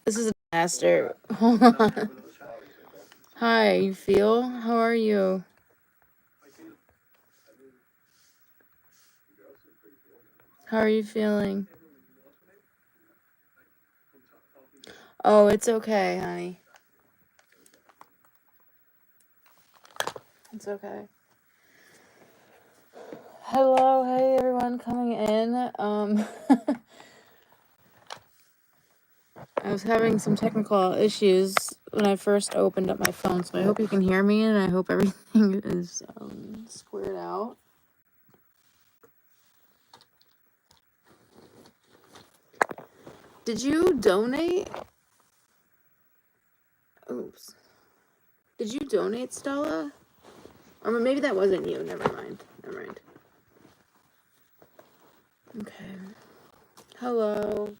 This is a disaster. Hold on. Hi, you feel? How are you? How are you feeling? Oh, it's okay, honey. It's okay. Hello, hey everyone coming in. I was having some technical issues when I first opened up my phone, so I hope you can hear me and I hope everything is squared out. Did you donate? Oops. Did you donate, Stella? Or maybe that wasn't you. Never mind. Never mind. Okay. Hello.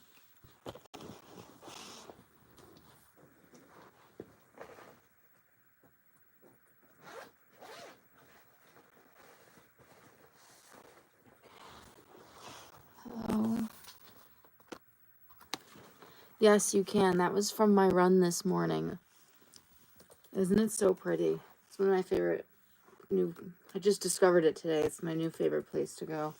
Hello. Yes, you can. That was from my run this morning. Isn't it so pretty? It's one of my favorite I just discovered it today. It's my new favorite place to go.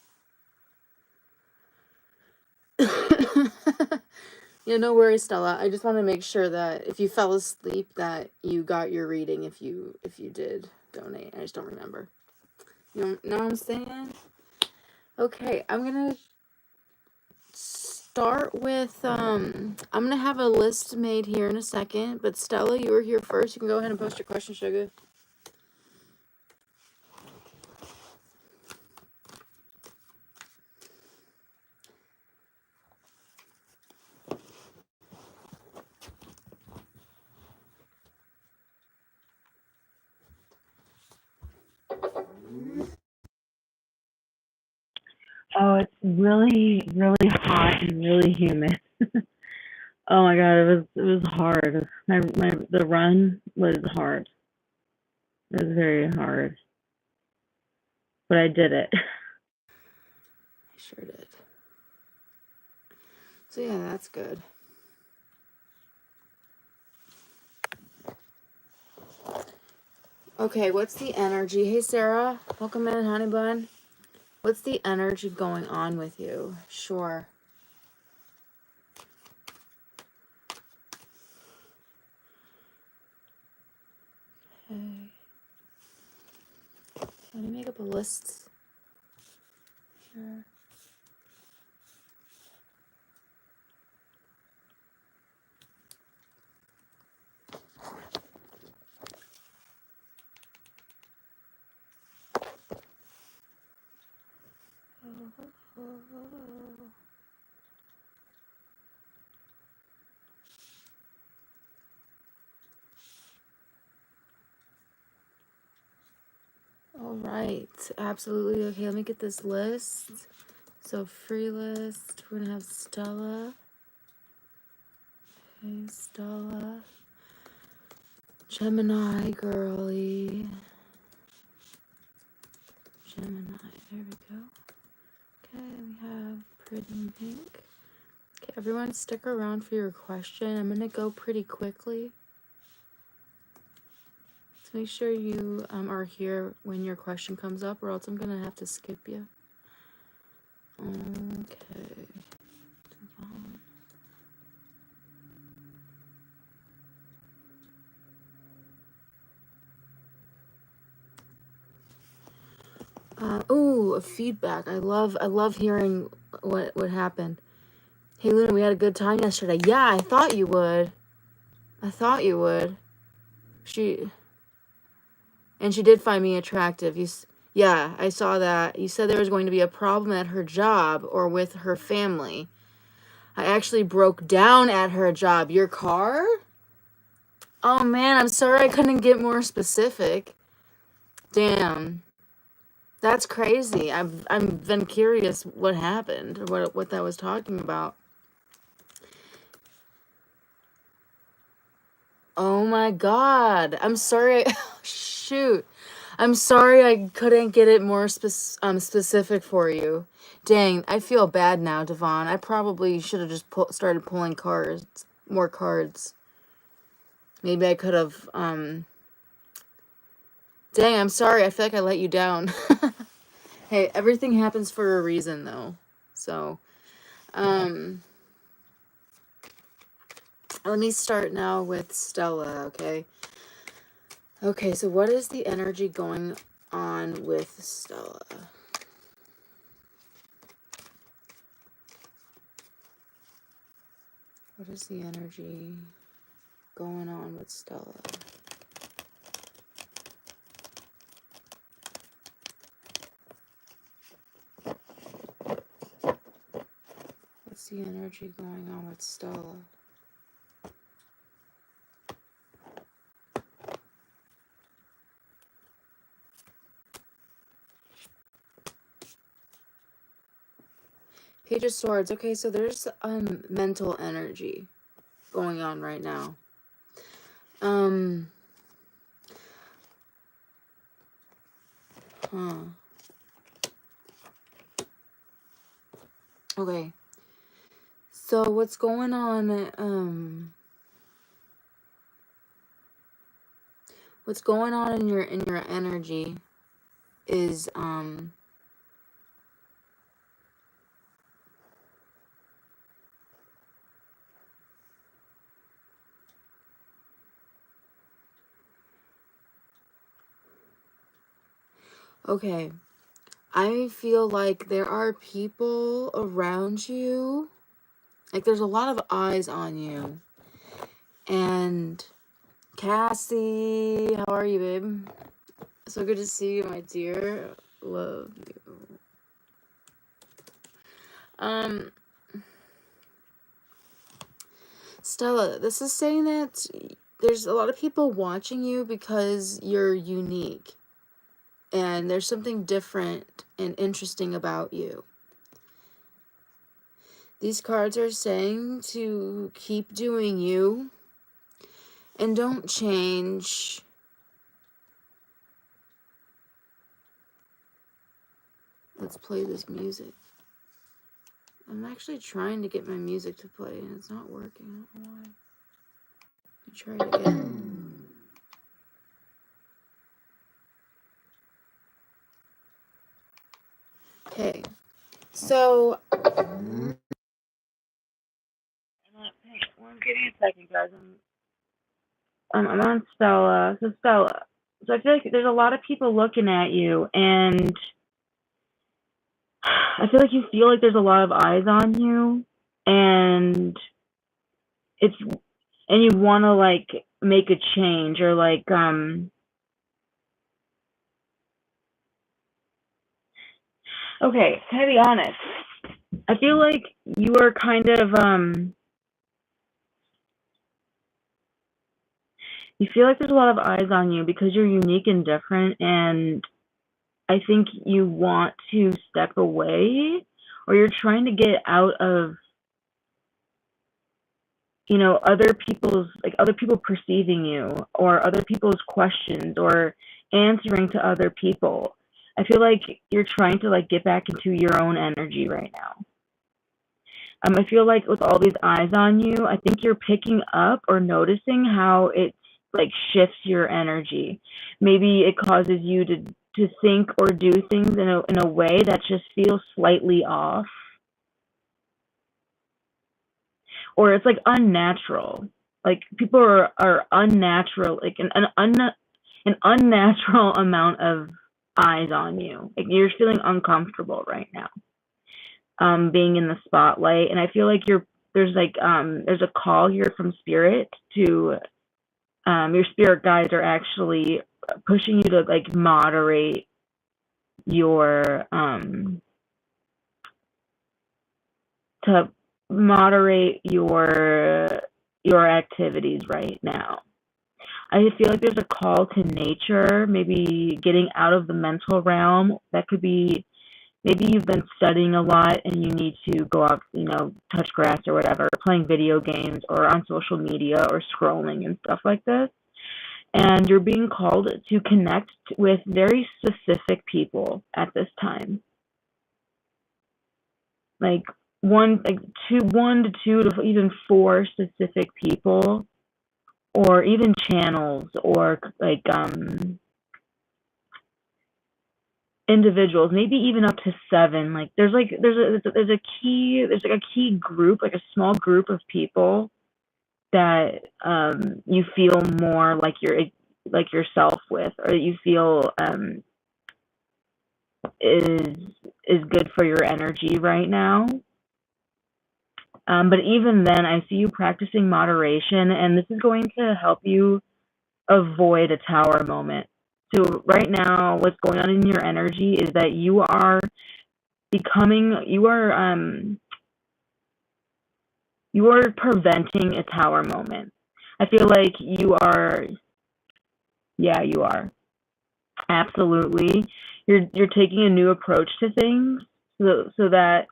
Yeah, no worries, Stella. I just want to make sure that if you fell asleep that you got your reading if you did donate. I just don't remember. You know what I'm saying? Okay, I'm gonna start with I'm gonna have a list made here in a second, but Stella, you were here first. You can go ahead and post your question, sugar. Oh, it's really, really hot and really humid. Oh my God, it was hard. The run was hard. It was very hard, but I did it. I sure did. So yeah, that's good. Okay, what's the energy? Hey Sarah, welcome in, honey bun. What's the energy going on with you? Sure. Okay. Let me make up a list here. All right, absolutely. Okay, let me get this list. So free list, we're gonna have Stella. Okay, Stella. Gemini girly. Gemini, there we go. Okay, we have Pretty Pink. Okay, everyone stick around for your question. I'm gonna go pretty quickly. So make sure you are here when your question comes up, or else I'm gonna have to skip you. Okay. Ooh, feedback. I love hearing what happened. Hey Luna, we had a good time yesterday. Yeah, I thought you would. She did find me attractive. Yeah, I saw that. You said there was going to be a problem at her job or with her family. I actually broke down at her job. Your car? Oh man, I'm sorry I couldn't get more specific. Damn. That's crazy. I've been curious what happened or what that was talking about. Oh my God. I'm sorry. Shoot. I'm sorry I couldn't get it more specific for you. Dang, I feel bad now, Devon. I probably should have just started pulling cards more cards. Maybe I could have, dang, I'm sorry. I feel like I let you down. Hey, everything happens for a reason, though. So, let me start now with Stella, okay? Okay, so what is the energy going on with Stella? What is the energy going on with Stella? What's the energy going on with Stella? Page of Swords. Okay, so there's mental energy going on right now. Okay. So what's going on in your energy is okay. I feel like there are people around you. Like there's a lot of eyes on you. And Cassie, how are you, babe? So good to see you, my dear. Love you. Stella, this is saying that there's a lot of people watching you because you're unique. And there's something different and interesting about you. These cards are saying to keep doing you and don't change. Let's play this music. I'm actually trying to get my music to play and it's not working. I don't know why. Let me try it again. Okay. So Give me a second, guys. I'm on Stella. So Stella. So I feel like there's a lot of people looking at you, and I feel like you feel like there's a lot of eyes on you, and you want to like make a change or like Okay, can I be honest? I feel like you are kind of you feel like there's a lot of eyes on you because you're unique and different, and I think you want to step away, or you're trying to get out of other people perceiving you, or other people's questions, or answering to other people. I feel like you're trying to like get back into your own energy right now. I feel like with all these eyes on you, I think you're picking up or noticing how it like shifts your energy. Maybe it causes you to think or do things in a way that just feels slightly off, or it's like unnatural. Like people are unnatural, like an unnatural amount of eyes on you. Like you're feeling uncomfortable right now, being in the spotlight. And I feel like there's a call here from spirit to your spirit guides are actually pushing you to like moderate your to moderate your activities right now. I feel like there's a call to nature, maybe getting out of the mental realm. That could be maybe you've been studying a lot and you need to go out, touch grass or whatever, playing video games or on social media or scrolling and stuff like this. And you're being called to connect with very specific people at this time. Like one like one to two to even four specific people, or even channels, or like individuals, maybe even up to seven. Like there's a key group, like a small group of people that you feel more like you're like yourself with, or that you feel is good for your energy right now. But even then, I see you practicing moderation, and this is going to help you avoid a tower moment. So right now, what's going on in your energy is that you are preventing a tower moment. I feel like you are, yeah, you are. Absolutely. You're taking a new approach to things, so that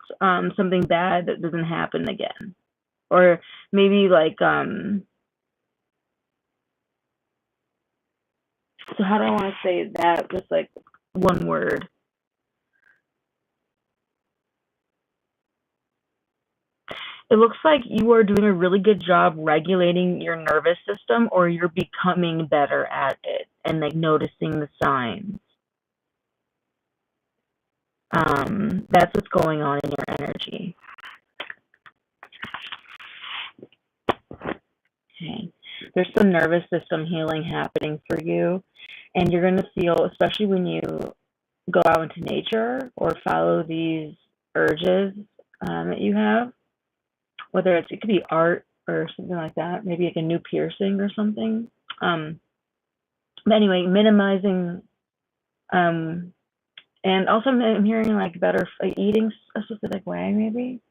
something bad doesn't happen again. Or maybe like so how do I want to say that? Just like one word. It looks like you are doing a really good job regulating your nervous system, or you're becoming better at it and like noticing the signs. That's what's going on in your energy. Okay. There's some nervous system healing happening for you, and you're going to feel, especially when you go out into nature or follow these urges that you have, whether it could be art or something like that, maybe like a new piercing or something. But anyway, minimizing, and also I'm hearing like better like eating a specific way, maybe.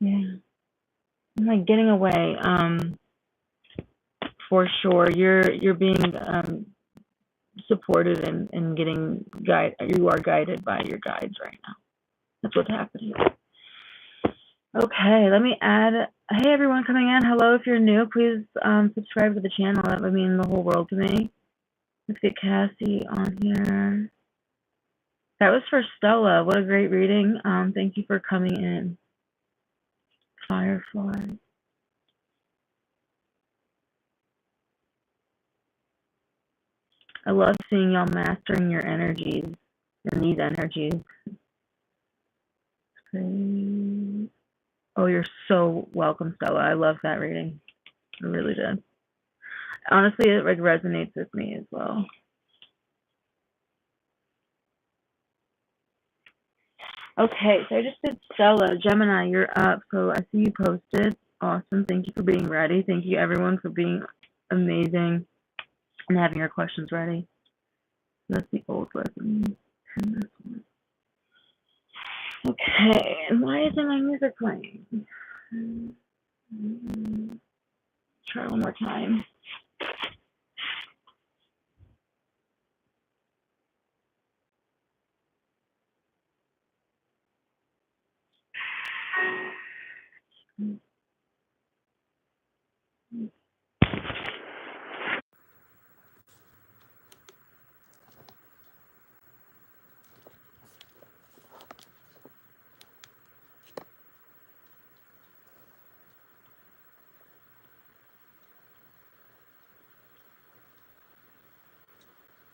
Yeah, I'm like getting away. For sure, you're being supported and getting guide. You are guided by your guides right now. That's what's happening. Okay, let me add. Hey everyone coming in. Hello, if you're new, please subscribe to the channel. That would mean the whole world to me. Let's get Cassie on here. That was for Stella. What a great reading. Thank you for coming in. Firefly. I love seeing y'all mastering your energies and these energies. Great. Oh, you're so welcome, Stella. I love that reading. I really did. Honestly, it like resonates with me as well. Okay, so I just did Stella. Gemini, you're up. So I see you posted. Awesome. Thank you for being ready. Thank you, everyone, for being amazing and having your questions ready. That's the old lesson. Okay, and why isn't my music playing? Try one more time.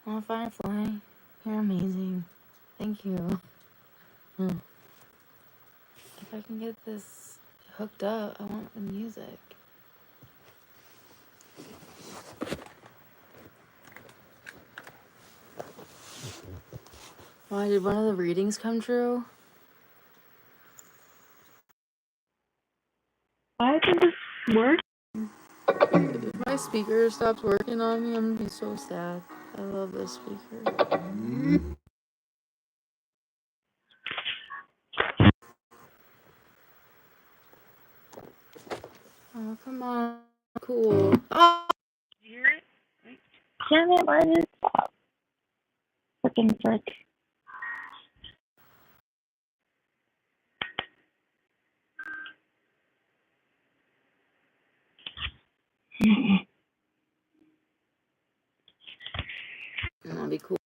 Oh, Firefly, you're amazing. Thank you. If I can get this hooked up, I want the music. Why, did one of the readings come true? Why does this work? If my speaker stops working on me, I'm gonna be so sad. I love this speaker. Oh, come on. Cool. Oh! Did you hear it? Damn it, why did it stop? Freaking frick. That'll be cool.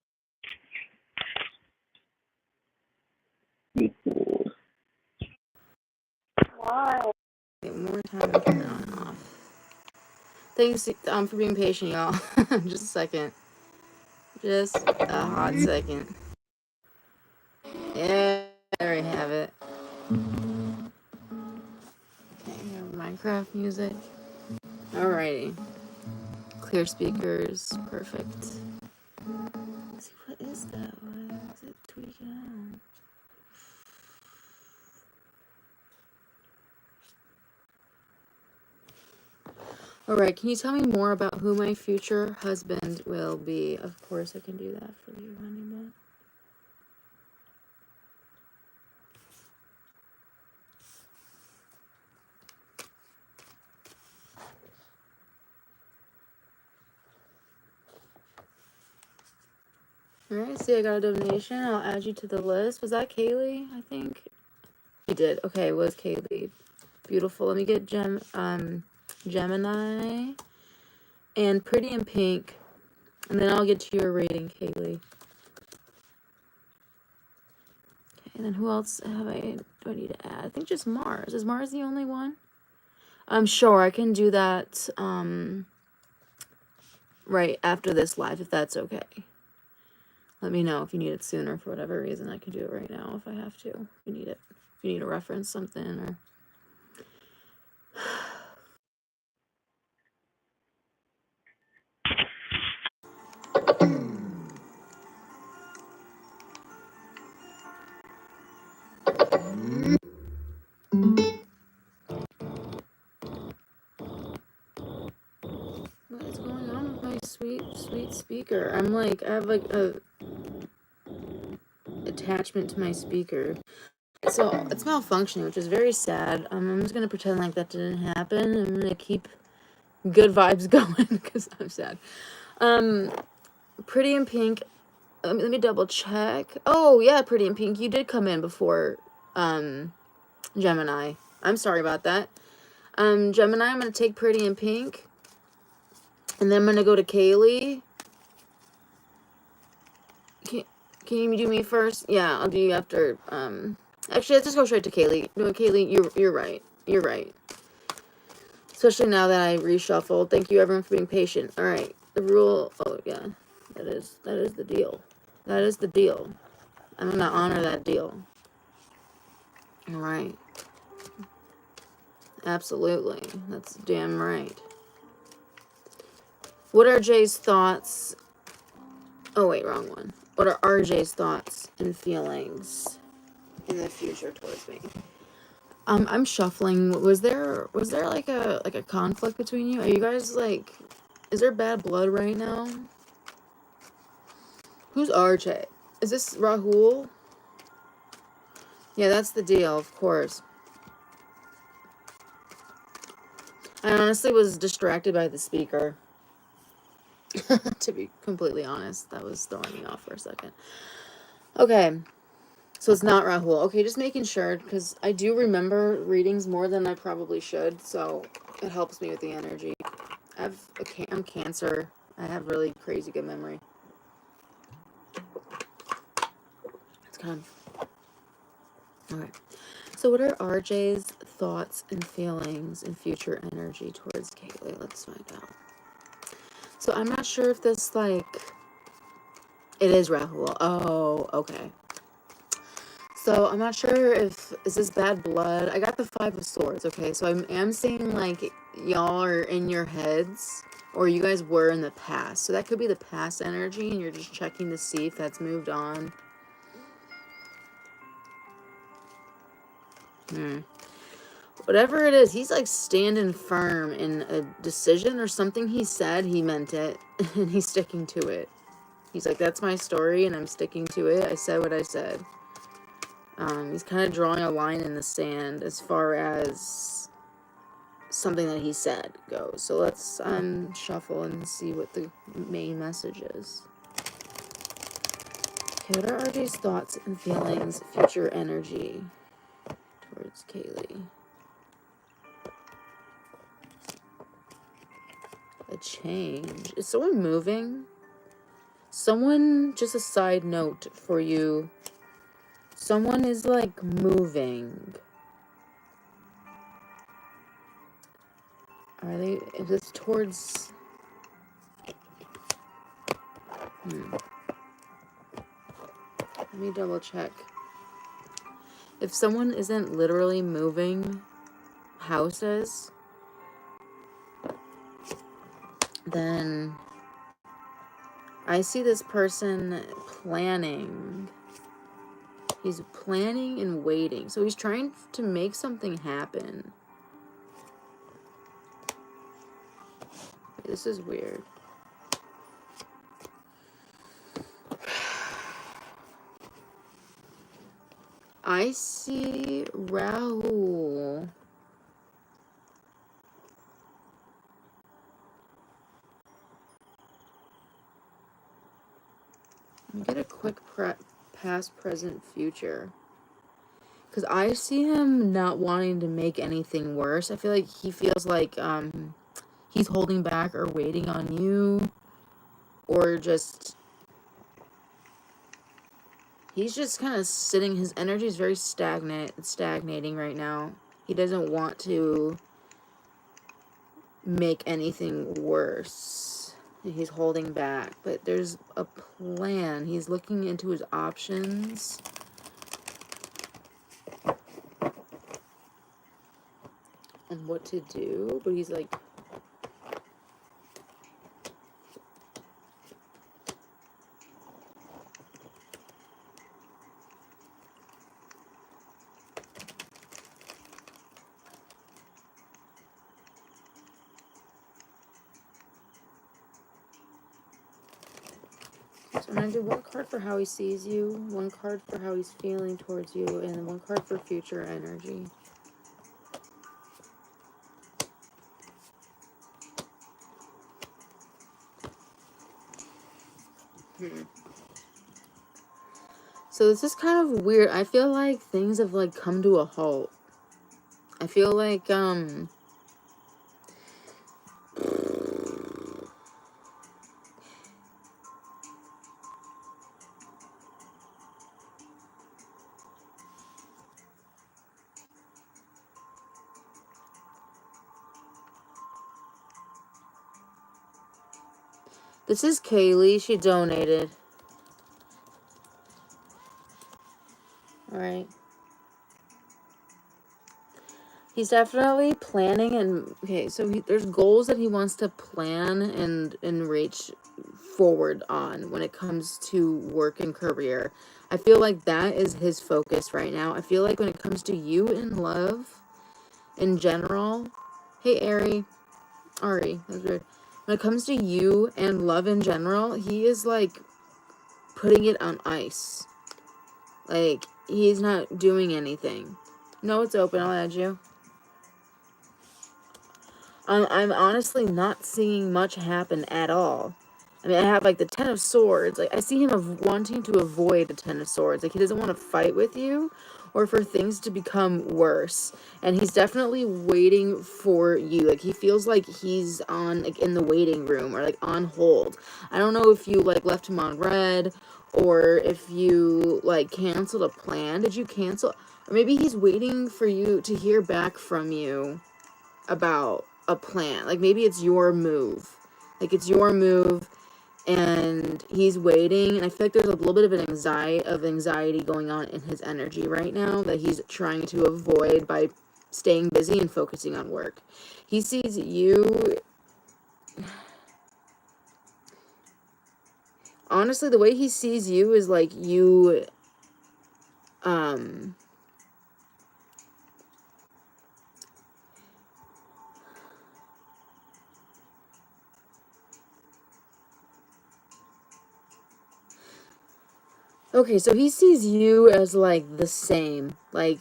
Okay, more time to turn it on and off. Thanks for being patient, y'all. Just a second. Just a hot second. Yeah, there we have it. Okay, Minecraft music. Alrighty. Clear speakers. Perfect. Let's see, what is that? Why is it tweaking out? Alright, can you tell me more about who my future husband will be? Of course I can do that for you, Honeybun. Alright, see, I got a donation. I'll add you to the list. Was that Kaylee, I think? You did. Okay, it was Kaylee. Beautiful. Let me get Gemini and Pretty in Pink. And then I'll get to your rating, Kaylee. Okay, and then who else do I need to add? I think just Mars. Is Mars the only one? I'm sure I can do that right after this live, if that's okay. Let me know if you need it sooner for whatever reason. I can do it right now if I have to. If you need it. If you need to reference something or... What is going on with my sweet, sweet speaker? I'm like, I have like a attachment to my speaker. So it's malfunctioning, which is very sad. I'm just gonna pretend like that didn't happen. I'm gonna keep good vibes going because I'm sad. Pretty in Pink. Let me double check. Oh yeah, Pretty in Pink. You did come in before Gemini. I'm sorry about that. Gemini, I'm gonna take Pretty in Pink. And then I'm gonna go to Kaylee. Can you do me first? Yeah, I'll do you after. Actually, let's just go straight to Kaylee. No, Kaylee, you're right. You're right. Especially now that I reshuffled. Thank you, everyone, for being patient. All right, the rule. Oh yeah, that is the deal. That is the deal. I'm gonna honor that deal. All right. Absolutely. That's damn right. What are Jay's thoughts? Oh wait, wrong one. What are RJ's thoughts and feelings in the future towards me? I'm shuffling. Was there like a conflict between you? Are you guys like, is there bad blood right now? Who's RJ? Is this Rahul? Yeah, that's the deal, of course. I honestly was distracted by the speaker. To be completely honest, that was throwing me off for a second. Okay, so it's not Rahul. Okay, just making sure, because I do remember readings more than I probably should, so it helps me with the energy. I'm Cancer. I have really crazy good memory. It's kind of... Alright. So what are RJ's thoughts and feelings and future energy towards Kaylee? Let's find out. So I'm not sure if this, like... It is Rahul. Oh, okay. So I'm not sure if... Is this bad blood? I got the 5 of Swords, okay? So I am seeing, like, y'all are in your heads, or you guys were in the past. So that could be the past energy, and you're just checking to see if that's moved on. Whatever it is, he's like standing firm in a decision or something he said, he meant it, and he's sticking to it. He's like, that's my story, and I'm sticking to it. I said what I said. He's kind of drawing a line in the sand as far as something that he said goes. So let's shuffle and see what the main message is. Okay, what are RJ's thoughts and feelings, future energy towards Kaylee? A change. Is someone moving? Someone, just a side note for you. Someone is like moving. Are they, is this towards, let me double check. If someone isn't literally moving houses, then I see this person planning. He's planning and waiting. So he's trying to make something happen. This is weird. I see Rahul. Let me get a quick past, present, future. Because I see him not wanting to make anything worse. I feel like he feels like he's holding back or waiting on you. Or just... He's just kind of sitting. His energy is very stagnating right now. He doesn't want to make anything worse. He's holding back. But there's a plan. He's looking into his options. And what to do. But he's like... So I'm going to do one card for how he sees you, one card for how he's feeling towards you, and then one card for future energy. So this is kind of weird. I feel like things have like come to a halt. I feel like this is Kaylee. She donated. Alright. He's definitely planning and... Okay, so there's goals that he wants to plan and reach forward on when it comes to work and career. I feel like that is his focus right now. I feel like when it comes to you and love in general... Hey, Ari, that's weird. When it comes to you and love in general, he is like putting it on ice. Like, he's not doing anything. No, it's open. I'll add you. I'm honestly not seeing much happen at all. I mean, I have like the Ten of Swords. Like, I see him wanting to avoid the Ten of Swords. Like, he doesn't want to fight with you or for things to become worse. And he's definitely waiting for you. Like, he feels like he's on, like, in the waiting room or like on hold. I don't know if you like left him on red or if you like canceled a plan. Did you cancel? Or maybe he's waiting for you to hear back from you about a plan. Like, maybe it's your move. Like, it's your move and he's waiting, and I feel like there's a little bit of an anxiety going on in his energy right now that he's trying to avoid by staying busy and focusing on work. He sees you... Honestly, the way he sees you is like you... Okay, so he sees you as, like, the same. Like,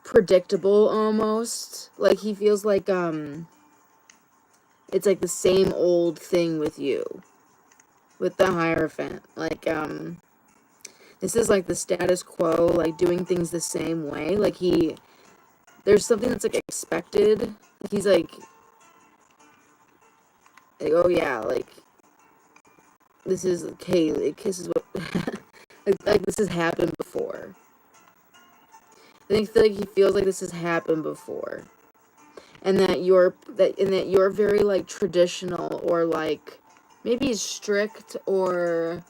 predictable, almost. Like, he feels like, it's, like, the same old thing with you. With the Hierophant. Like, this is, like, the status quo, like, doing things the same way. Like, there's something that's, like, expected. Like, he's, like, oh, yeah, like, this is, okay, like, this is what... like, this has happened before. I feel like he feels like this has happened before. and that you're very like traditional, or like maybe strict, or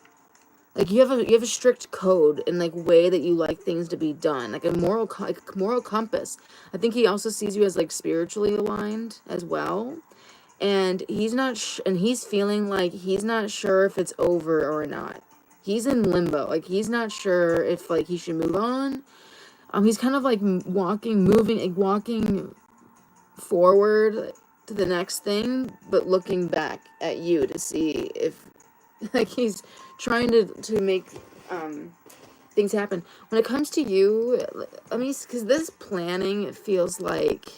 like you have a strict code and like way that you like things to be done, like a moral compass. I think he also sees you as like spiritually aligned as well, and he's feeling like he's not sure if it's over or not. He's in limbo, like he's not sure if like he should move on. He's kind of like walking forward to the next thing, but looking back at you to see if like he's trying to make things happen. When it comes to you, I mean, because this planning feels like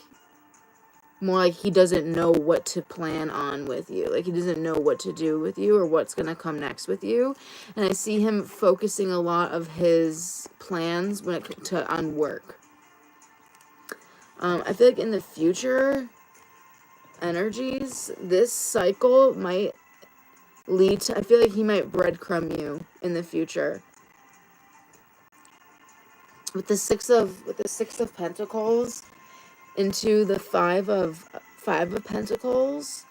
more like he doesn't know what to plan on with you. Like he doesn't know what to do with you or what's going to come next with you. And I see him focusing a lot of his plans on work. I feel like in the future energies, this cycle might lead to, I feel like he might breadcrumb you in the future. With the six of Pentacles into the five of Pentacles,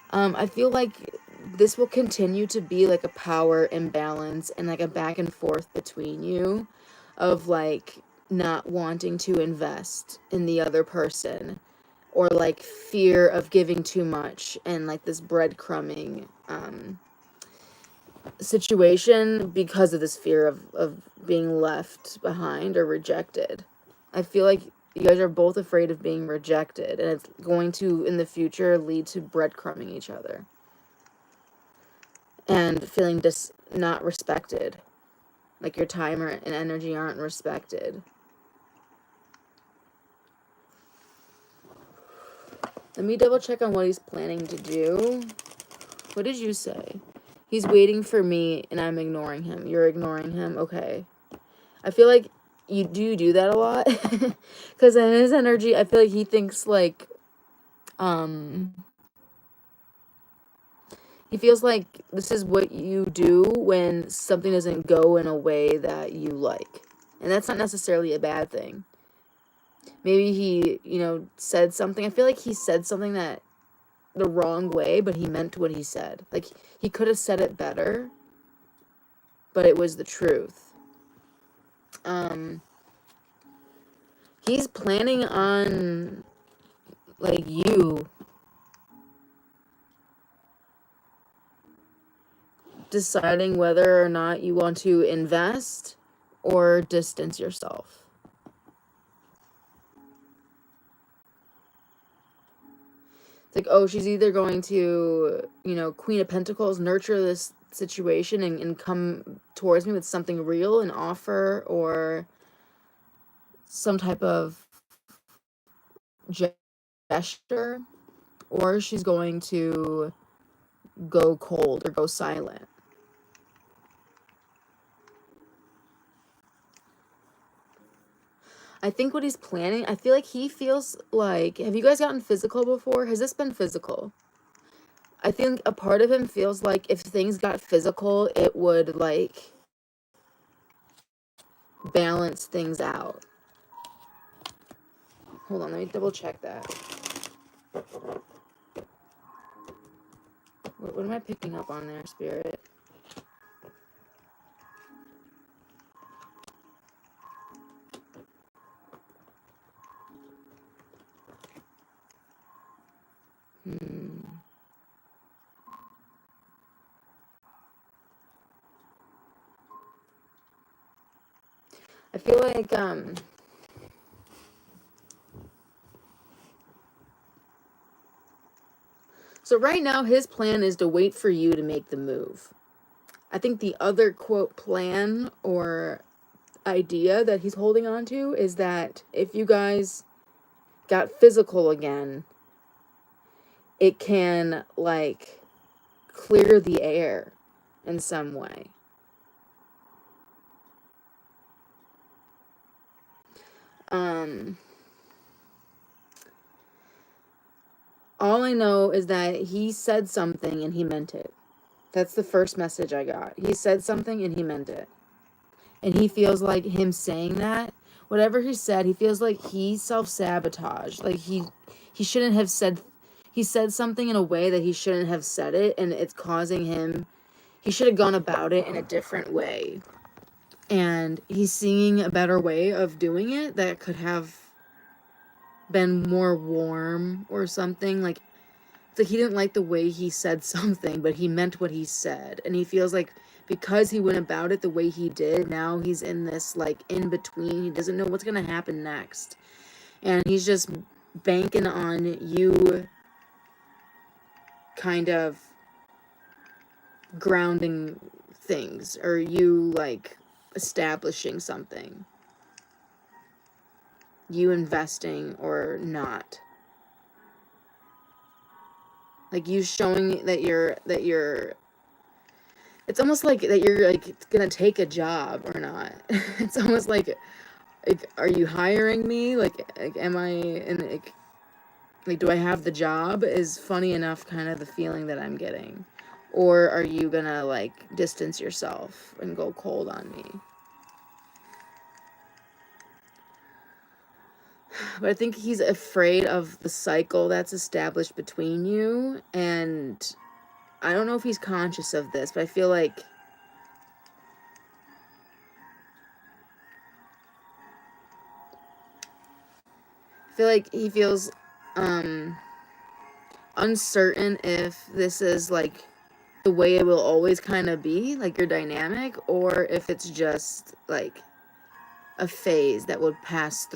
I feel like this will continue to be like a power imbalance and like a back and forth between you of like not wanting to invest in the other person, or like fear of giving too much, and like this breadcrumbing situation because of this fear of being left behind or rejected. I feel like you guys are both afraid of being rejected, and it's going to in the future lead to breadcrumbing each other and feeling not respected, like your time and energy aren't respected. Let me double check on what he's planning to do. What did you say? He's waiting for me and I'm ignoring him. You're ignoring him? Okay. I feel like you do that a lot. Because in his energy, I feel like he thinks like, he feels like this is what you do when something doesn't go in a way that you like. And that's not necessarily a bad thing. Maybe he, said something. I feel like he said something that the wrong way, but he meant what he said. Like, he could have said it better, but it was the truth. He's planning on, like, you deciding whether or not you want to invest or distance yourself. It's like, oh, she's either going to, Queen of Pentacles, nurture this situation and come towards me with something real, an offer, or some type of gesture, or she's going to go cold or go silent. I think what he's planning, I feel like he feels like, have you guys gotten physical before? Has this been physical? I think a part of him feels like if things got physical, it would like balance things out. Hold on, let me double check that. What am I picking up on there, Spirit? I feel like, so right now his plan is to wait for you to make the move. I think the other, quote, plan or idea that he's holding on to is that if you guys got physical again, it can, like, clear the air in some way. All I know is that he said something and he meant it. That's the first message I got. He said something and he meant it. And he feels like him saying that, whatever he said, he feels like he self-sabotaged. Like he he shouldn't have said, he said something in a way that he shouldn't have said it, and it's causing him, he should have gone about it in a different way. And he's seeing a better way of doing it that could have been more warm or something. Like, it's like he didn't like the way he said something, but he meant what he said. And he feels like because he went about it the way he did, now he's in this, like, in between. He doesn't know what's going to happen next. And he's just banking on you kind of grounding things, or you, like, establishing something. You investing or not. Like, you showing that you're, it's almost like that you're, like, gonna take a job or not. It's almost like, are you hiring me? Like am I in, like, do I have the job? Is funny enough kind of the feeling that I'm getting. Or are you gonna, like, distance yourself and go cold on me? But I think he's afraid of the cycle that's established between you, and I don't know if he's conscious of this, but I feel like he feels uncertain if this is, like, the way it will always kind of be, like, your dynamic, or if it's just, like, a phase that would pass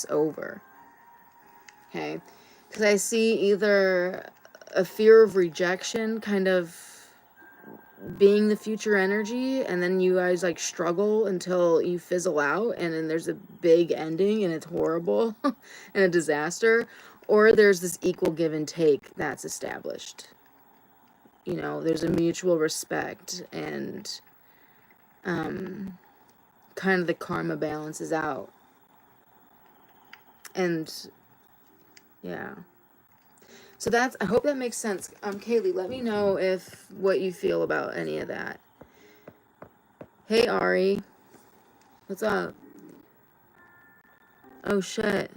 over. Okay? Because I see either a fear of rejection kind of being the future energy, and then you guys, like, struggle until you fizzle out, and then there's a big ending and it's horrible and a disaster, or there's this equal give and take that's established. You know, there's a mutual respect, and kind of the karma balances out. And yeah, so that's, I hope that makes sense. Kaylee, let me know if what you feel about any of that. Hey Ari, what's up? Oh shit.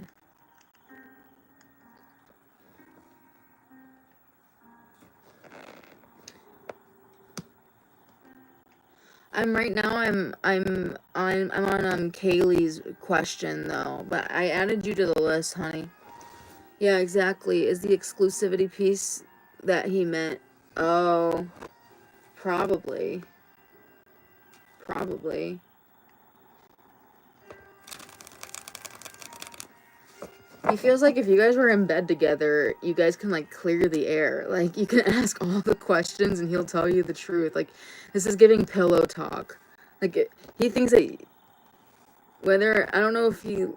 I'm on Kaylee's question though, but I added you to the list, honey. Yeah, exactly. Is the exclusivity piece that he meant? Oh, probably. Probably. He feels like if you guys were in bed together, you guys can, like, clear the air. Like, you can ask all the questions and he'll tell you the truth. Like, this is giving pillow talk. Like, he thinks that whether, I don't know if he, you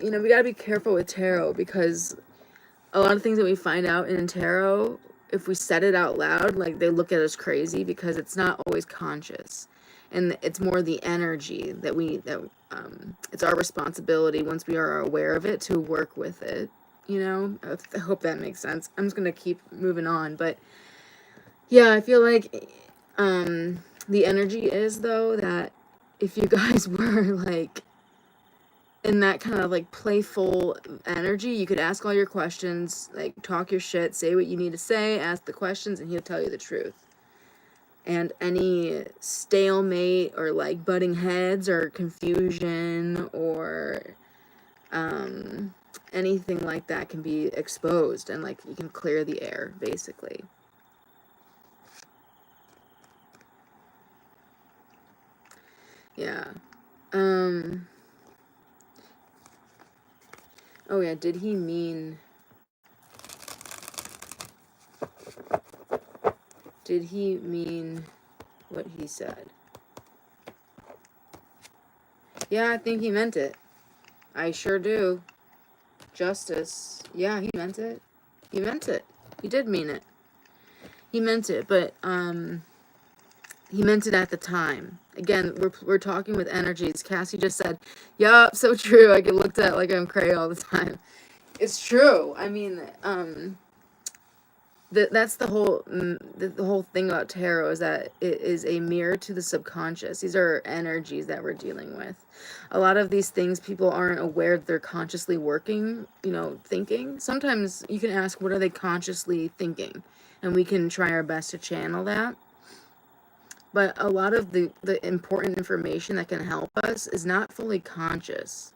know, we gotta be careful with tarot, because a lot of things that we find out in tarot, if we said it out loud, like, they look at us crazy, because it's not always conscious. And it's more the energy that it's our responsibility, once we are aware of it, to work with it, you know? I hope that makes sense. I'm just gonna keep moving on, but yeah, I feel like the energy is, though, that if you guys were, like, in that kind of, like, playful energy, you could ask all your questions, like, talk your shit, say what you need to say, ask the questions, and he'll tell you the truth. And any stalemate or, like, butting heads or confusion or anything like that can be exposed, and, like, you can clear the air, basically. Yeah. Oh yeah, did he mean what he said? Yeah, I think he meant it. I sure do. Justice. Yeah, he meant it. He meant it. He did mean it. He meant it, but he meant it at the time. Again, we're talking with energies. Cassie just said, "Yup, so true. I get looked at like I'm cray all the time." It's true. I mean, that's the whole the whole thing about tarot, is that it is a mirror to the subconscious. These are energies that we're dealing with. A lot of these things people aren't aware that they're consciously working, you know, thinking. Sometimes you can ask, what are they consciously thinking? And we can try our best to channel that. But a lot of the important information that can help us is not fully conscious.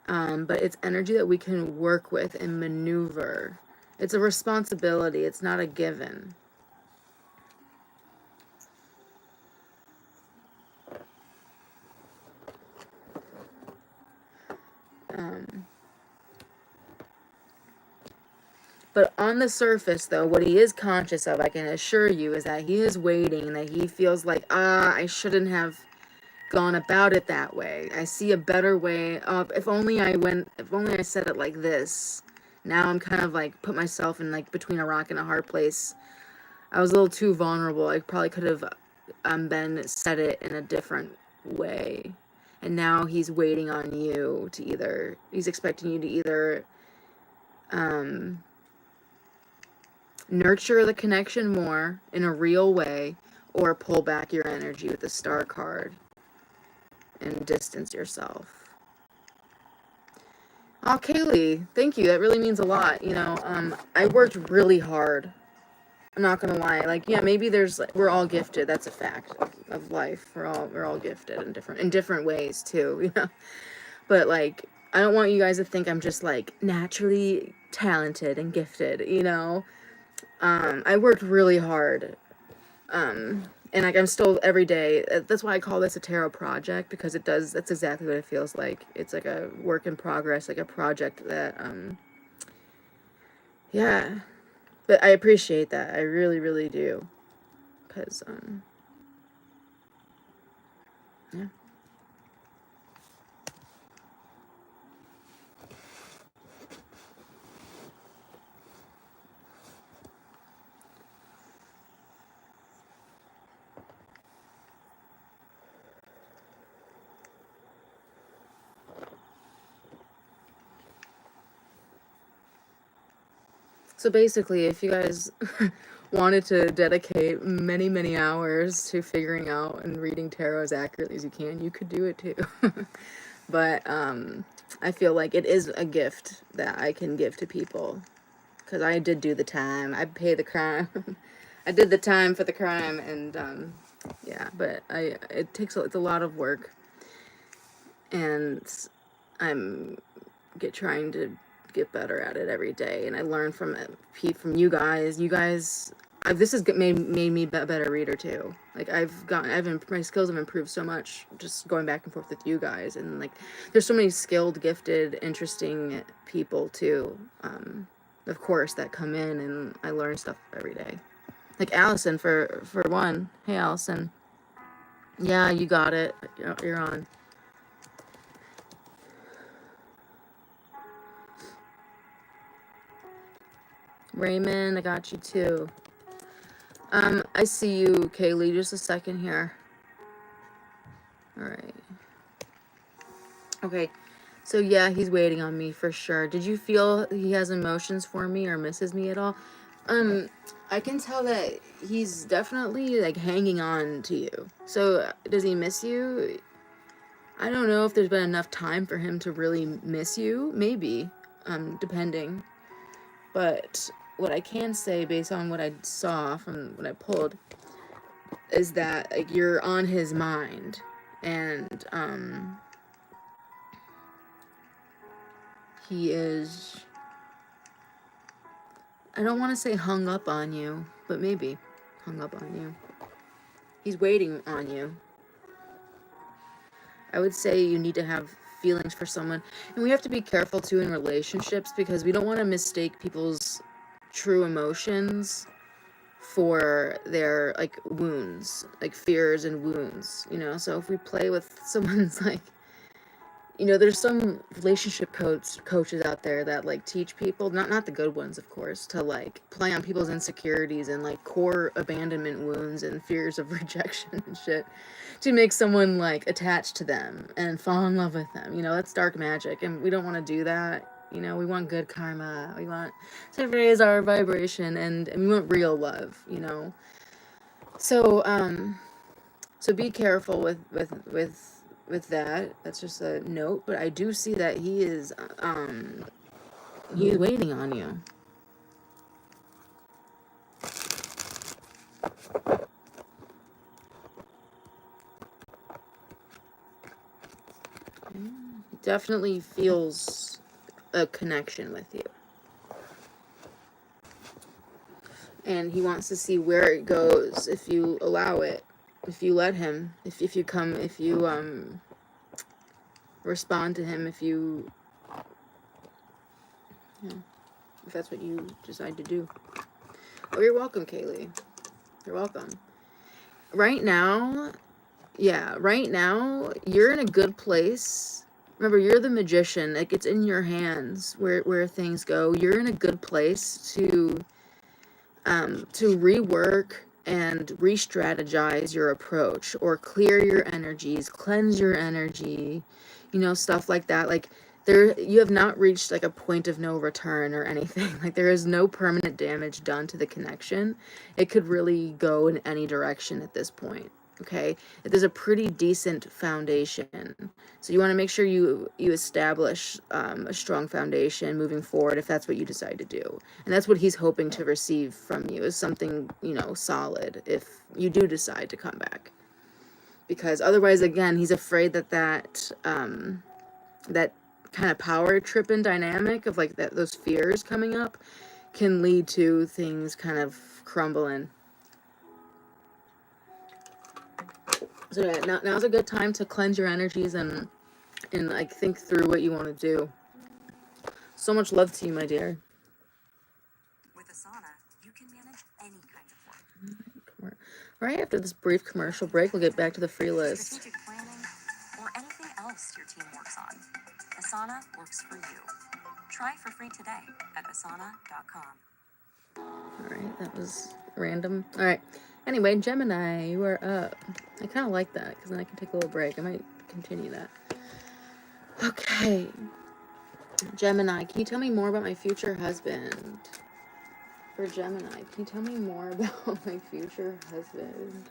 But it's energy that we can work with and maneuver. It's a responsibility. It's not a given. But on the surface, though, what he is conscious of, I can assure you, is that he is waiting, that he feels like, I shouldn't have gone about it that way. I see a better way. If only I said it like this. Now I'm kind of like put myself in like between a rock and a hard place. I was a little too vulnerable. I probably could have been said it in a different way. And now he's waiting on you to either, he's expecting you to either nurture the connection more in a real way, or pull back your energy with the star card and distance yourself. Oh, Kaylee, thank you. That really means a lot. You know, I worked really hard. I'm not gonna lie. Like, yeah, maybe there's, we're all gifted. That's a fact of life. We're all gifted in different ways too. You know, but like, I don't want you guys to think I'm just like naturally talented and gifted. You know, I worked really hard. And like, I'm still every day. That's why I call this a tarot project, because it does. That's exactly what it feels like. It's like a work in progress, like a project that, yeah. But I appreciate that. I really, really do. Because, yeah. So basically, if you guys wanted to dedicate many, many hours to figuring out and reading tarot as accurately as you can, you could do it too. But I feel like it is a gift that I can give to people, because I did do the time. I pay the crime. I did the time for the crime, and yeah. But it's a lot of work, and I'm trying to get better at it every day. And I learn from it, from you guys. This has made me a better reader too. Like, my skills have improved so much just going back and forth with you guys. And like, there's so many skilled, gifted, interesting people too, of course, that come in, and I learn stuff every day. Like Allison, for one. Hey, Allison. Yeah, you got it. You're on. Raymond, I got you too. I see you, Kaylee. Just a second here. All right. Okay. So yeah, he's waiting on me for sure. Did you feel he has emotions for me or misses me at all? I can tell that he's definitely like hanging on to you. So does he miss you? I don't know if there's been enough time for him to really miss you. Maybe, depending. But what I can say, based on what I saw from what I pulled, is that like, you're on his mind, and he is, I don't want to say hung up on you, but maybe hung up on you. He's waiting on you. I would say you need to have feelings for someone, and we have to be careful too in relationships, because we don't want to mistake people's true emotions for their like wounds, like fears and wounds, you know. So if we play with someone's like, you know, there's some relationship coaches out there that like teach people, not the good ones, of course, to like play on people's insecurities and like core abandonment wounds and fears of rejection and shit, to make someone like attached to them and fall in love with them. You know, that's dark magic, and we don't want to do that. You know, we want good karma. We want to raise our vibration, and we want real love, you know. So, so be careful with that. That's just a note. But I do see that he's waiting on you. He definitely feels a connection with you. And he wants to see where it goes if you allow it, if you let him, if you come, if you respond to him, if you, yeah, if that's what you decide to do. Oh, you're welcome, Kaylee. You're welcome. Right now, yeah, right now you're in a good place. Remember, you're the magician. Like, it's in your hands where things go. You're in a good place to rework and re-strategize your approach, or clear your energies, cleanse your energy, you know, stuff like that. Like, there, you have not reached like a point of no return or anything. Like, there is no permanent damage done to the connection. It could really go in any direction at this point. Okay, there's a pretty decent foundation, so you want to make sure you establish a strong foundation moving forward, if that's what you decide to do. And that's what he's hoping to receive from you, is something, you know, solid, if you do decide to come back. Because otherwise, again, he's afraid that that kind of power tripping dynamic of like those fears coming up can lead to things kind of crumbling. So yeah, now's a good time to cleanse your energies and like think through what you want to do. So much love to you, my dear. With Asana, you can manage any kind of work. Right after this brief commercial break, we'll get back to the free list. Strategic planning, or anything else your team works on, Asana works for you. Try for free today at asana.com. Alright, that was random. Alright, anyway, Gemini, you are up. I kind of like that, because then I can take a little break. I might continue that. Okay. Gemini, can you tell me more about my future husband? For Gemini, can you tell me more about my future husband?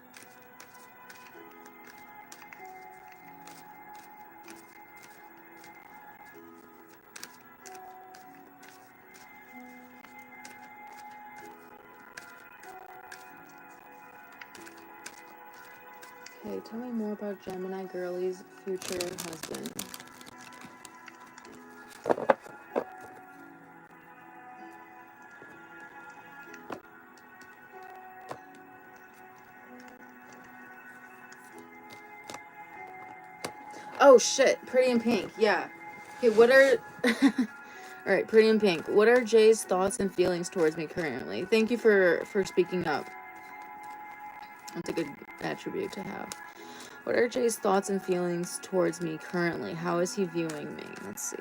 Okay, tell me more about Gemini girlie's future husband. Oh shit, Pretty in Pink, yeah. Okay, what are... Alright, Pretty in Pink. What are Jay's thoughts and feelings towards me currently? Thank you for speaking up. That's a good attribute to have. What are Jay's thoughts and feelings towards me currently? How is he viewing me? Let's see.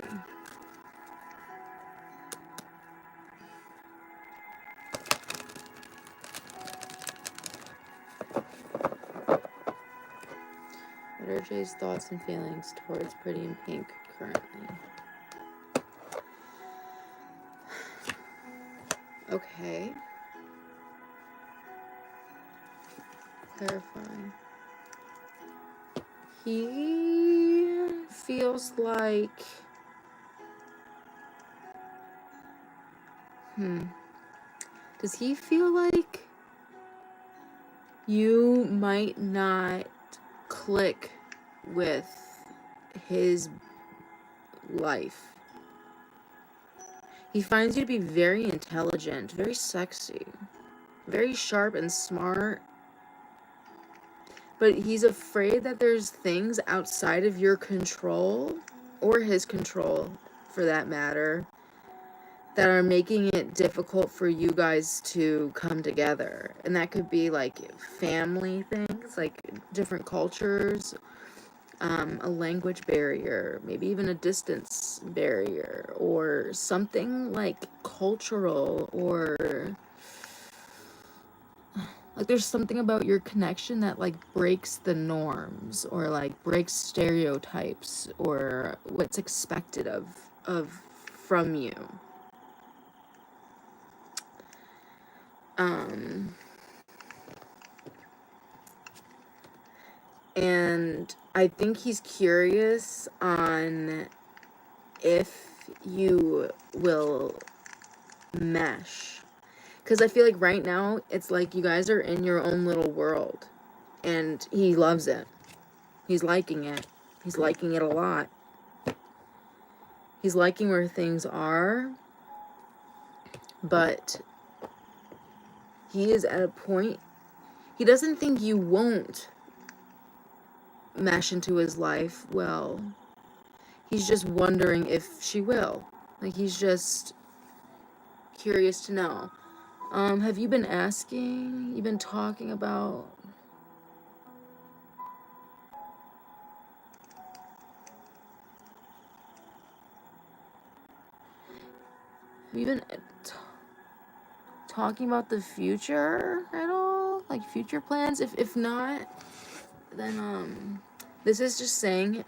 What are Jay's thoughts and feelings towards Pretty in Pink currently? Okay. Clarifying. He feels like... Does he feel like you might not click with his life? He finds you to be very intelligent, very sexy, very sharp and smart. But he's afraid that there's things outside of your control, or his control for that matter, that are making it difficult for you guys to come together. And that could be like family things, like different cultures, a language barrier, maybe even a distance barrier, or something like cultural, or like there's something about your connection that like breaks the norms, or like breaks stereotypes, or what's expected of from you. And I think he's curious on if you will mesh. Because I feel like right now, it's like you guys are in your own little world. And he loves it. He's liking it. He's liking it a lot. He's liking where things are. But he is at a point, he doesn't think you won't mesh into his life well. He's just wondering if she will. Like, he's just curious to know. Have you been asking? You've been talking about... Have you been talking about the future at all? Like, future plans? If not, then, this is just saying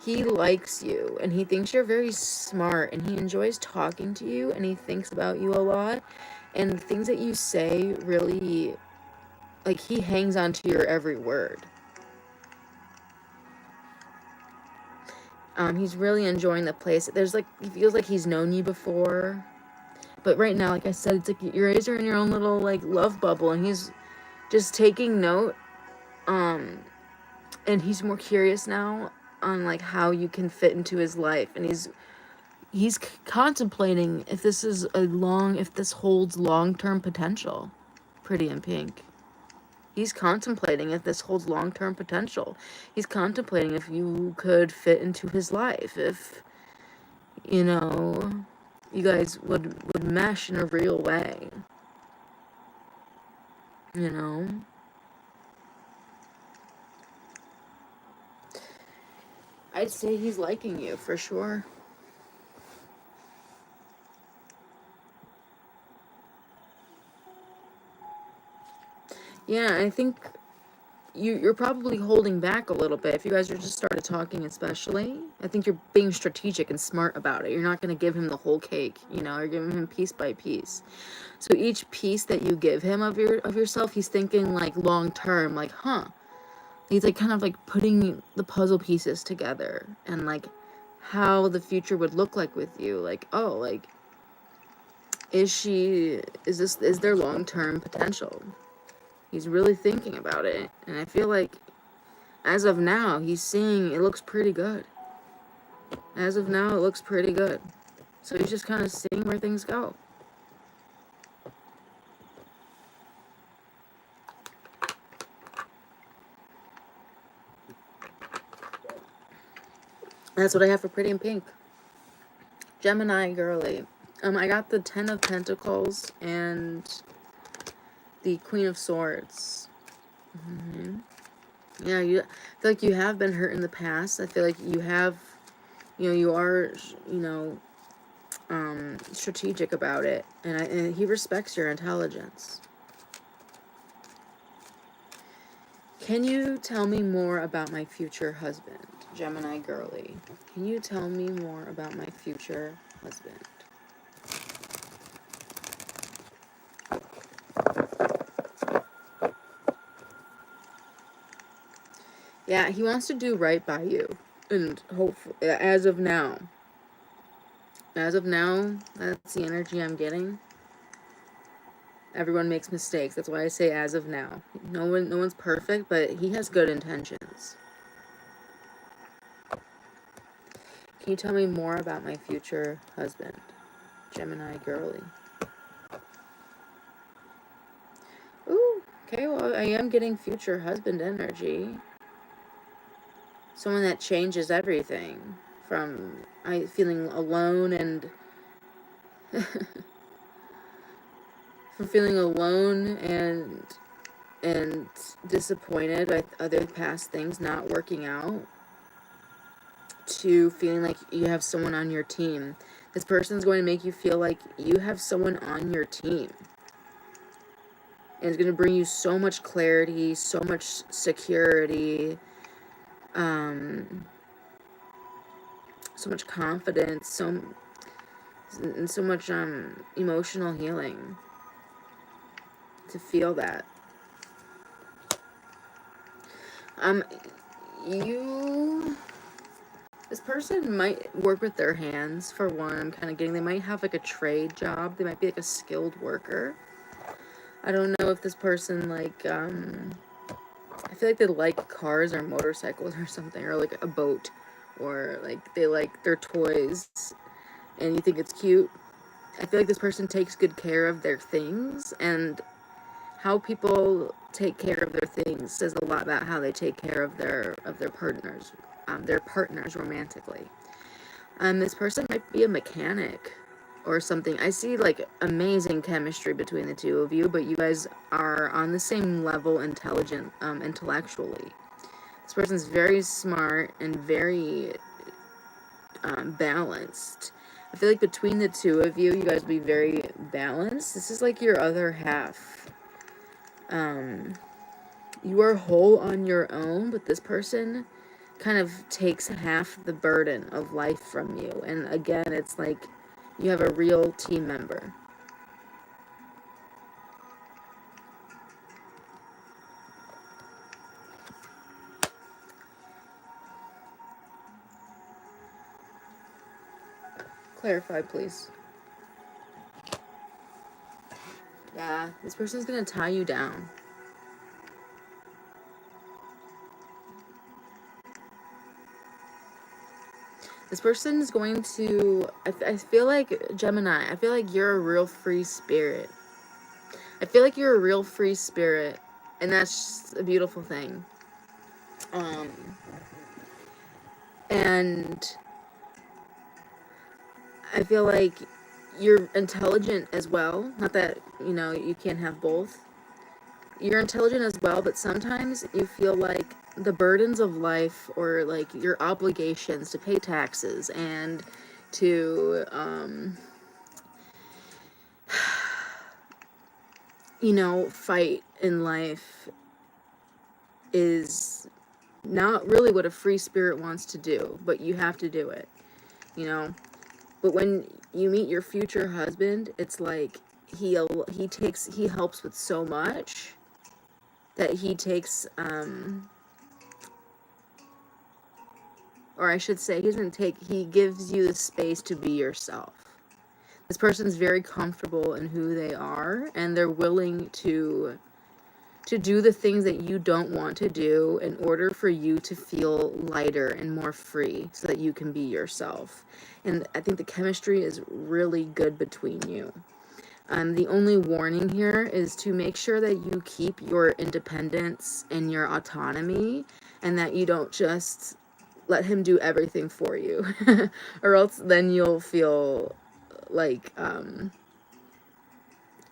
he likes you, and he thinks you're very smart, and he enjoys talking to you, and he thinks about you a lot, and the things that you say really, like, he hangs on to your every word. He's really enjoying the place. There's, like, he feels like he's known you before, but right now, like I said, it's like you guys are in your own little, like, love bubble, and he's just taking note, and he's more curious now on, like, how you can fit into his life, and he's contemplating if this is if this holds long-term potential. Pretty in Pink. He's contemplating if this holds long-term potential. He's contemplating if you could fit into his life, if, you know, you guys would mesh in a real way. You know? I'd say he's liking you, for sure. Yeah, I think you're probably holding back a little bit. If you guys are just started talking especially, I think you're being strategic and smart about it. You're not going to give him the whole cake, you know, you're giving him piece by piece. So each piece that you give him of yourself, he's thinking, like, long term, like, he's, like, kind of, like, putting the puzzle pieces together, and, like, how the future would look like with you. Like, oh, like, is there long term potential? He's really thinking about it, and I feel like as of now, he's seeing it looks pretty good. As of now, it looks pretty good. So he's just kind of seeing where things go. That's what I have for Pretty in Pink. Gemini girly. I got the 10 of Pentacles and the Queen of Swords. Yeah, I feel like you have been hurt in the past. I feel like you have, you are, strategic about it. And he respects your intelligence. Can you tell me more about my future husband, Gemini girly? Can you tell me more about my future husband? Yeah, he wants to do right by you. And hopefully, as of now, that's the energy I'm getting. Everyone makes mistakes. That's why I say as of now. No one's perfect, but he has good intentions. Can you tell me more about my future husband, Gemini girly? Ooh, okay, well, I am getting future husband energy. Someone that changes everything. From feeling alone and from feeling alone and disappointed by other past things not working out, to feeling like you have someone on your team. This person's going to make you feel like you have someone on your team. And it's going to bring you so much clarity, so much security, so much confidence, and so much emotional healing to feel that. This person might work with their hands, for one. I'm kind of getting, they might have like a trade job. They might be like a skilled worker. I don't know if this person, like, I feel like they like cars or motorcycles or something, or like a boat, or like they like their toys and you think it's cute. I feel like this person takes good care of their things, and how people take care of their things says a lot about how they take care of their partners romantically. This person might be a mechanic or something. I see like amazing chemistry between the two of you, but you guys are on the same level intellectually. This person's very smart and very balanced. I feel like between the two of you, you guys will be very balanced. This is like your other half. You are whole on your own, but this person kind of takes half the burden of life from you. And again, it's like you have a real team member. Clarify, please. Yeah, this person's gonna tie you down. This person is going to, I feel like, Gemini, I feel like you're a real free spirit. I feel like you're a real free spirit, and that's just a beautiful thing. And I feel like you're intelligent as well. Not that, you can't have both. You're intelligent as well, but sometimes you feel like the burdens of life, or like your obligations to pay taxes and to, fight in life is not really what a free spirit wants to do, but you have to do it, But when you meet your future husband, it's like he helps with so much that he takes, or I should say, he gives you the space to be yourself. This person's very comfortable in who they are, and they're willing to do the things that you don't want to do in order for you to feel lighter and more free so that you can be yourself. And I think the chemistry is really good between you. The only warning here is to make sure that you keep your independence and your autonomy, and that you don't just let him do everything for you, or else then you'll feel like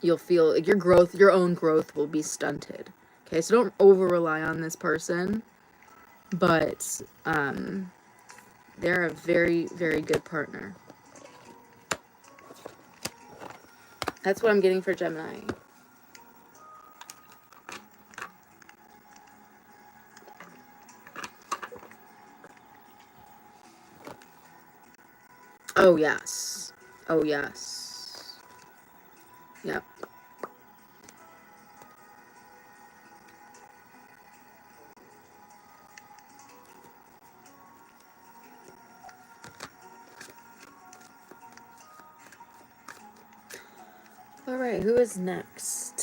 your own growth will be stunted. Okay, so don't over rely on this person, but they're a very, very good partner. That's what I'm getting for Gemini. Oh yes. Oh yes. Yep. Alright, who is next?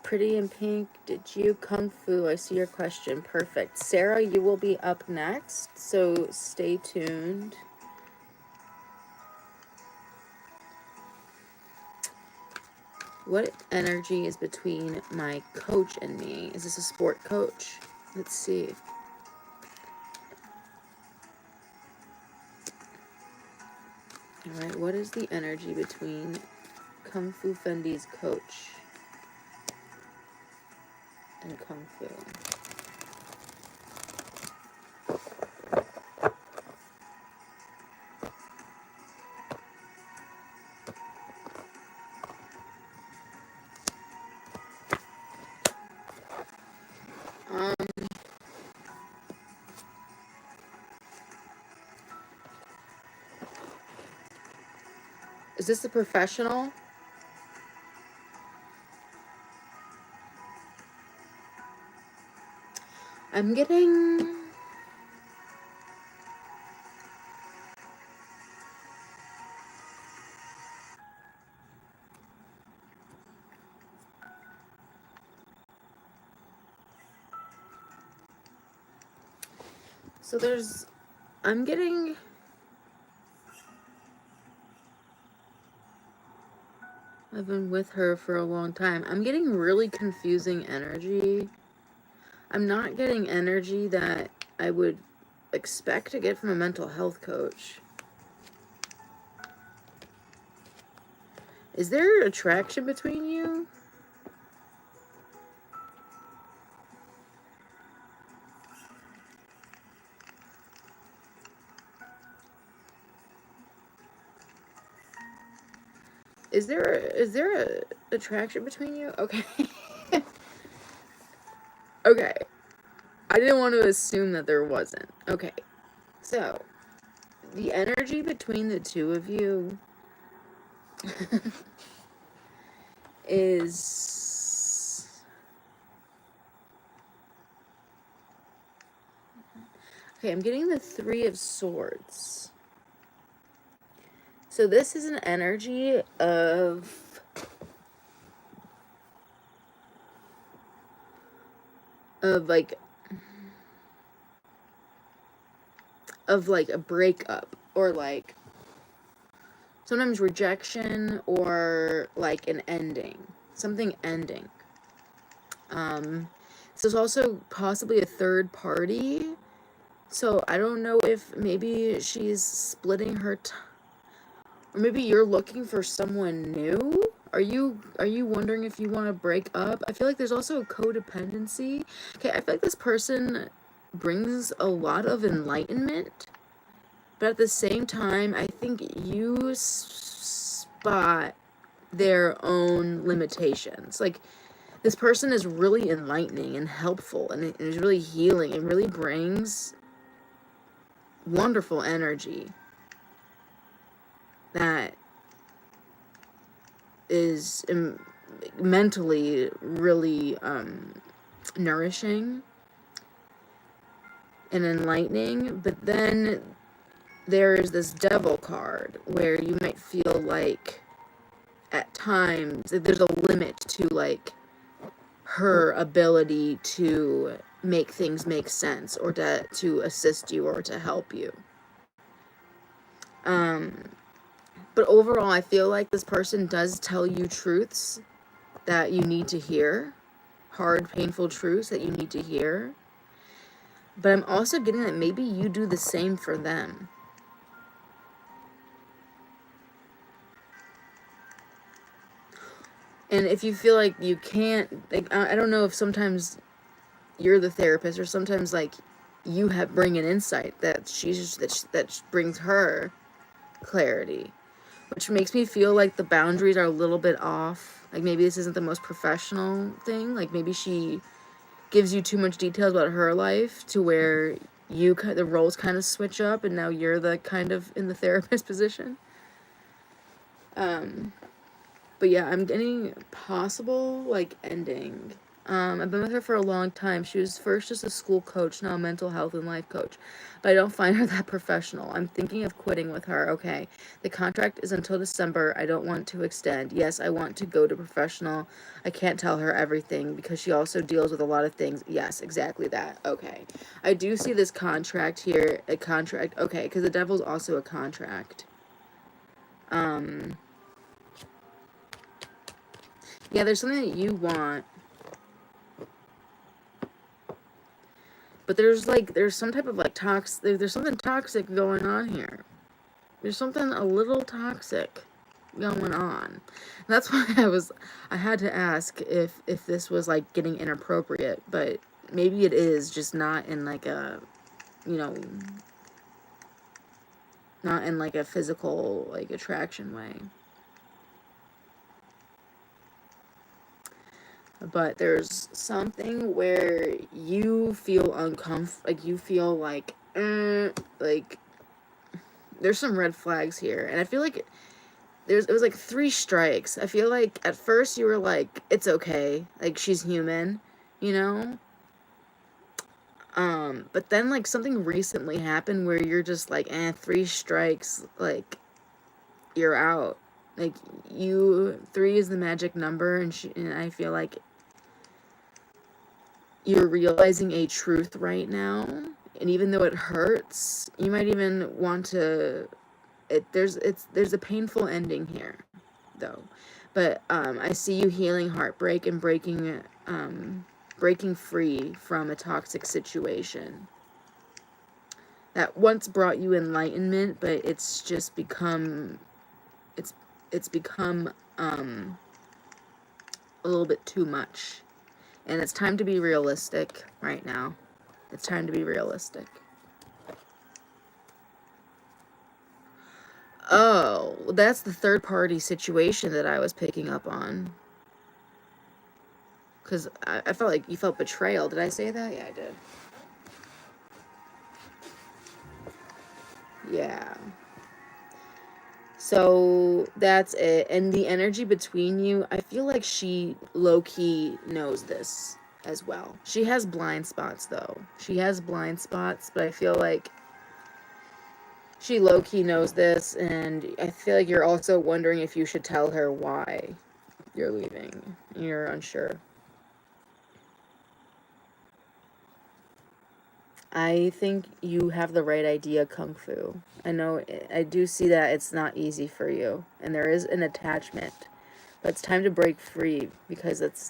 Pretty in Pink, did you Kung Fu? I see your question. Perfect. Sarah, you will be up next, so stay tuned. What energy is between my coach and me? Is this a sport coach? Let's see. Alright, what is the energy between Kung Fu Fendi's coach and Kung Fu? Is this a professional? I'm getting... So there's... I'm getting... I've been with her for a long time. I'm getting really confusing energy. I'm not getting energy that I would expect to get from a mental health coach. Is there attraction between you? Is there a attraction between you? Okay. Okay. I didn't want to assume that there wasn't. Okay. So, the energy between the two of you is... Okay, I'm getting the Three of Swords. So this is an energy of... like a breakup, or like sometimes rejection, or like an ending, something ending. This is also possibly a third party, so I don't know if maybe she's splitting her or maybe you're looking for someone new. Are you wondering if you want to break up? I feel like there's also a codependency. Okay, I feel like this person brings a lot of enlightenment, but at the same time, I think you spot their own limitations. Like, this person is really enlightening and helpful, and it is really healing, and really brings wonderful energy that is mentally really nourishing and enlightening. But then there's this Devil card where you might feel like at times there's a limit to like her ability to make things make sense, or to assist you, or to help you. But overall, I feel like this person does tell you truths that you need to hear. Hard, painful truths that you need to hear. But I'm also getting that maybe you do the same for them. And if you feel like you can't, like, I don't know if sometimes you're the therapist, or sometimes like you bring an insight that that brings her clarity, which makes me feel like the boundaries are a little bit off. Like, maybe this isn't the most professional thing. Like, maybe she gives you too much details about her life to where the roles kind of switch up, and now you're the kind of in the therapist position. But yeah, I'm getting possible like ending. I've been with her for a long time. She was first just a school coach, now a mental health and life coach. But I don't find her that professional. I'm thinking of quitting with her. Okay, the contract is until December. I don't want to extend. Yes, I want to go to professional. I can't tell her everything because she also deals with a lot of things. Yes, exactly that. Okay. I do see this contract here. A contract. Okay, because the Devil's also a contract. Yeah, there's something that you want. But there's some type of like there's something toxic going on here. There's something a little toxic going on. And that's why I had to ask if this was like getting inappropriate, but maybe it is, just not in like a, not in like a physical like attraction way. But there's something where you feel uncomfortable, like you feel like there's some red flags here, and I feel like it was like 3 strikes. I feel like at first you were like, it's okay, like she's human, you know? But then like something recently happened where you're just like, 3 strikes, like you're out. Like 3 is the magic number, and I feel like you're realizing a truth right now, and even though it hurts, you might even want to. There's a painful ending here, though, but I see you healing heartbreak and breaking free from a toxic situation that once brought you enlightenment, but it's just become it's become a little bit too much. And it's time to be realistic right now. It's time to be realistic. Oh, that's the third party situation that I was picking up on. Because I felt like you felt betrayal. Did I say that? Yeah, I did. Yeah. So that's it. And the energy between you, I feel like she low-key knows this as well. She has blind spots, though. She has blind spots, but I feel like she low-key knows this, and I feel like you're also wondering if you should tell her why you're leaving. You're unsure. I think you have the right idea, Kung Fu. I know, I do see that it's not easy for you, and there is an attachment, but it's time to break free, because it's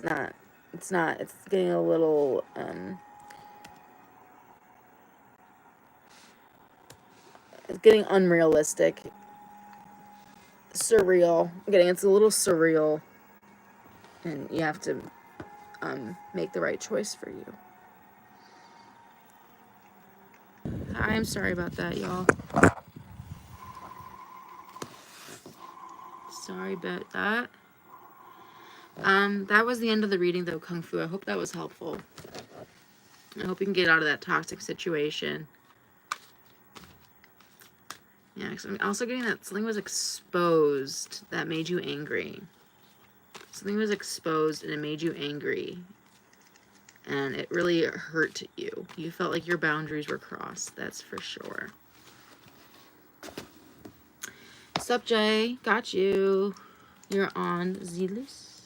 getting a little, it's getting unrealistic, surreal, it's a little surreal, and you have to, make the right choice for you. I'm sorry about that, y'all. Sorry about that. That was the end of the reading, though, Kung Fu. I hope that was helpful. I hope you can get out of that toxic situation. Yeah, because I'm also getting that something was exposed that made you angry. Something was exposed and it made you angry. And it really hurt you. You felt like your boundaries were crossed. That's for sure. Sup, Jay? Got you. You're on the list.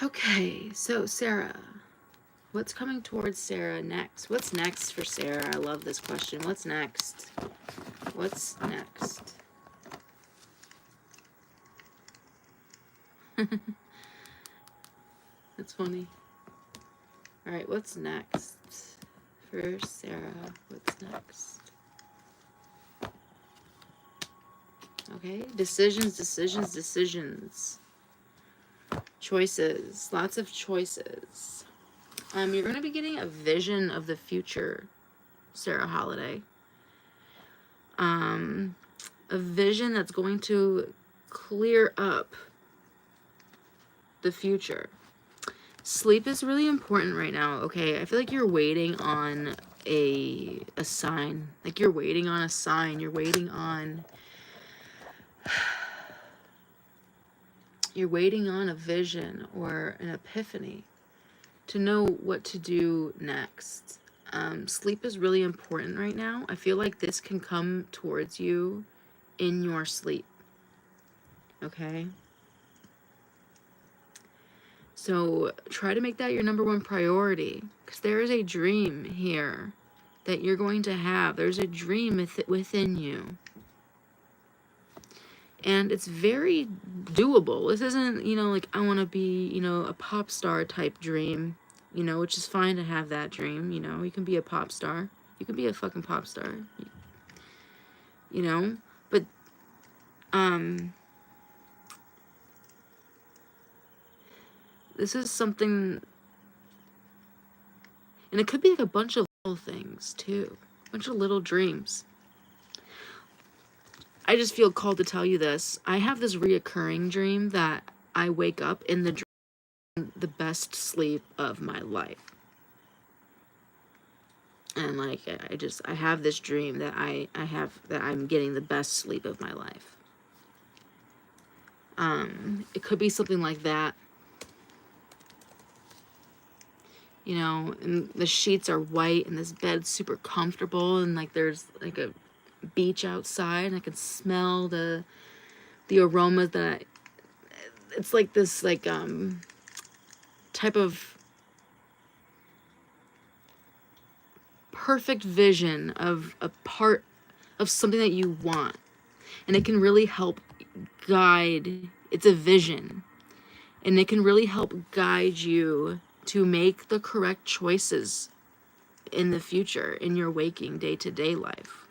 Okay, so Sarah. What's coming towards Sarah next? What's next for Sarah? I love this question. What's next? What's next? That's funny. Alright, what's next for Sarah? What's next? Okay, decisions. Choices. Lots of choices. You're going to be getting a vision of the future, Sarah Holiday. A vision that's going to clear up the future. Sleep is really important right now, okay? I feel like you're waiting on a sign. Like you're waiting on a sign. You're waiting on a vision or an epiphany to know what to do next. Sleep is really important right now. I feel like this can come towards you in your sleep. Okay? So try to make that your number one priority, because there is a dream here that you're going to have. There's a dream within you. And it's very doable. This isn't, like, I want to be, a pop star type dream, which is fine to have that dream, You can be a pop star. You can be a fucking pop star. But, this is something, and it could be like a bunch of little things, too. A bunch of little dreams. I just feel called to tell you this. I have this reoccurring dream that I wake up in the best sleep of my life. And like, I have this dream that that I'm getting the best sleep of my life. It could be something like that. You know, and the sheets are white and this bed's super comfortable, and like there's like a beach outside, and I can smell the aromas that it's like this like type of perfect vision of a part of something that you want, and it can really help guide. It's a vision, and it can really help guide you to make the correct choices in the future in your waking day-to-day life.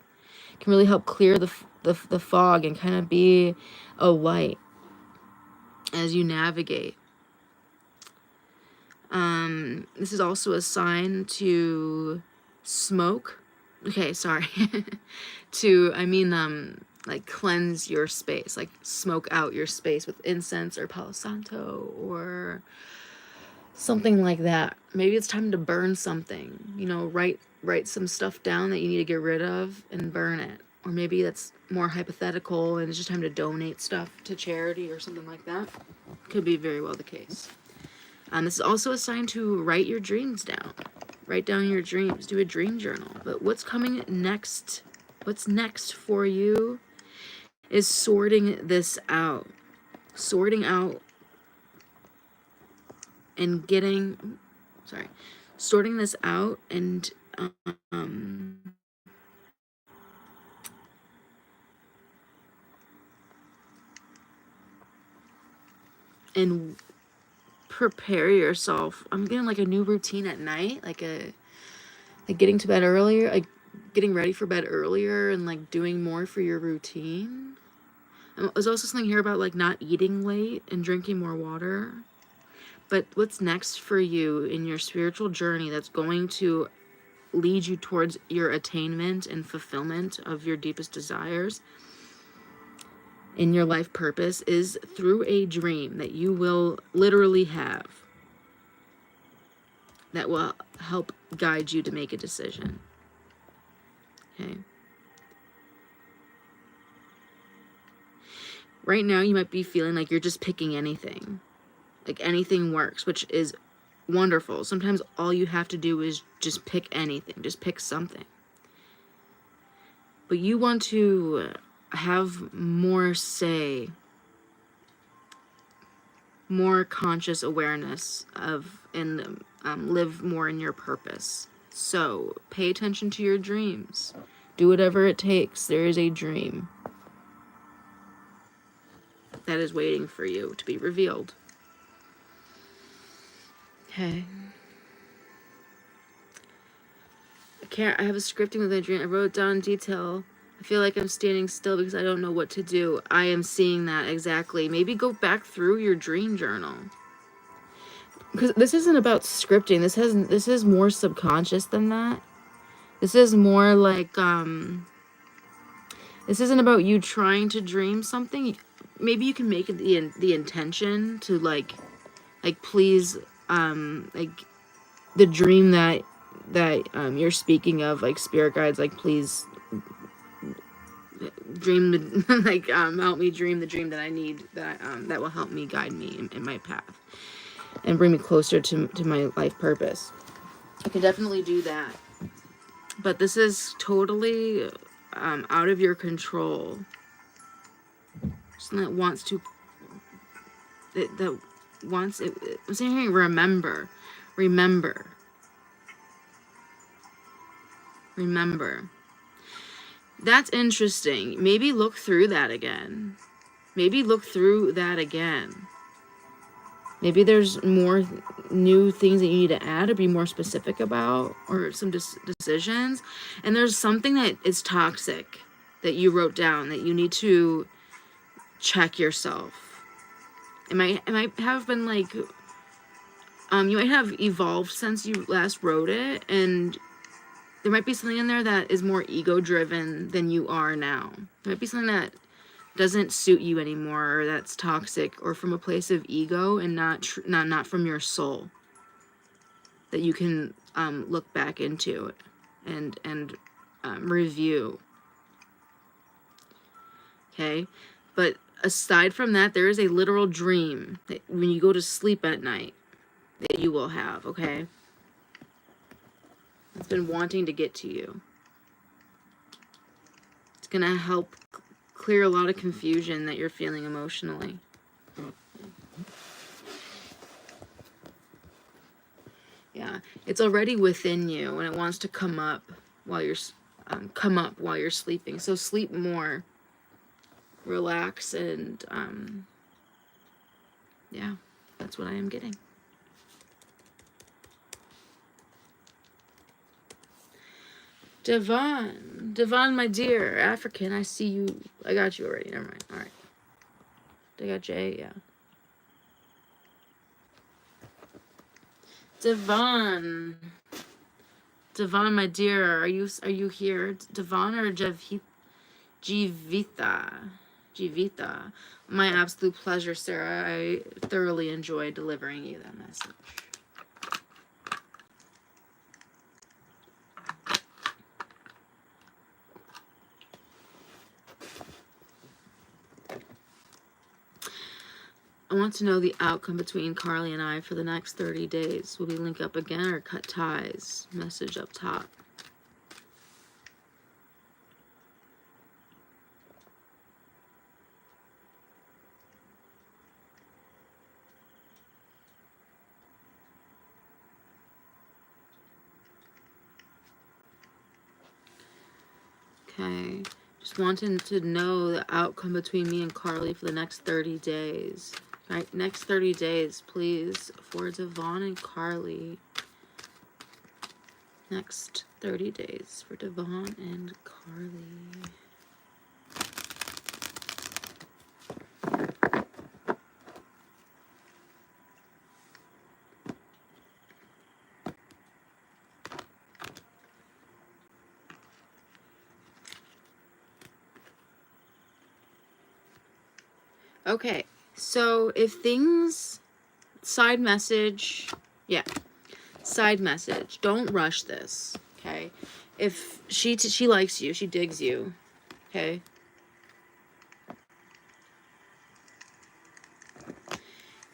It can really help clear the fog and kind of be a light as you navigate. This is also a sign to smoke. Okay, sorry. Like cleanse your space, like smoke out your space with incense or Palo Santo or something like that. Maybe it's time to burn something, you know, write some stuff down that you need to get rid of and burn it. Or maybe that's more hypothetical and it's just time to donate stuff to charity or something like that. Could be very well the case. This is also a sign to write your dreams down. Write down your dreams. Do a dream journal. But what's coming next? What's next for you is sorting this out. Sorting out and sorting this out and prepare yourself. I'm getting like a new routine at night, like getting to bed earlier, like getting ready for bed earlier and like doing more for your routine. There's also something here about like not eating late and drinking more water. But what's next for you in your spiritual journey that's going to lead you towards your attainment and fulfillment of your deepest desires in your life purpose is through a dream that you will literally have that will help guide you to make a decision. Okay. Right now, you might be feeling like you're just picking anything. Like anything works, which is wonderful. Sometimes all you have to do is just pick anything. Just pick something. But you want to have more say, more conscious awareness of, and live more in your purpose. So pay attention to your dreams. Do whatever it takes. There is a dream that is waiting for you to be revealed. Okay. I have a scripting with my dream. I wrote down in detail. I feel like I'm standing still because I don't know what to do. I am seeing that exactly. Maybe go back through your dream journal. Because this isn't about scripting. This is more subconscious than that. This is more like this isn't about you trying to dream something. Maybe you can make it the intention to like please like the dream that you're speaking of, like spirit guides, like please dream like help me dream the dream that I need, that will help me guide me in my path and bring me closer to my life purpose. I can definitely do that, but this is totally out of your control. Something that wants to that wants it. I'm saying here, remember. That's interesting. Maybe look through that again. Maybe there's more new things that you need to add or be more specific about, or some decisions. And there's something that is toxic that you wrote down that you need to check yourself. It might have been like, you might have evolved since you last wrote it, and there might be something in there that is more ego-driven than you are now. There might be something that doesn't suit you anymore, or that's toxic, or from a place of ego and not from your soul, that you can look back into and review. Okay, but aside from that, there is a literal dream that when you go to sleep at night that you will have. Okay, it's been wanting to get to you. It's gonna help clear a lot of confusion that you're feeling emotionally. Yeah, it's already within you, and it wants to come up while you're sleeping. So sleep more, relax, and yeah, that's what I am getting. Devon, my dear African, I see you. I got you already. Never mind. All right. I got Jay. Yeah. Devon, my dear, are you here? Devon or Jivita? My absolute pleasure, Sarah. I thoroughly enjoyed delivering you that message. I want to know the outcome between Carly and I for the next 30 days. Will we link up again or cut ties? Message up top. Okay. Just wanting to know the outcome between me and Carly for the next 30 days. Right, next 30 days, please, for Devon and Carly. Next 30 days for Devon and Carly. Okay, so if things... Side message. Yeah. Side message. Don't rush this, okay? If she likes you, she digs you, okay?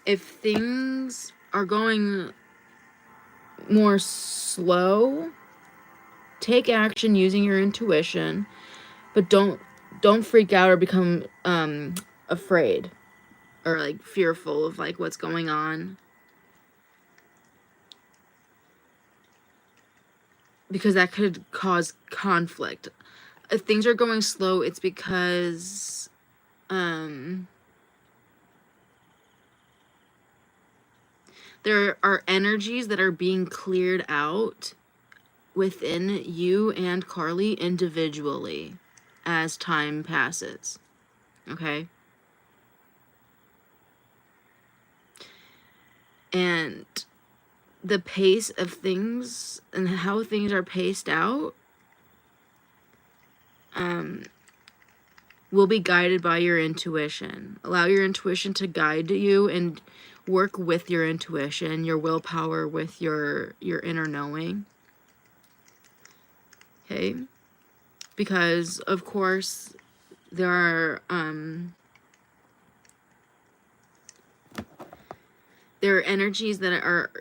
If things are going more slow, take action using your intuition, but don't freak out or become afraid or like fearful of like what's going on, because that could cause conflict. If things are going slow, it's because there are energies that are being cleared out within you and Carly individually as time passes. Okay? And the pace of things and how things are paced out will be guided by your intuition. Allow your intuition to guide you and work with your intuition, your willpower with your inner knowing. Okay? Because of course there are energies that are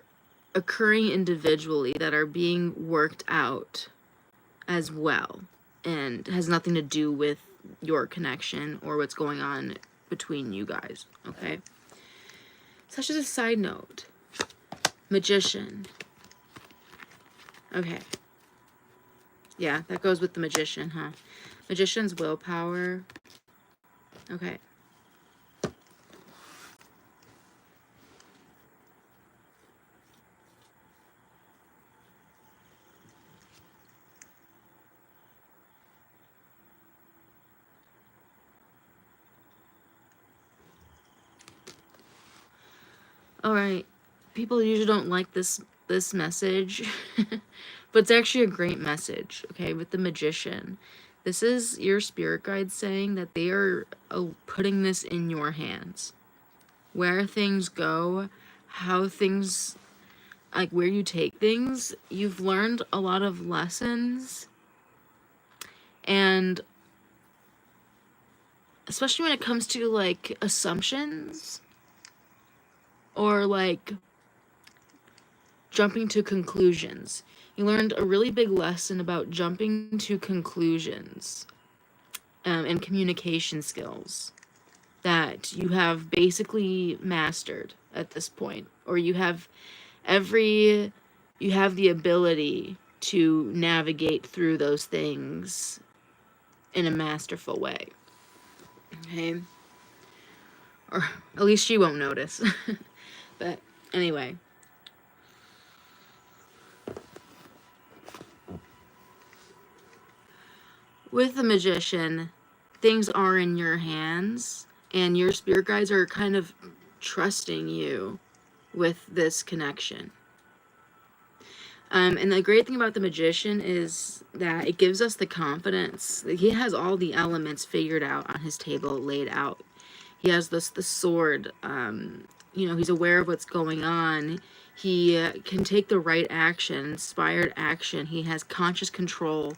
occurring individually that are being worked out as well, and has nothing to do with your connection or what's going on between you guys. Okay, such as a side note. Magician. Okay, yeah, that goes with the Magician, huh? Magician's willpower. Okay. All right, people usually don't like this message, but it's actually a great message. Okay, with the Magician, this is your spirit guide saying that they are putting this in your hands. Where things go, how things like where you take things, you've learned a lot of lessons, and especially when it comes to like assumptions or like jumping to conclusions. You learned a really big lesson about jumping to conclusions, and communication skills that you have basically mastered at this point, or you have the ability to navigate through those things in a masterful way. Okay? Or at least she won't notice. But anyway. With the magician, things are in your hands, and your spirit guides are kind of trusting you with this connection. And the great thing about the magician is that it gives us the confidence. He has all the elements figured out on his table, laid out. He has the sword. He's aware of what's going on. He can take the right action, inspired action. He has conscious control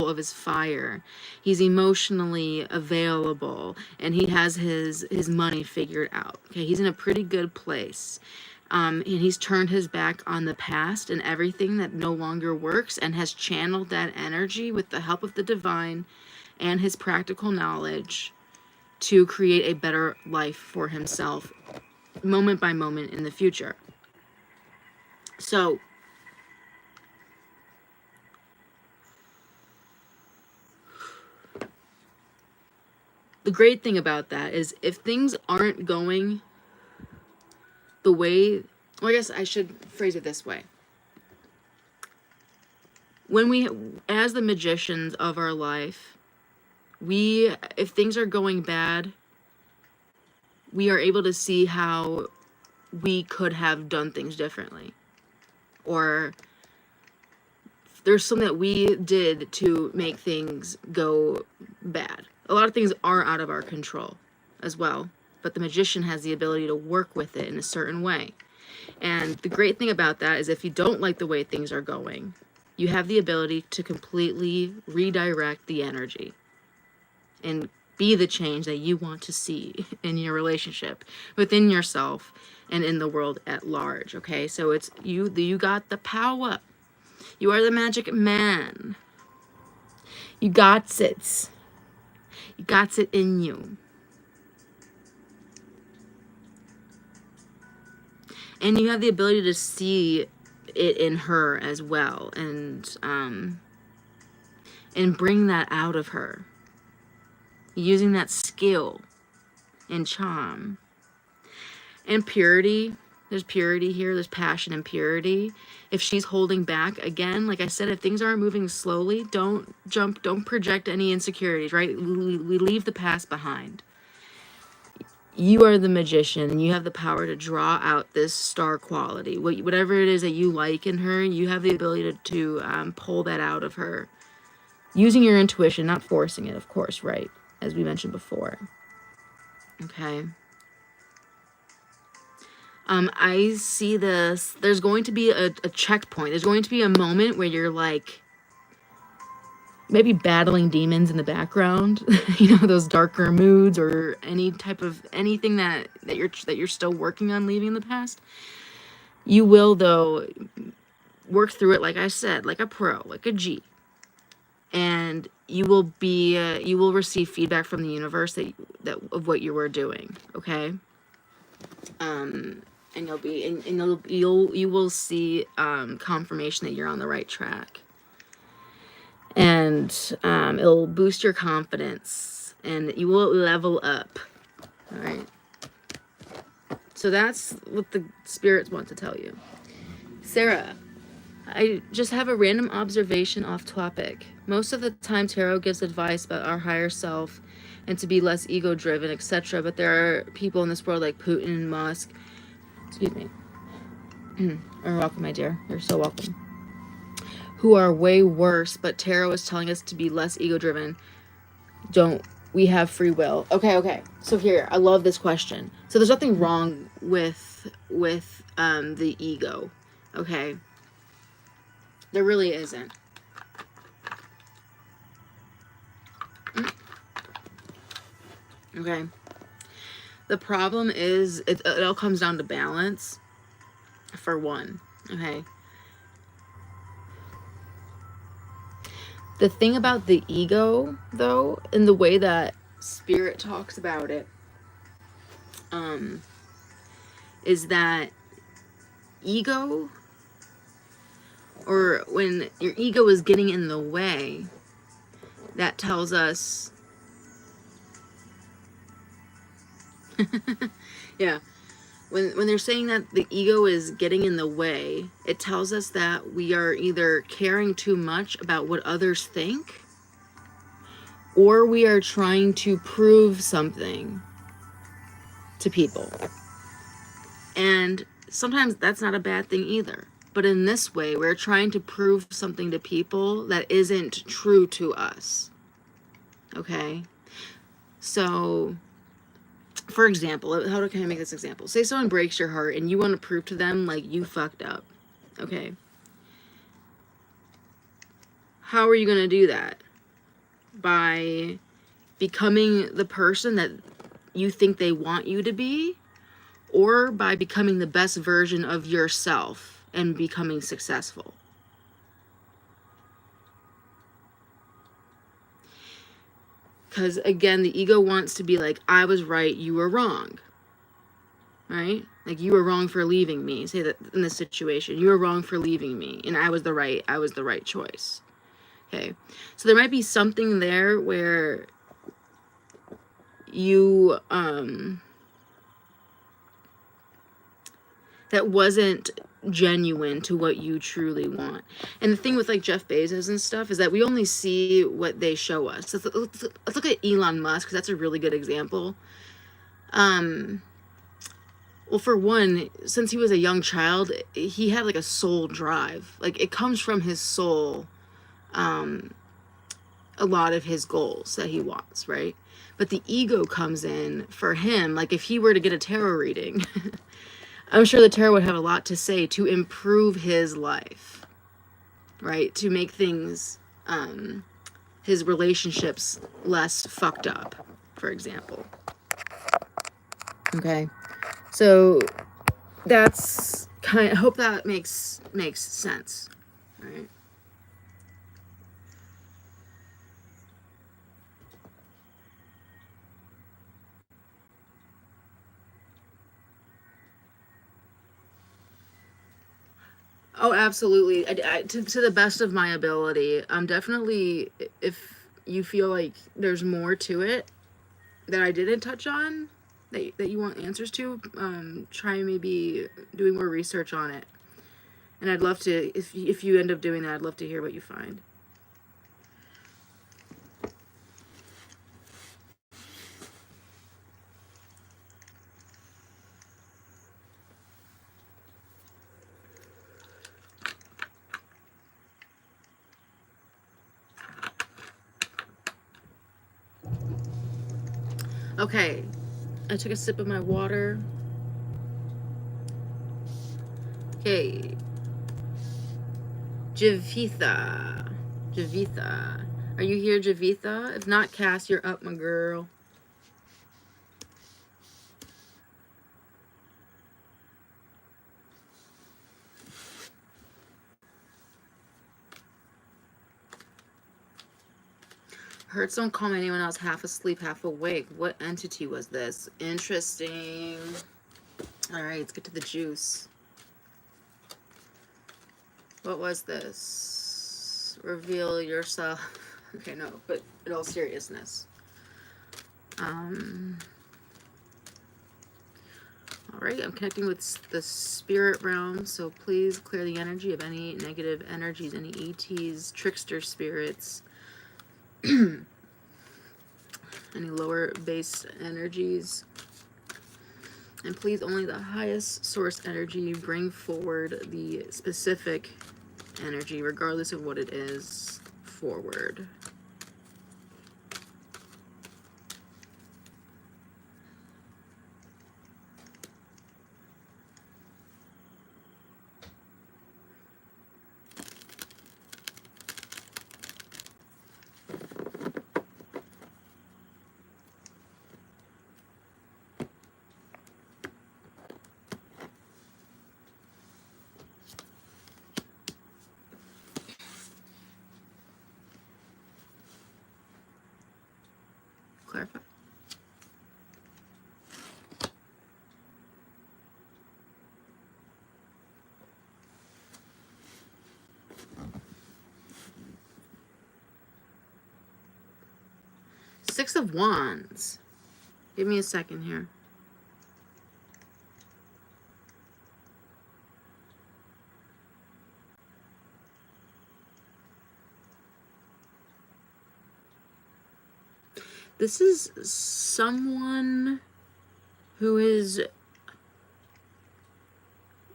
of his fire. He's emotionally available, and he has his money figured out. Okay, he's in a pretty good place. And he's turned his back on the past and everything that no longer works, and has channeled that energy with the help of the divine and his practical knowledge to create a better life for himself, moment by moment in the future. So, the great thing about that is if things aren't going the way, well, I guess I should phrase it this way. When we, as the magicians of our life, if things are going bad, we are able to see how we could have done things differently. Or there's something that we did to make things go bad. A lot of things are out of our control as well, but the magician has the ability to work with it in a certain way. And the great thing about that is if you don't like the way things are going, you have the ability to completely redirect the energy and be the change that you want to see in your relationship, within yourself, and in the world at large. Okay, so it's you got the power. You are the magic man. You got it. You got it in you. And you have the ability to see it in her as well, and bring that out of her. Using that skill and charm. And purity. There's purity here. There's passion and purity. If she's holding back, again, like I said, if things aren't moving slowly, don't project any insecurities, right? We leave the past behind. You are the magician, and you have the power to draw out this star quality. Whatever it is that you like in her, you have the ability to pull that out of her. Using your intuition, not forcing it, of course, right? As we mentioned before. Okay. I see this. There's going to be a checkpoint. There's going to be a moment where you're like maybe battling demons in the background, those darker moods, or anything that you're still working on leaving in the past. You will, though, work through it, like I said, like a pro, like a G. And you will receive feedback from the universe that of what you were doing, okay? And you will see confirmation that you're on the right track. And it'll boost your confidence, and you will level up. All right. So that's what the spirits want to tell you. Sarah, I just have a random observation off topic. Most of the time, tarot gives advice about our higher self and to be less ego-driven, etc. But there are people in this world like Putin and Musk. Excuse me. You're welcome, my dear. You're so welcome. Who are way worse, but tarot is telling us to be less ego-driven. we have free will. Okay. So here, I love this question. So there's nothing wrong with the ego. Okay? There really isn't. Okay? The problem is it all comes down to balance, for one. Okay? The thing about the ego, though, in the way that Spirit talks about it, is that ego, or when your ego is getting in the way, that tells us, yeah, when they're saying that the ego is getting in the way, it tells us that we are either caring too much about what others think, or we are trying to prove something to people. And sometimes that's not a bad thing either. But in this way, we're trying to prove something to people that isn't true to us. Okay? So, for example, how can I make this example? Say someone breaks your heart and you want to prove to them, like, you fucked up. Okay? How are you going to do that? By becoming the person that you think they want you to be, or by becoming the best version of yourself and becoming successful. Because again, the ego wants to be like, I was right, you were wrong. Right? Like, you were wrong for leaving me. Say that in this situation, you were wrong for leaving me, and I was the right choice. Okay? So there might be something there where you that wasn't genuine to what you truly want. And the thing with like Jeff Bezos and stuff is that we only see what they show us. So let's look at Elon Musk, because that's a really good example. Well, for one, since he was a young child, he had like a soul drive. Like, it comes from his soul, a lot of his goals that he wants, right? But the ego comes in for him. Like, if he were to get a tarot reading, I'm sure the tarot would have a lot to say to improve his life, right? To make things, his relationships less fucked up, for example. Okay? So that's I hope that makes sense, right? Oh, absolutely. To the best of my ability. Definitely, if you feel like there's more to it that I didn't touch on, that you want answers to, try maybe doing more research on it. And I'd love to, if you end up doing that, I'd love to hear what you find. Okay, I took a sip of my water. Okay. Javitha. Are you here, Javitha? If not, Cass, you're up, my girl. Heard someone call me anyone else half asleep, half awake. What entity was this? Interesting. Alright, let's get to the juice. What was this? Reveal yourself. Okay, no, but in all seriousness. Alright, I'm connecting with the spirit realm, so please clear the energy of any negative energies, any ETs, trickster spirits, any lower base energies. And please, only the highest source energy bring forward the specific energy, regardless of what it is, forward. Six of Wands. Give me a second here. This is someone who is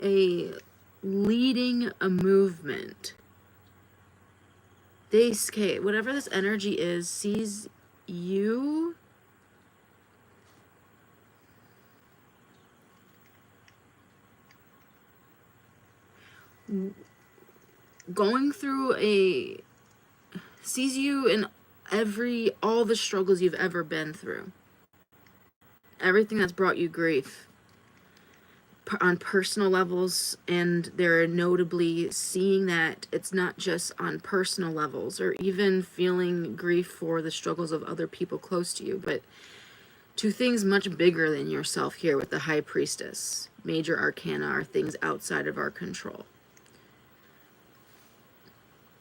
leading a movement. Okay, whatever this energy is, sees you going through sees you in all the struggles you've ever been through. Everything that's brought you grief on personal levels, and they're notably seeing that it's not just on personal levels or even feeling grief for the struggles of other people close to you, but to things much bigger than yourself here with the High Priestess. Major arcana are things outside of our control.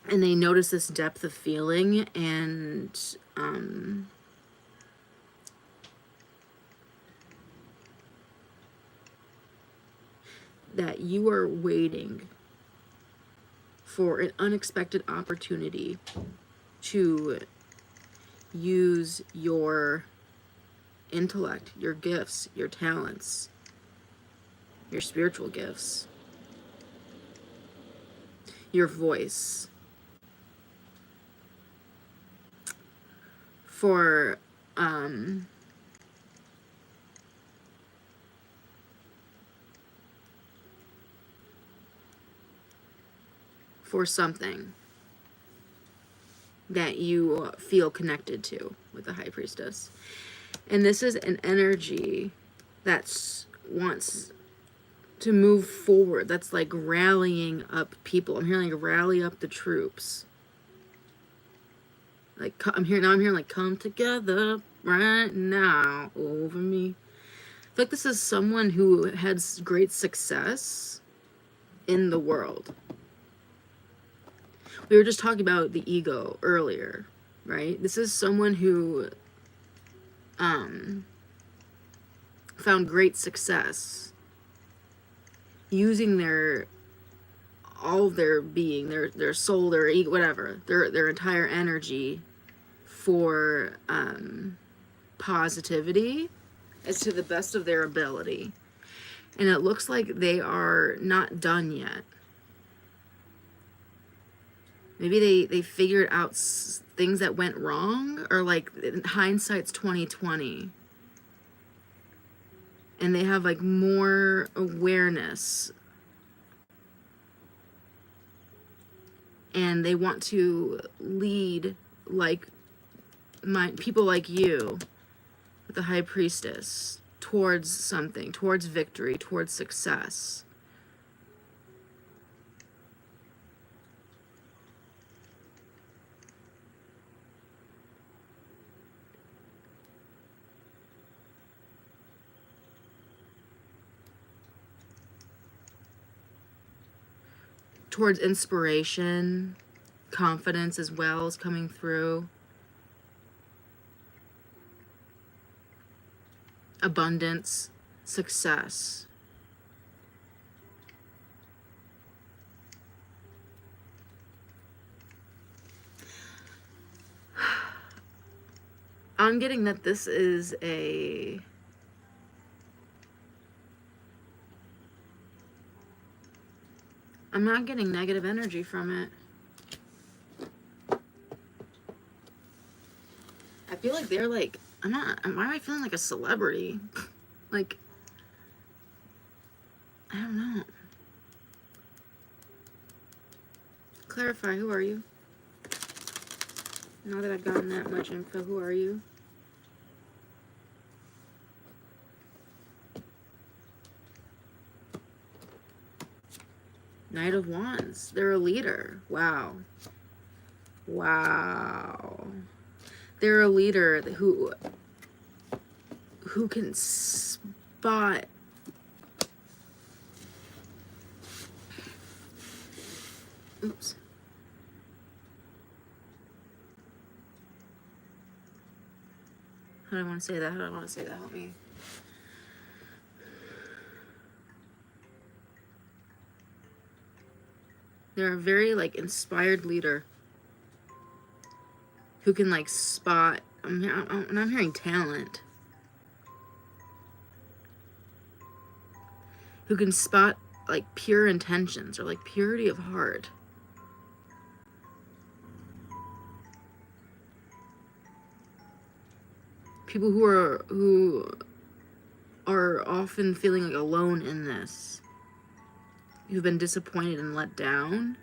And they notice this depth of feeling, and that you are waiting for an unexpected opportunity to use your intellect, your gifts, your talents, your spiritual gifts, your voice for something that you feel connected to with the High Priestess. And this is an energy that wants to move forward. That's like rallying up people. I'm hearing like rally up the troops. Like I'm hearing like come together right now over me. I feel like this is someone who has great success in the world. We were just talking about the ego earlier, right? This is someone who found great success using all their being, their soul, their ego, whatever, their entire energy for positivity as to the best of their ability. And it looks like they are not done yet. Maybe they figured out things that went wrong, or like hindsight's 2020. And they have like more awareness. And they want to lead like people like you, with the High Priestess, towards something, towards victory, towards success. Towards inspiration, confidence as well is coming through. Abundance, success. I'm getting that this is I'm not getting negative energy from it. I feel like they're like, why am I feeling like a celebrity? Like, I don't know. Clarify, who are you? Now that I've gotten that much info, who are you? Knight of Wands. They're a leader. Wow. Wow. They're a leader who can spot oops. How do I want to say that? How do I want to say that? Help me. They're a very, like, inspired leader who can, like, spot. I'm hearing talent. Who can spot, like, pure intentions or, like, purity of heart. People who are often feeling like alone in this, who've been disappointed and let down,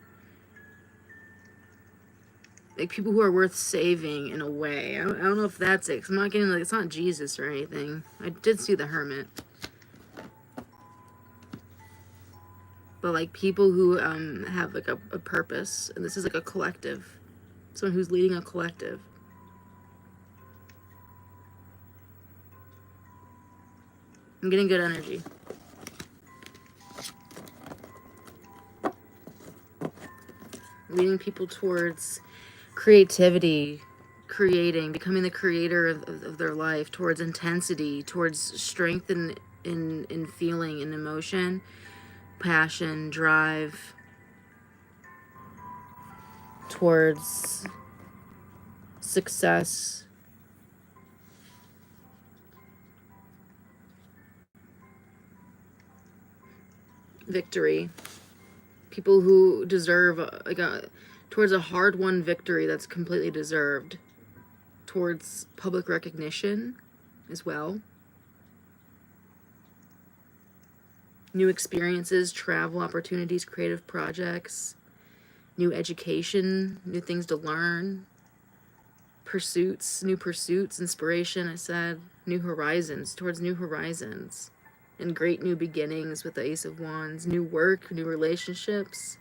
like people who are worth saving in a way. I don't know if that's it, 'cause I'm not getting, like, it's not Jesus or anything. I did see the hermit, but like people who have like a purpose, and this is like a collective, someone who's leading a collective. I'm getting good energy. Leading people towards creativity, creating, becoming the creator of their life, towards intensity, towards strength in feeling and emotion, passion, drive, towards success. Victory. People who deserve towards a hard-won victory that's completely deserved, towards public recognition as well, new experiences, travel opportunities, creative projects, new education, new things to learn, pursuits, new pursuits, inspiration, I said, new horizons, towards new horizons, and great new beginnings with the Ace of Wands, new work, new relationships.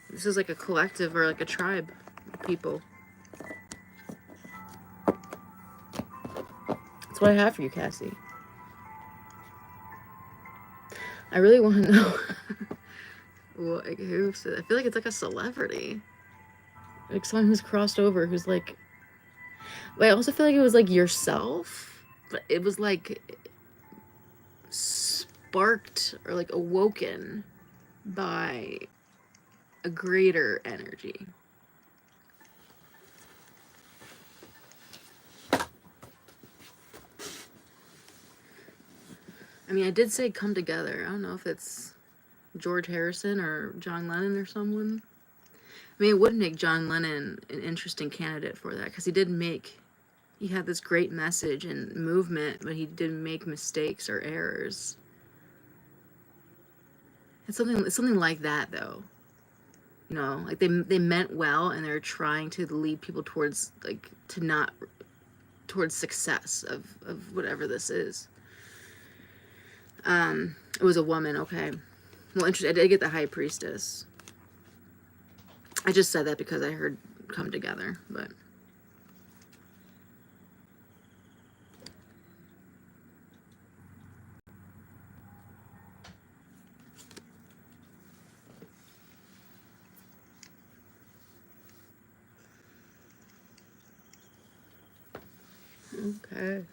This is like a collective or like a tribe of people. That's what I have for you, Cassie. I really want to know who. I feel like it's like a celebrity, like someone who's crossed over, who's like. But I also feel like it was like yourself, but it was like sparked or like awoken by a greater energy. I mean, I did say come together. I don't know if it's George Harrison or John Lennon or someone. I mean, it would make John Lennon an interesting candidate for that, because he had this great message and movement, but he didn't make mistakes or errors. It's something like that, though. You know, like they meant well, and they're trying to lead people towards, like, towards success of whatever this is. It was a woman, okay. Well, interesting. I did get the High Priestess. I just said that because I heard come together, but. Okay.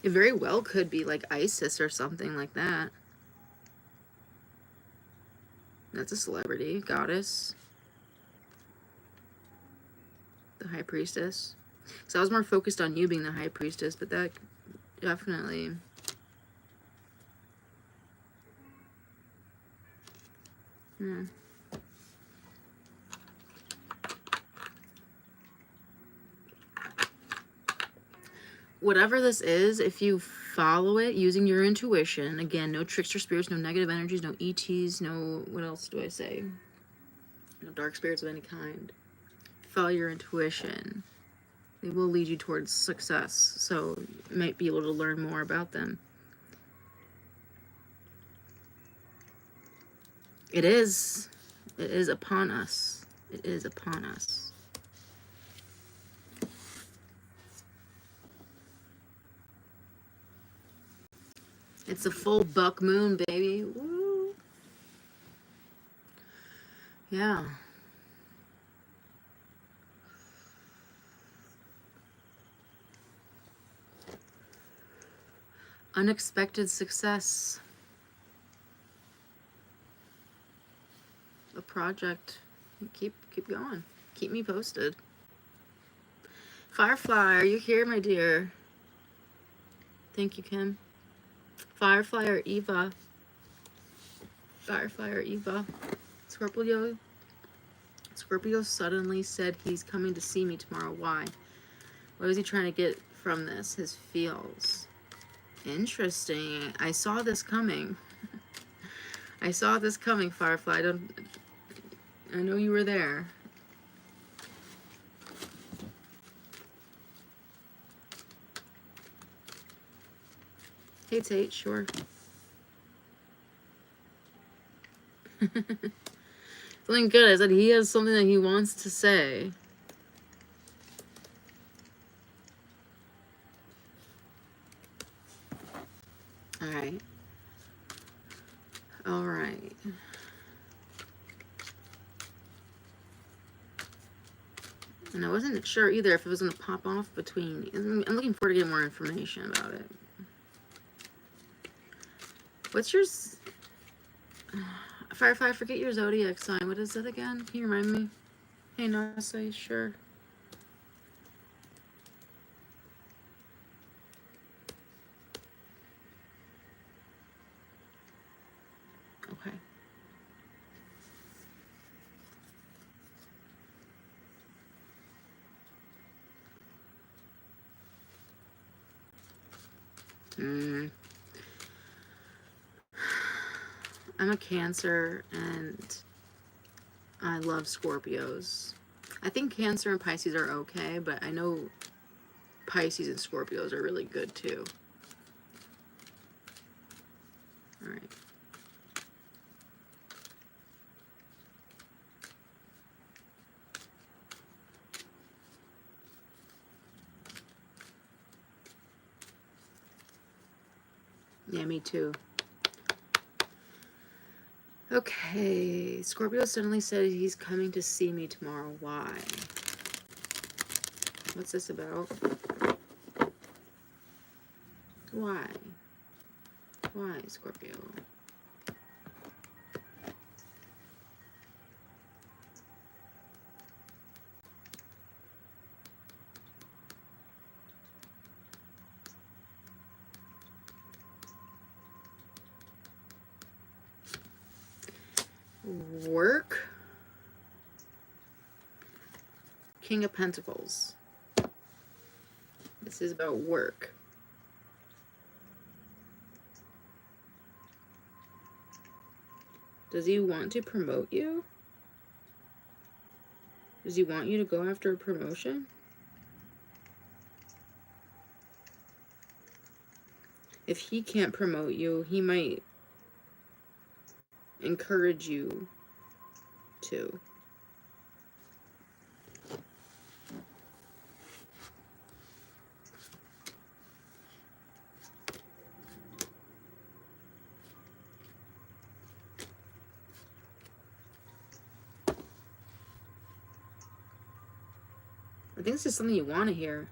It very well could be like Isis or something like that. That's a celebrity, goddess. The High Priestess. So I was more focused on you being the High Priestess, but that definitely. Hmm. Whatever this is, if you follow it using your intuition, again, no trickster spirits, no negative energies, no ETs, no, what else do I say? No dark spirits of any kind. Follow your intuition. They will lead you towards success, so you might be able to learn more about them. It is upon us. It is upon us. It's a full buck moon, baby. Woo. Yeah. Unexpected success. A project. Keep going. Keep me posted. Firefly, are you here, my dear? Thank you, Kim. Firefly or Eva? Firefly or Eva? Scorpio suddenly said he's coming to see me tomorrow. Why? What is he trying to get from this? His feels. Interesting. I saw this coming. I saw this coming, Firefly. I know you were there. Hey, Tate, sure. Something good. I said he has something that he wants to say. Alright. Alright. And I wasn't sure either if it was going to pop off between... I'm looking forward to getting more information about it. What's your... Firefly, forget your zodiac sign. What is it again? Can you remind me? Hey, Nasa, sure. Okay. I'm a Cancer, and I love Scorpios. I think Cancer and Pisces are okay, but I know Pisces and Scorpios are really good too. Alright. Yeah, me too. Okay, Scorpio suddenly said he's coming to see me tomorrow. Why? What's this about? Why? Why, Scorpio? Work? King of Pentacles. This is about work. Does he want to promote you? Does he want you to go after a promotion? If he can't promote you, he might encourage you to. I think this is something you want to hear.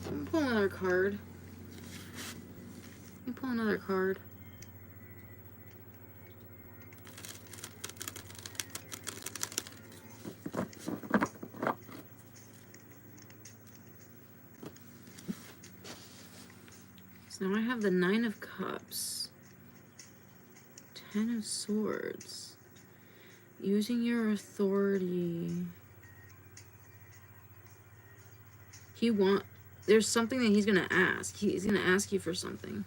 I'm gonna pull another card. Let me pull another card. So now I have the Nine of Cups. 10 of Swords. Using your authority. There's something that he's gonna ask. He's gonna ask you for something.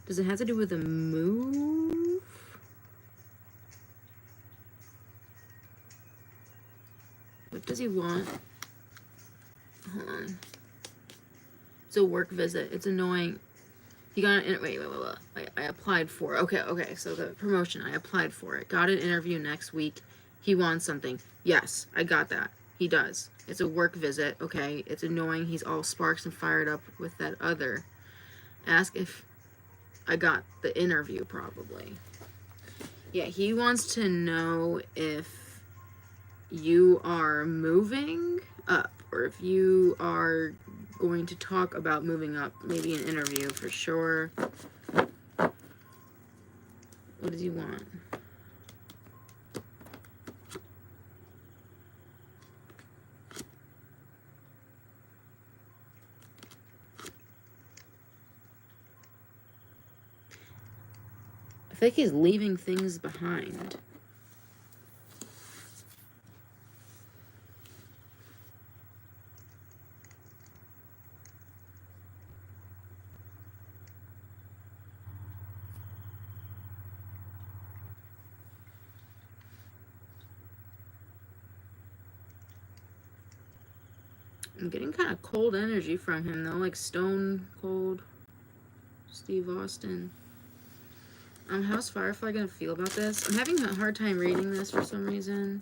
Does it have to do with a move? What does he want? Hold on. It's a work visit. It's annoying. He got an wait. I applied for it. Okay. So the promotion, I applied for it. Got an interview next week. He wants something. Yes, I got that. He does. It's a work visit. Okay. It's annoying. He's all sparks and fired up with that other. Ask if I got the interview, probably. Yeah, he wants to know if you are moving up or if you are going to talk about moving up. Maybe an interview for sure. What does he want? I think he's leaving things behind. I'm getting kind of cold energy from him, though, like stone cold. Steve Austin. How's Firefly gonna feel about this? I'm having a hard time reading this for some reason.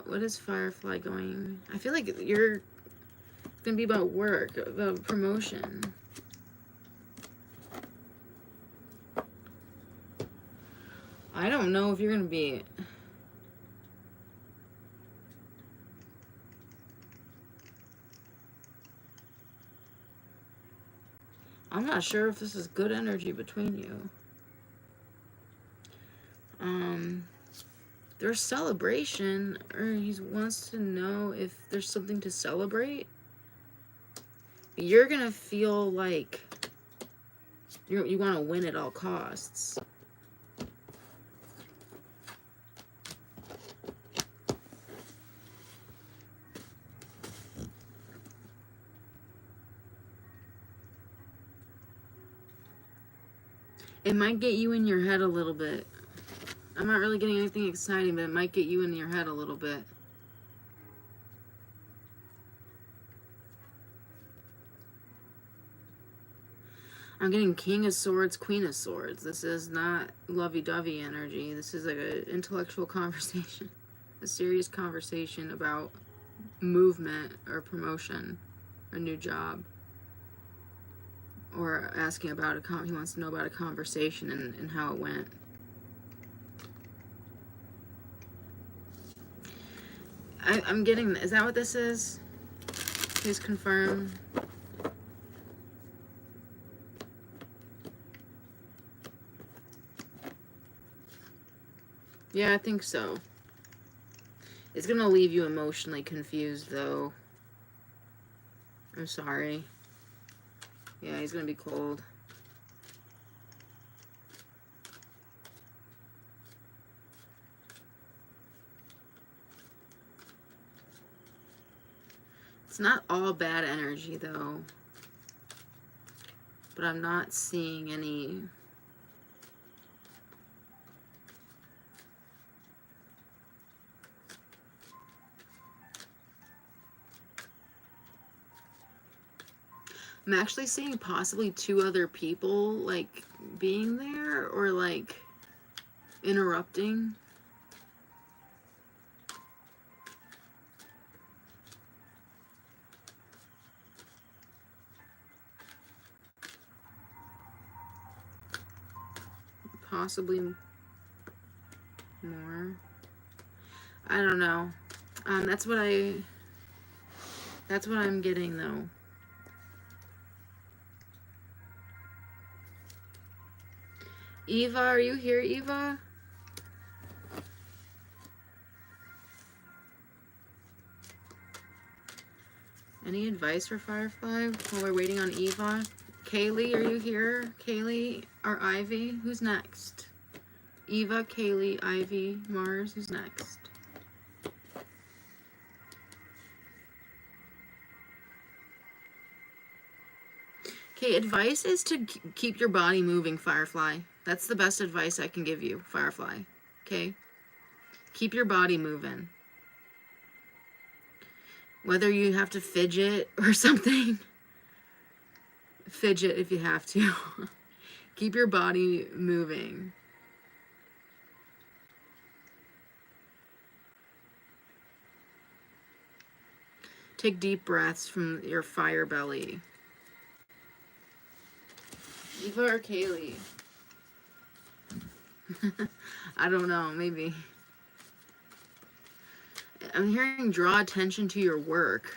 What is Firefly going? I feel like you're gonna be about work, about promotion. I don't know if you're gonna be. I'm not sure if this is good energy between you. There's celebration, or he wants to know if there's something to celebrate. You're gonna feel like you want to win at all costs. It might get you in your head a little bit. I'm not really getting anything exciting, but it might get you in your head a little bit. I'm getting King of Swords, Queen of Swords. This is not lovey-dovey energy. This is like an intellectual conversation. A serious conversation about movement or promotion or new job. Or asking about he wants to know about a conversation and how it went. I'm getting, is that what this is? Please confirm. Yeah, I think so. It's gonna leave you emotionally confused, though. I'm sorry. Yeah, he's gonna be cold. It's not all bad energy, though. But I'm not seeing any... I'm actually seeing possibly 2 other people, like, being there or, like, interrupting. Possibly more. I don't know. That's what I'm getting, though. Eva, are you here, Eva? Any advice for Firefly while we're waiting on Eva? Kaylee, are you here? Kaylee or Ivy? Who's next? Eva, Kaylee, Ivy, Mars. Who's next? Okay, advice is to keep your body moving, Firefly. That's the best advice I can give you, Firefly. Okay? Keep your body moving. Whether you have to fidget or something, fidget if you have to. Keep your body moving. Take deep breaths from your fire belly. Eva or Kaylee? I don't know, maybe. I'm hearing draw attention to your work.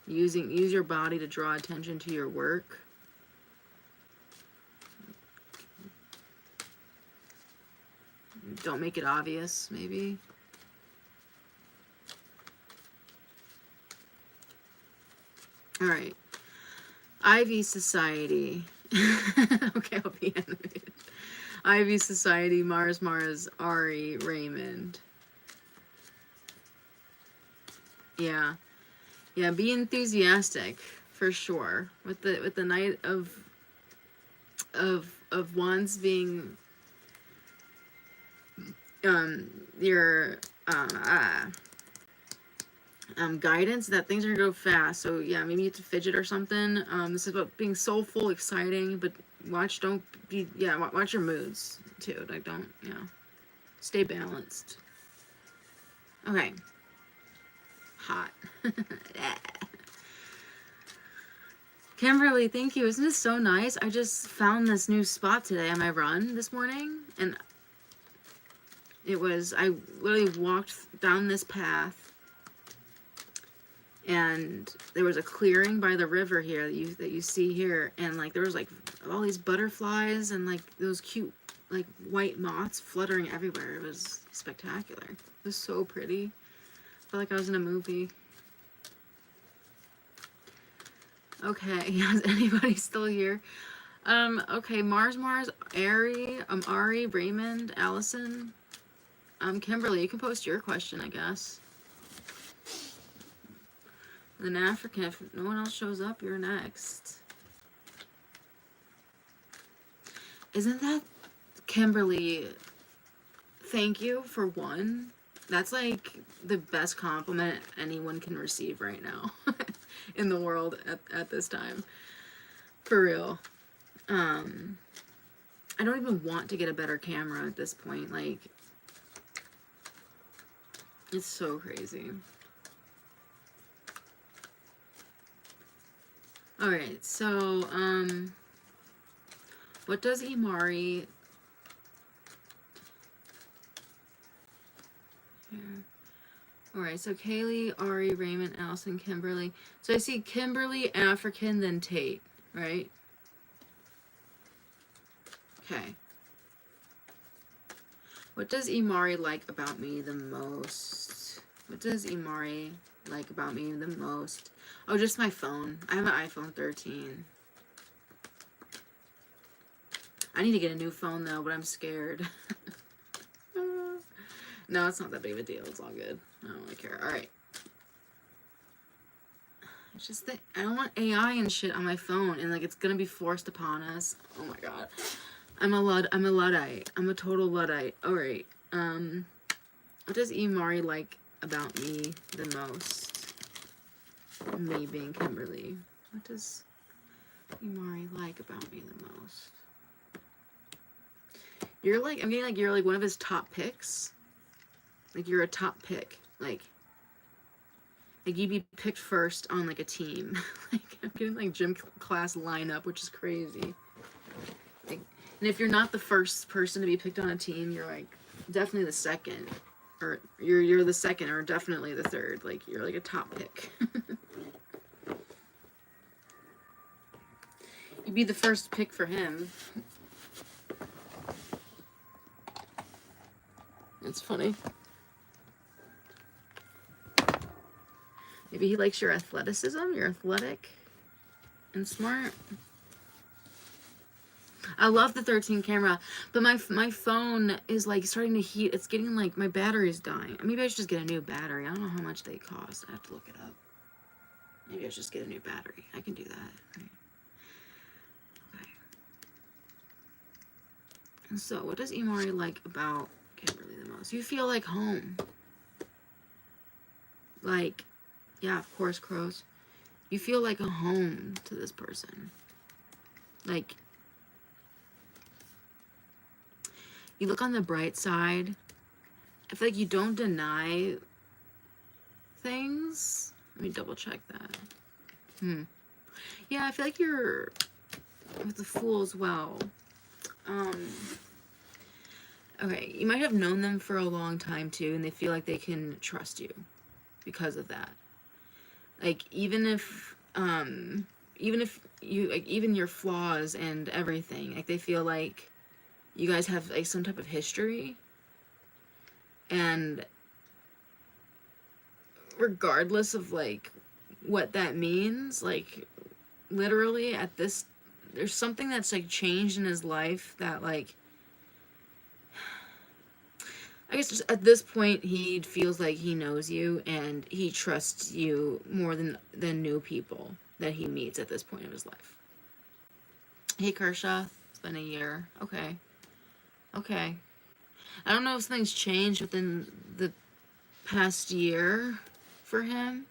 Use your body to draw attention to your work. Don't make it obvious, maybe. All right. Ivy Society. Okay, I'll be animated. Ivy Society, Mars, Ari, Raymond. Yeah. Yeah, be enthusiastic for sure. With the Knight of Wands being your guidance that things are gonna go fast. So yeah, maybe you have to fidget or something. This is about being soulful, exciting, but watch your moods too. Like don't, stay balanced. Okay. Hot. Kimberly, thank you. Isn't this so nice? I just found this new spot today on my run this morning, and I literally walked down this path, and there was a clearing by the river here that you see here, and like there was like all these butterflies and like those cute like white moths fluttering everywhere. It was spectacular. It was so pretty. I felt like I was in a movie. Okay, is anybody still here? Okay, Mars, Ari, Raymond, Allison. Kimberly, you can post your question, I guess. Then African, if no one else shows up, you're next. Isn't that, Kimberly, thank you for one. That's like the best compliment anyone can receive right now in the world at this time. For real. I don't even want to get a better camera at this point. Like, it's so crazy. Alright, so, what does Imari... Alright, so Kaylee, Ari, Raymond, Allison, Kimberly. So I see Kimberly, African, then Tate, right? Okay. What does Imari like about me the most? What does Imari like about me the most? Oh, just my phone. I have an iPhone 13. I need to get a new phone though, but I'm scared. No, it's not that big of a deal. It's all good. I don't really care. Alright. It's just that I don't want AI and shit on my phone, and like it's gonna be forced upon us. Oh my god. I'm a Luddite. I'm a total Luddite. Alright. What does Imari like about me the most? Me being Kimberly. What does Imari like about me the most? You're like, I'm getting like you're like one of his top picks. Like you're a top pick. Like you'd be picked first on like a team. Like I'm getting like gym class lineup, which is crazy. Like, and if you're not the first person to be picked on a team, you're like definitely the second, or you're the second, or definitely the third. Like you're like a top pick. You'd be the first pick for him. It's funny. Maybe he likes your athleticism. You're athletic and smart. I love the 13 camera, but my phone is like starting to heat. It's getting like my battery's dying. Maybe I should just get a new battery. I don't know how much they cost. I have to look it up. Maybe I should just get a new battery. I can do that. Right. Okay. And so, what does Imori like about Kimberly the most? You feel like home. Like, yeah, of course, crows. You feel like a home to this person. Like, you look on the bright side. I feel like you don't deny things. Let me double check that. Yeah, I feel like you're with the Fool as well. Okay, you might have known them for a long time too, and they feel like they can trust you because of that. Like, even if you, like, even your flaws and everything, like, they feel like you guys have, like, some type of history, and regardless of, like, what that means, like, literally at this, there's something that's, like, changed in his life that, like, I guess just at this point he feels like he knows you and he trusts you more than new people that he meets at this point of his life. Hey Kershaw, it's been a year. Okay. Okay. I don't know if something's changed within the past year for him.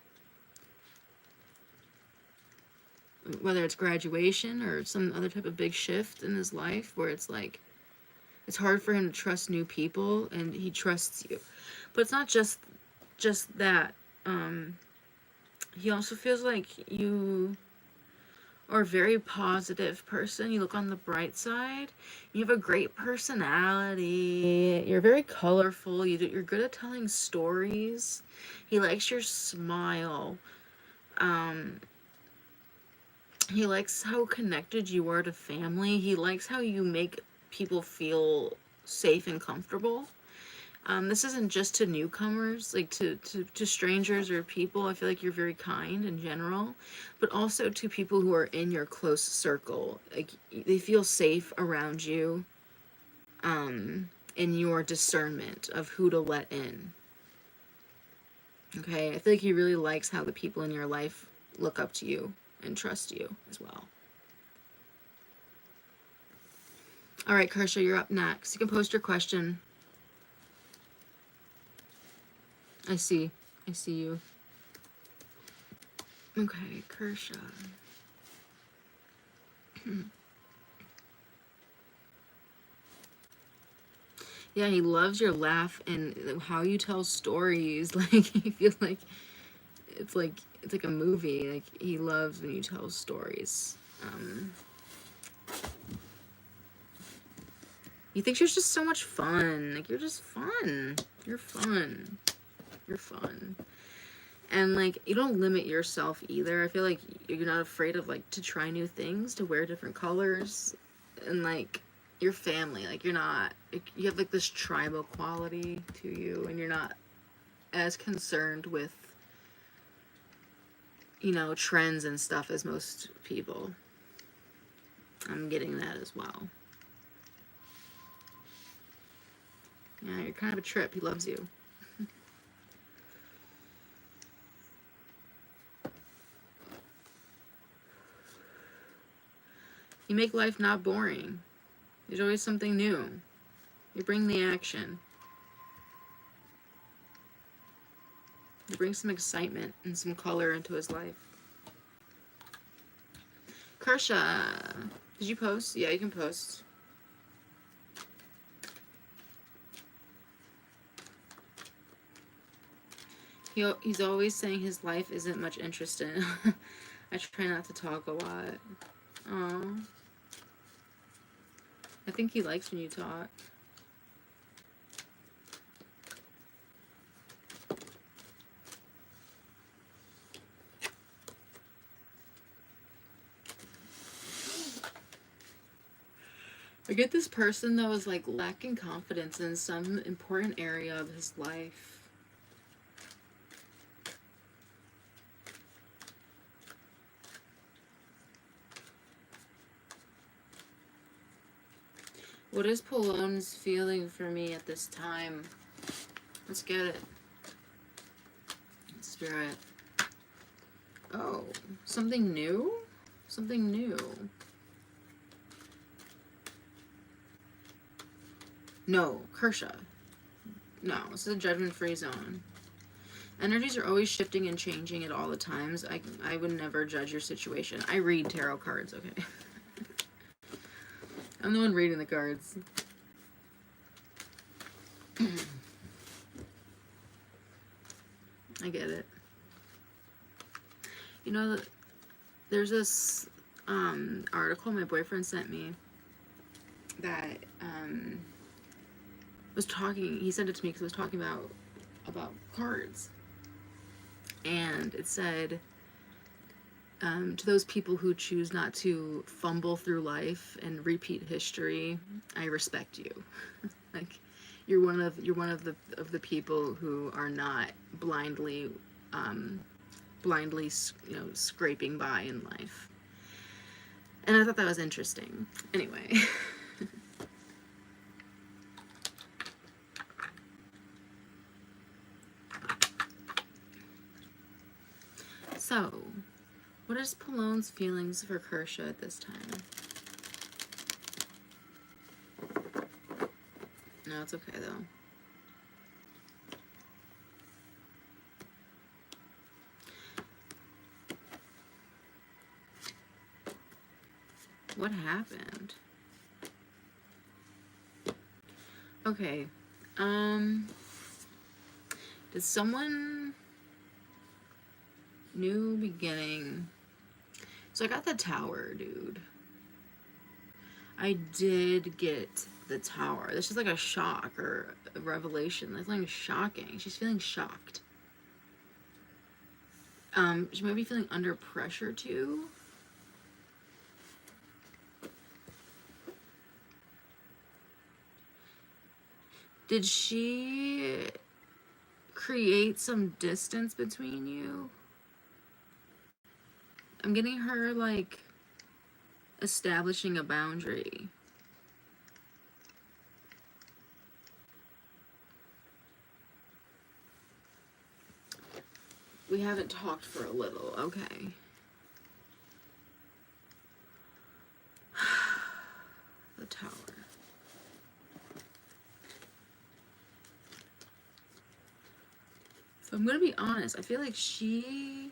Whether it's graduation or some other type of big shift in his life where it's like, it's hard for him to trust new people, and he trusts you. But it's not just that. He also feels like you are a very positive person. You look on the bright side. You have a great personality. You're very colorful. You're good at telling stories. He likes your smile. He likes how connected you are to family. He likes how you make people feel safe and comfortable. This isn't just to newcomers, like to strangers or people. I feel like you're very kind in general, but also to people who are in your close circle. Like, they feel safe around you, in your discernment of who to let in. Okay, I feel like he really likes how the people in your life look up to you and trust you as well. All right, Kershaw, you're up next. You can post your question. I see you. Okay, Kershaw. Yeah, he loves your laugh and how you tell stories. Like, he feels like it's like a movie. Like, he loves when you tell stories. He thinks you're just so much fun. Like, you're just fun. You're fun. You're fun. And, like, you don't limit yourself either. I feel like you're not afraid of, like, to try new things, to wear different colors. And, like, your family, like, you're not, you have, like, this tribal quality to you, and you're not as concerned with, you know, trends and stuff as most people. I'm getting that as well. Yeah, you're kind of a trip. He loves you. You make life not boring. There's always something new. You bring the action. You bring some excitement and some color into his life. Kershaw, did you post? Yeah, you can post. He's always saying his life isn't much interest in. I try not to talk a lot. Aww. I think he likes when you talk. I get this person though is like lacking confidence in some important area of his life. What is Pollone's feeling for me at this time? Let's get it. Spirit. Oh, something new? Something new. No, Kershaw. No, this is a judgment-free zone. Energies are always shifting and changing at all the times. I would never judge your situation. I read tarot cards, okay? I'm the one reading the cards. I get it. You know, there's this article my boyfriend sent me that was talking, he sent it to me because it was talking about cards. And it said, to those people who choose not to fumble through life and repeat history, I respect you. Like, you're one of the people who are not blindly scraping by in life. And I thought that was interesting. Anyway. So, what is Palone's feelings for Kershaw at this time? No, it's okay though. What happened? Okay. Did someone... New beginning. So I got the tower, dude. I did get the tower. This is like a shock or a revelation. That's like shocking. She's feeling shocked. She might be feeling under pressure too. Did she create some distance between you? I'm getting her like establishing a boundary. We haven't talked for a little, okay. The tower. So I'm gonna be honest, I feel like she...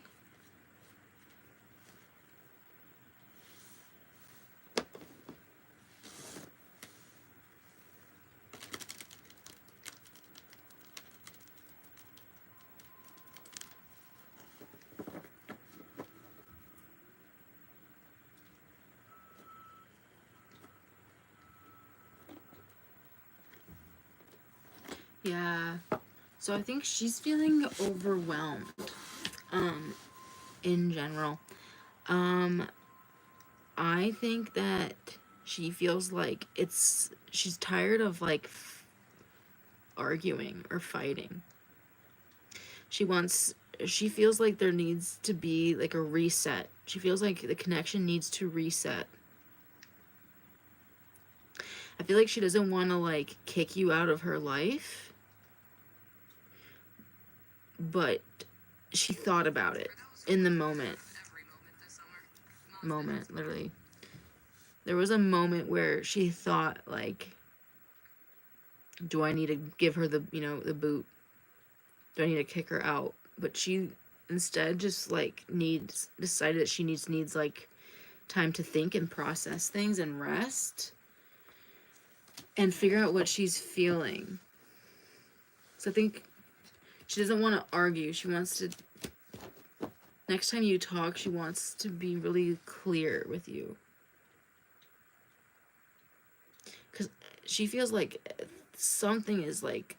Yeah, so I think she's feeling overwhelmed, in general. I think that she feels like she's tired of like arguing or fighting. She feels like there needs to be like a reset. She feels like the connection needs to reset. I feel like she doesn't want to like kick you out of her life. But she thought about it in the moment. Literally. There was a moment where she thought, like, do I need to give her the boot? Do I need to kick her out? But she instead just, like, decided that she needs, like, time to think and process things and rest. And figure out what she's feeling. So I think she doesn't want to argue. She wants to... Next time you talk, she wants to be really clear with you. Because she feels like something is like...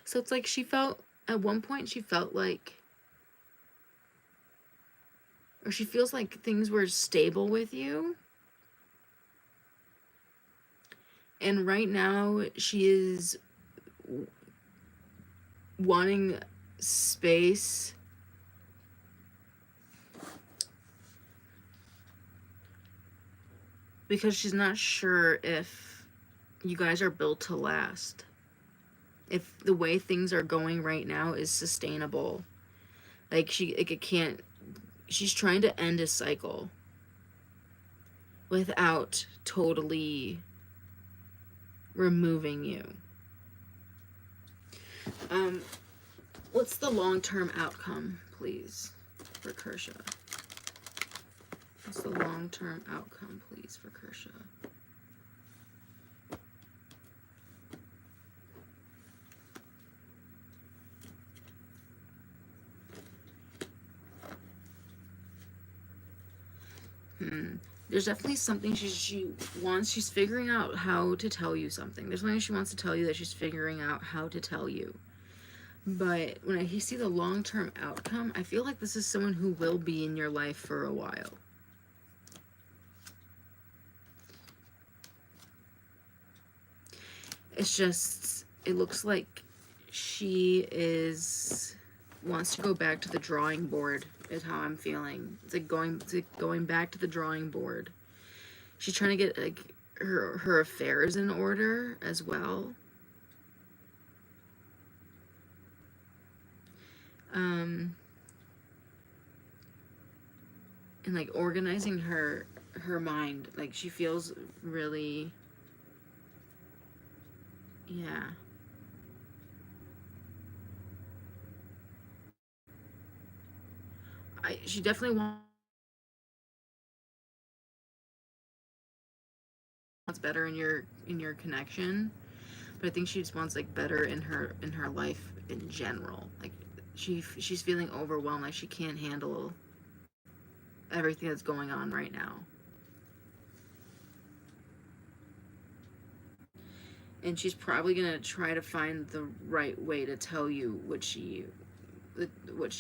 So it's like she felt... At one point, she felt like... Or she feels like things were stable with you. And right now, she is wanting space because she's not sure if You guys are built to last. If the way things are going right now is sustainable, like it can't, she's trying to end a cycle without totally removing you. What's the long-term outcome, please, for Kershaw? What's the long-term outcome, please, for Kershaw? There's definitely something she wants. She's figuring out how to tell you something. There's something she wants to tell you that she's figuring out how to tell you. But when I see the long-term outcome, I feel like this is someone who will be in your life for a while. It's just, it looks like she wants to go back to the drawing board, is how I'm feeling. It's like going back to the drawing board. She's trying to get like her affairs in order as well. And like organizing her mind. Like she feels really, yeah. She definitely wants better in your connection, but I think she just wants like better in her life in general. Like she's feeling overwhelmed, like she can't handle everything that's going on right now. And she's probably gonna try to find the right way to tell you what she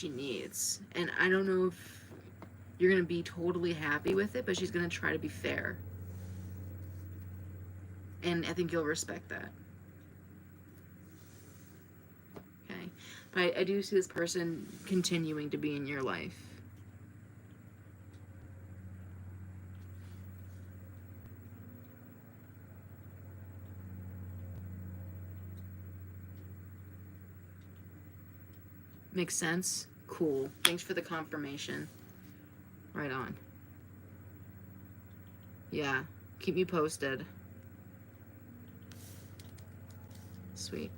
needs. And I don't know if you're gonna be totally happy with it, but she's gonna try to be fair. And I think you'll respect that. Okay? But I do see this person continuing to be in your life. Makes sense? Cool. Thanks for the confirmation. Right on. Yeah. Keep me posted. Sweet.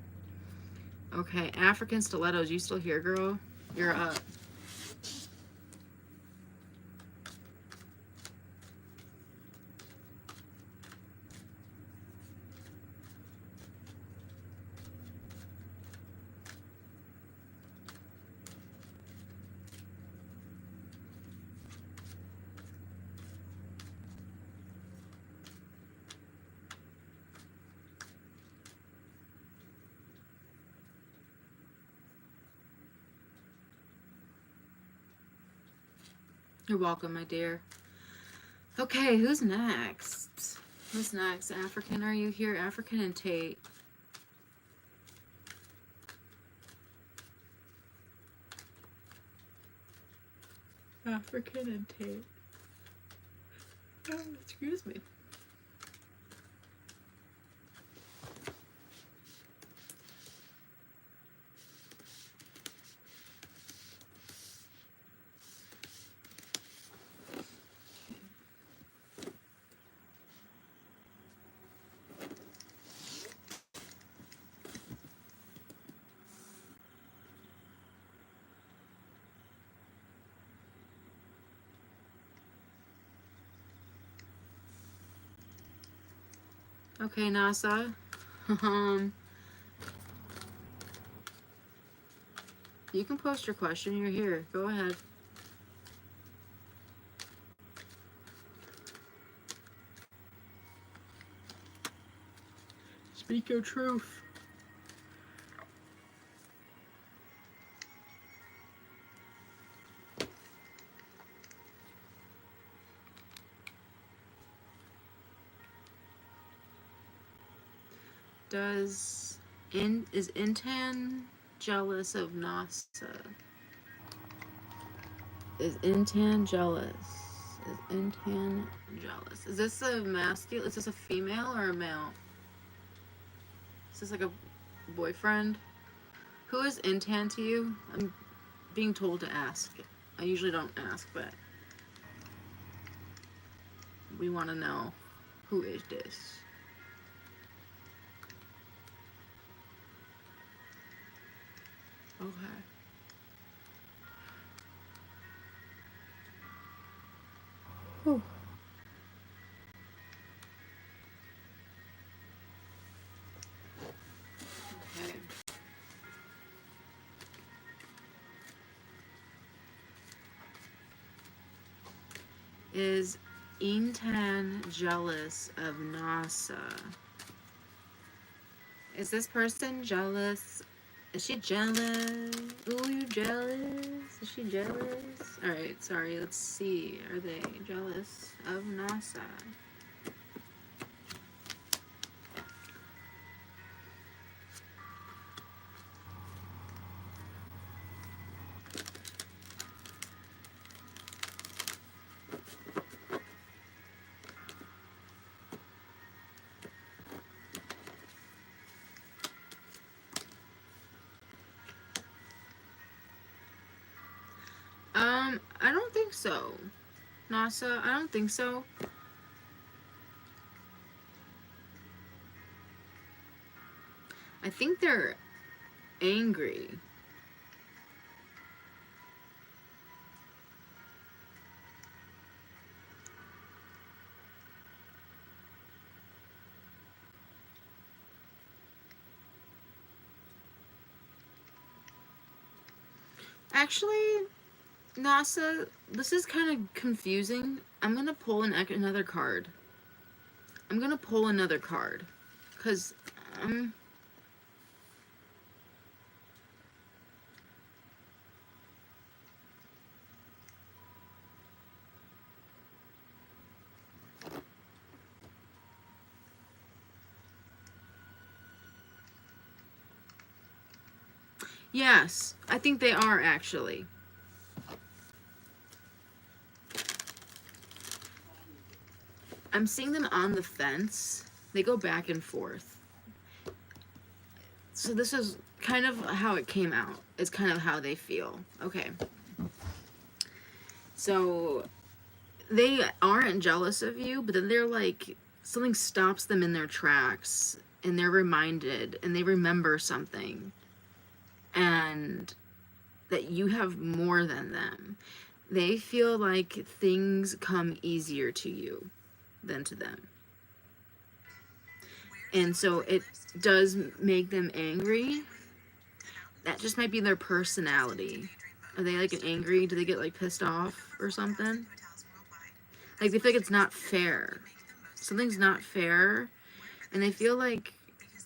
Okay, African Stilettos, you still here, girl? You're up. You're welcome, my dear. Okay, who's next? Who's next? African, are you here? African and Tate. African and Tate. Oh, excuse me. Okay, NASA. You can post your question. You're here. Go ahead. Speak your truth. Is Intan jealous of NASA? Is Intan jealous? Is Intan jealous? Is this a masculine? Is this a female or a male? Is this like a boyfriend? Who is Intan to you? I'm being told to ask. I usually don't ask, but we want to know, who is this? Okay. Whew. Okay. Is Intan jealous of NASA? Is this person jealous? Is she jealous? Ooh, you jealous? Is she jealous? Alright, sorry, let's see. Are they jealous of NASA? I don't think so. NASA, I don't think so. I think they're angry. Actually, NASA, this is kind of confusing. I'm gonna pull another card. I'm gonna pull another card. Because, yes, I think they are actually. I'm seeing them on the fence. They go back and forth. So this is kind of how it came out. It's kind of how they feel. Okay. So they aren't jealous of you, but then they're like, something stops them in their tracks and they're reminded and they remember something and that you have more than them. They feel like things come easier to you than to them. And so it does make them angry. That just might be their personality. Are they like angry? Do they get like pissed off or something? Like they feel like it's not fair. Something's not fair. And they feel like,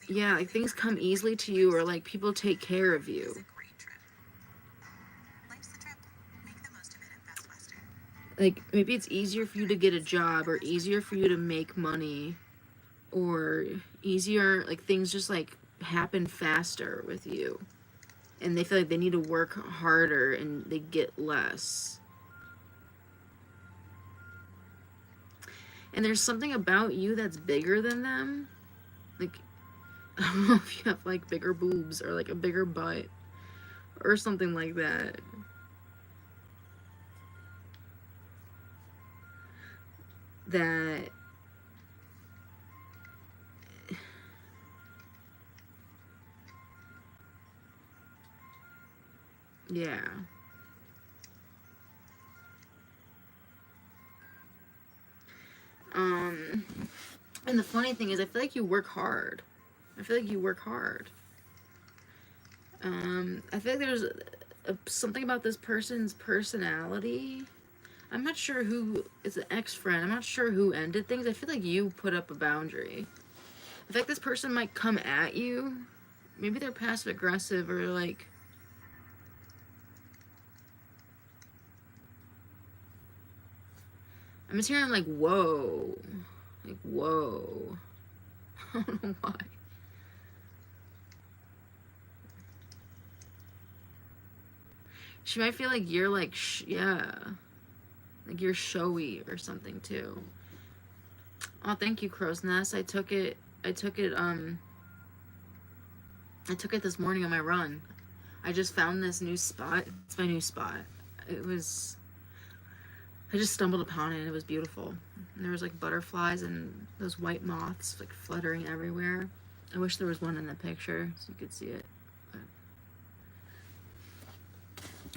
yeah, like things come easily to you or like people take care of you. Like maybe it's easier for you to get a job or easier for you to make money or easier, like things just like happen faster with you. And they feel like they need to work harder and they get less. And there's something about you that's bigger than them. Like, I don't know if you have like bigger boobs or like a bigger butt or something like that. That yeah. And the funny thing is I feel like you work hard. I feel like you work hard. I feel like there's something about this person's personality. I'm not sure who is an ex-friend. I'm not sure who ended things. I feel like you put up a boundary. I feel like this person might come at you. Maybe they're passive aggressive or like I'm just hearing like whoa. Like whoa. I don't know why. She might feel like you're like yeah. Like you're showy or something too. Oh, thank you, Crow's Nest. I took it I took it this morning on my run. I just found this new spot. It's my new spot. It was, I just stumbled upon it and it was beautiful. And there was like butterflies and those white moths like fluttering everywhere. I wish there was one in the picture so you could see it. But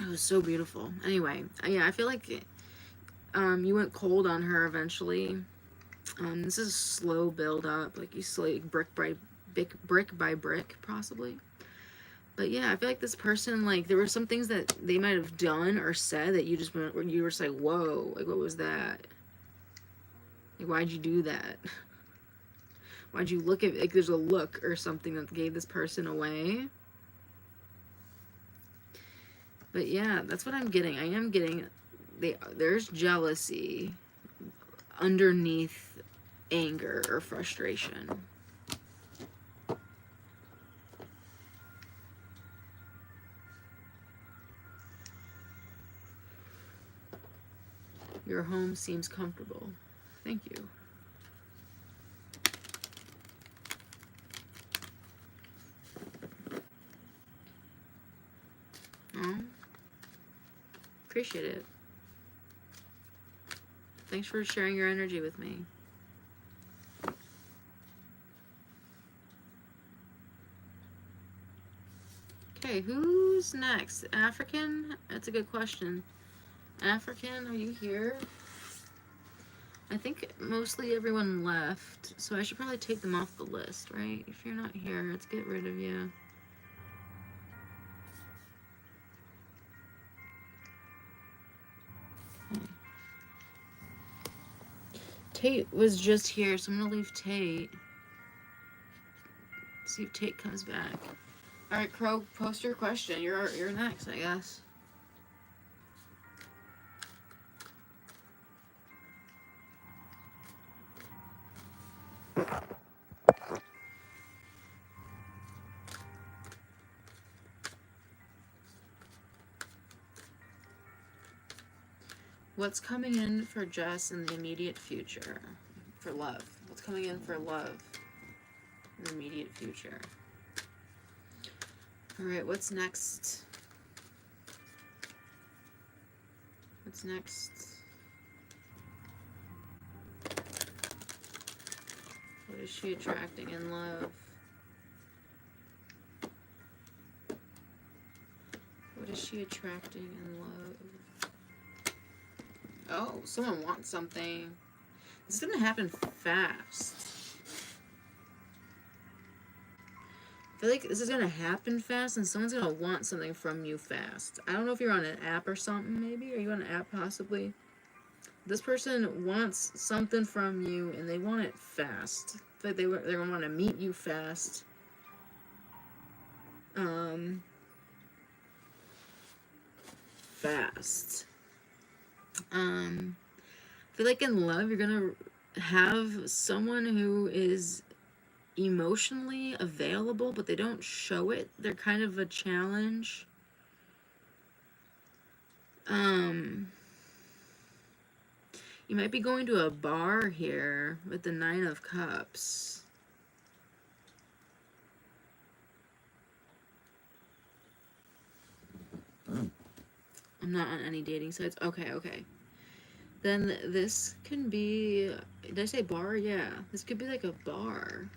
it was so beautiful. Anyway, yeah, I feel like you went cold on her eventually. This is a slow build up, like you slowly brick by brick, possibly. But yeah, I feel like this person, like, there were some things that they might have done or said that you just went, you were just like, whoa, like, what was that? Like, why'd you do that? Why'd you look at, like, there's a look or something that gave this person away. But yeah, that's what I'm getting. I am getting, there's jealousy underneath anger or frustration. Your home seems comfortable. Thank you. Oh, appreciate it. Thanks for sharing your energy with me. Okay, who's next? African? That's a good question. African, are you here? I think mostly everyone left, so I should probably take them off the list, right? If you're not here, let's get rid of you. Okay. Tate was just here, so I'm gonna leave Tate. See if Tate comes back. Alright, Crow, post your question. You're next, I guess. What's coming in for Jess in the immediate future? For love. What's coming in for love in the immediate future? Alright, what's next? What's next? What is she attracting in love? What is she attracting in love? Oh, someone wants something. This is gonna happen fast. I feel like this is gonna happen fast and someone's gonna want something from you fast. I don't know if you're on an app or something, maybe? Are you on an app possibly? This person wants something from you and they want it fast. I feel like they're gonna want to meet you fast. Fast. I feel like in love you're gonna have someone who is emotionally available, but they don't show it. They're kind of a challenge. You might be going to a bar here with the 9 of Cups. I'm not on any dating sites. Okay. Then this can be, did I say bar? Yeah. This could be like a bar.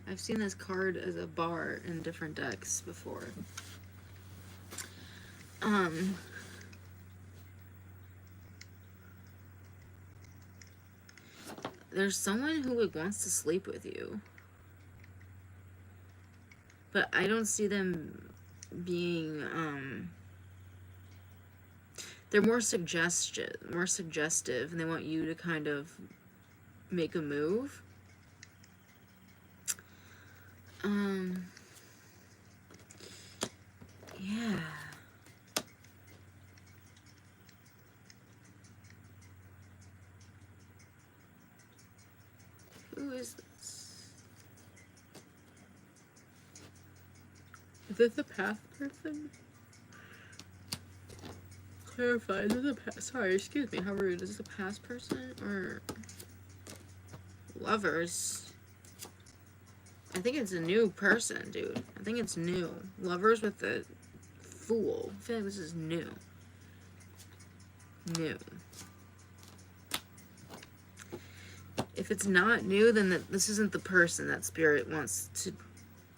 I've seen this card as a bar in different decks before. There's someone who like wants to sleep with you. But I don't see them being, they're more suggestive, and they want you to kind of make a move. Yeah. Who is this? Is this a past person? Clarify, is this a past? Sorry, excuse me, how rude. Is this a past person or lovers? I think it's a new person, dude. I think it's new. Lovers with the Fool. I feel like this is new. New. If it's not new, then this isn't the person that Spirit wants to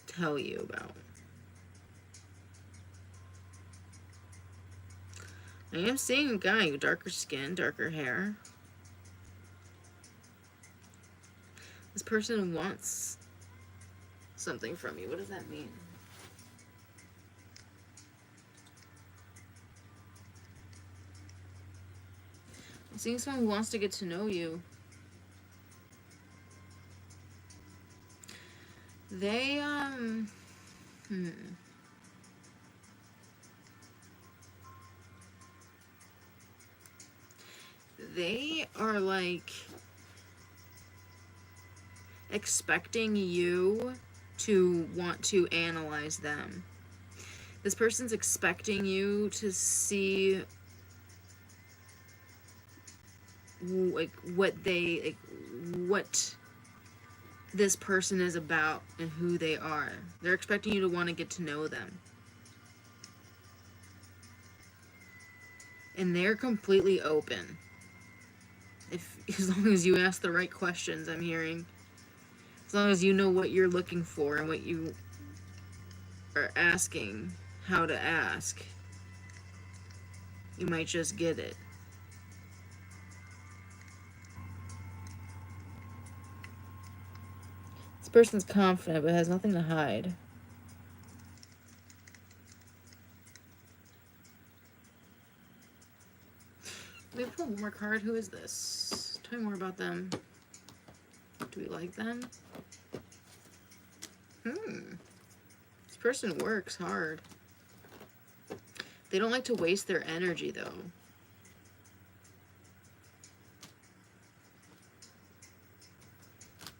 tell you about. I am seeing a guy with darker skin, darker hair. This person wants something from you. What does that mean? I'm seeing someone who wants to get to know you. They, They are like expecting you to want to analyze them. This person's expecting you to see like what this person is about and who they are. They're expecting you to want to get to know them. And they're completely open. As long as you ask the right questions, I'm hearing. As long as you know what you're looking for and what you are asking, how to ask, you might just get it. This person's confident but has nothing to hide. Let me pull one more card. Who is this? Tell me more about them. Do we like them? This person works hard. They don't like to waste their energy, though.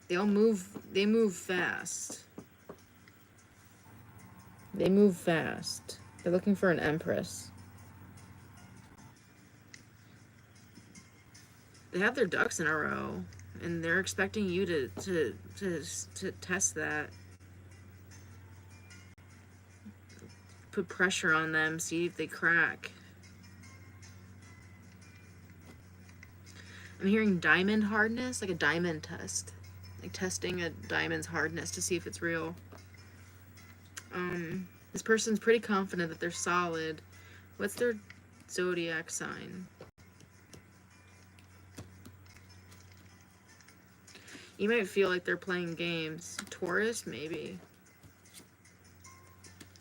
They move fast. They move fast. They're looking for an empress. They have their ducks in a row, and they're expecting you to test that. Put pressure on them, see if they crack. I'm hearing diamond hardness, like a diamond test. Like testing a diamond's hardness to see if it's real. This person's pretty confident that they're solid. What's their zodiac sign? You might feel like they're playing games. Taurus, maybe.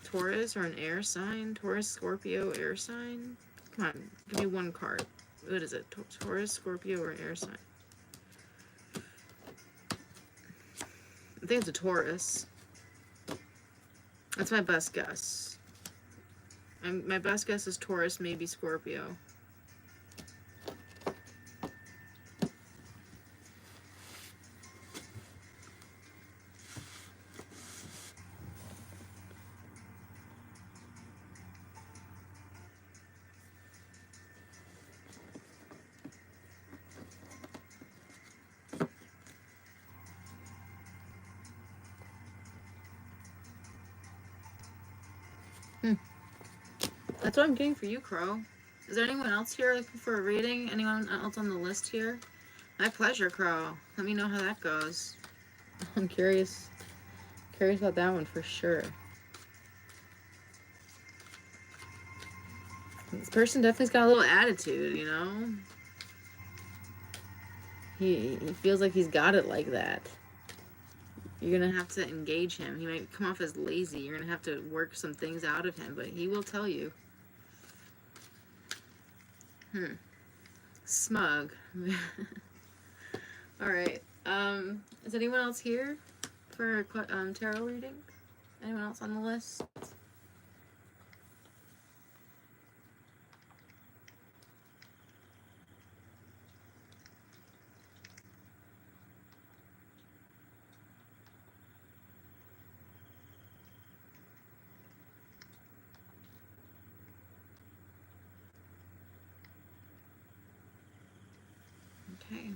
Taurus or an air sign? Taurus, Scorpio, air sign? Come on, give me one card. What is it? Taurus, Scorpio, or air sign? I think it's a Taurus. That's my best guess. My best guess is Taurus, maybe Scorpio. That's what I'm getting for you, Crow. Is there anyone else here looking for a reading? Anyone else on the list here? My pleasure, Crow. Let me know how that goes. I'm curious about that one for sure. This person definitely's got a little attitude, you know? He feels like he's got it like that. You're gonna have to engage him. He might come off as lazy. You're gonna have to work some things out of him, but he will tell you. Smug. Alright. Is anyone else here for a tarot reading? Anyone else on the list? Okay.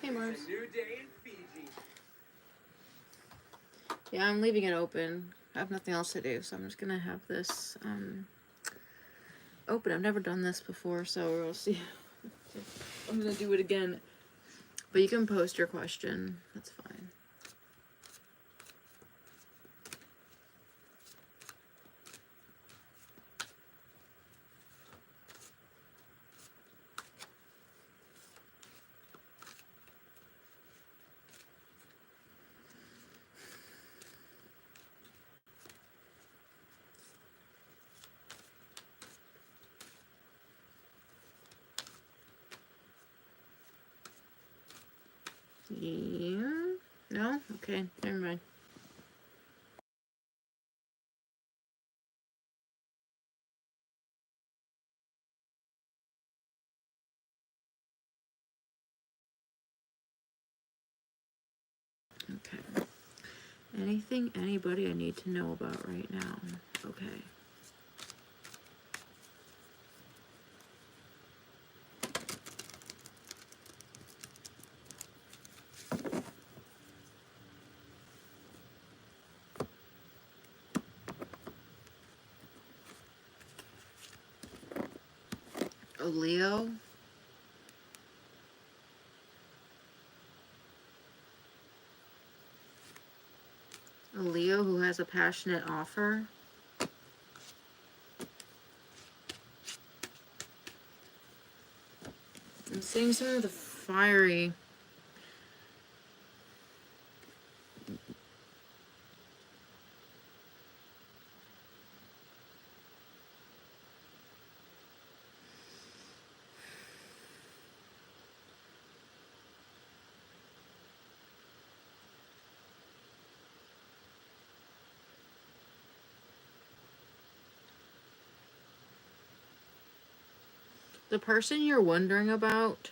Hey, Mars. A new day in Fiji. Yeah, I'm leaving it open. I have nothing else to do, so I'm just gonna have this open. I've never done this before, so we'll see. I'm gonna do it again. But you can post your question. That's fine. Yeah. No? Okay, never mind. Okay. Anything, anybody I need to know about right now? Okay. A Leo. A Leo who has a passionate offer. I'm seeing some of the fiery. The person you're wondering about.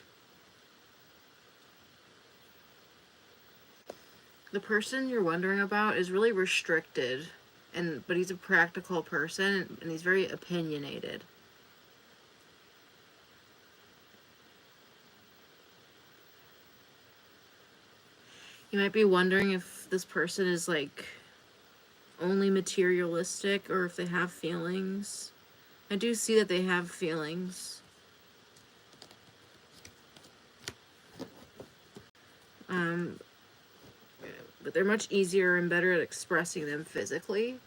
The person you're wondering about is really restricted, but he's a practical person and he's very opinionated. You might be wondering if this person is like only materialistic or if they have feelings. I do see that they have feelings. But they're much easier and better at expressing them physically.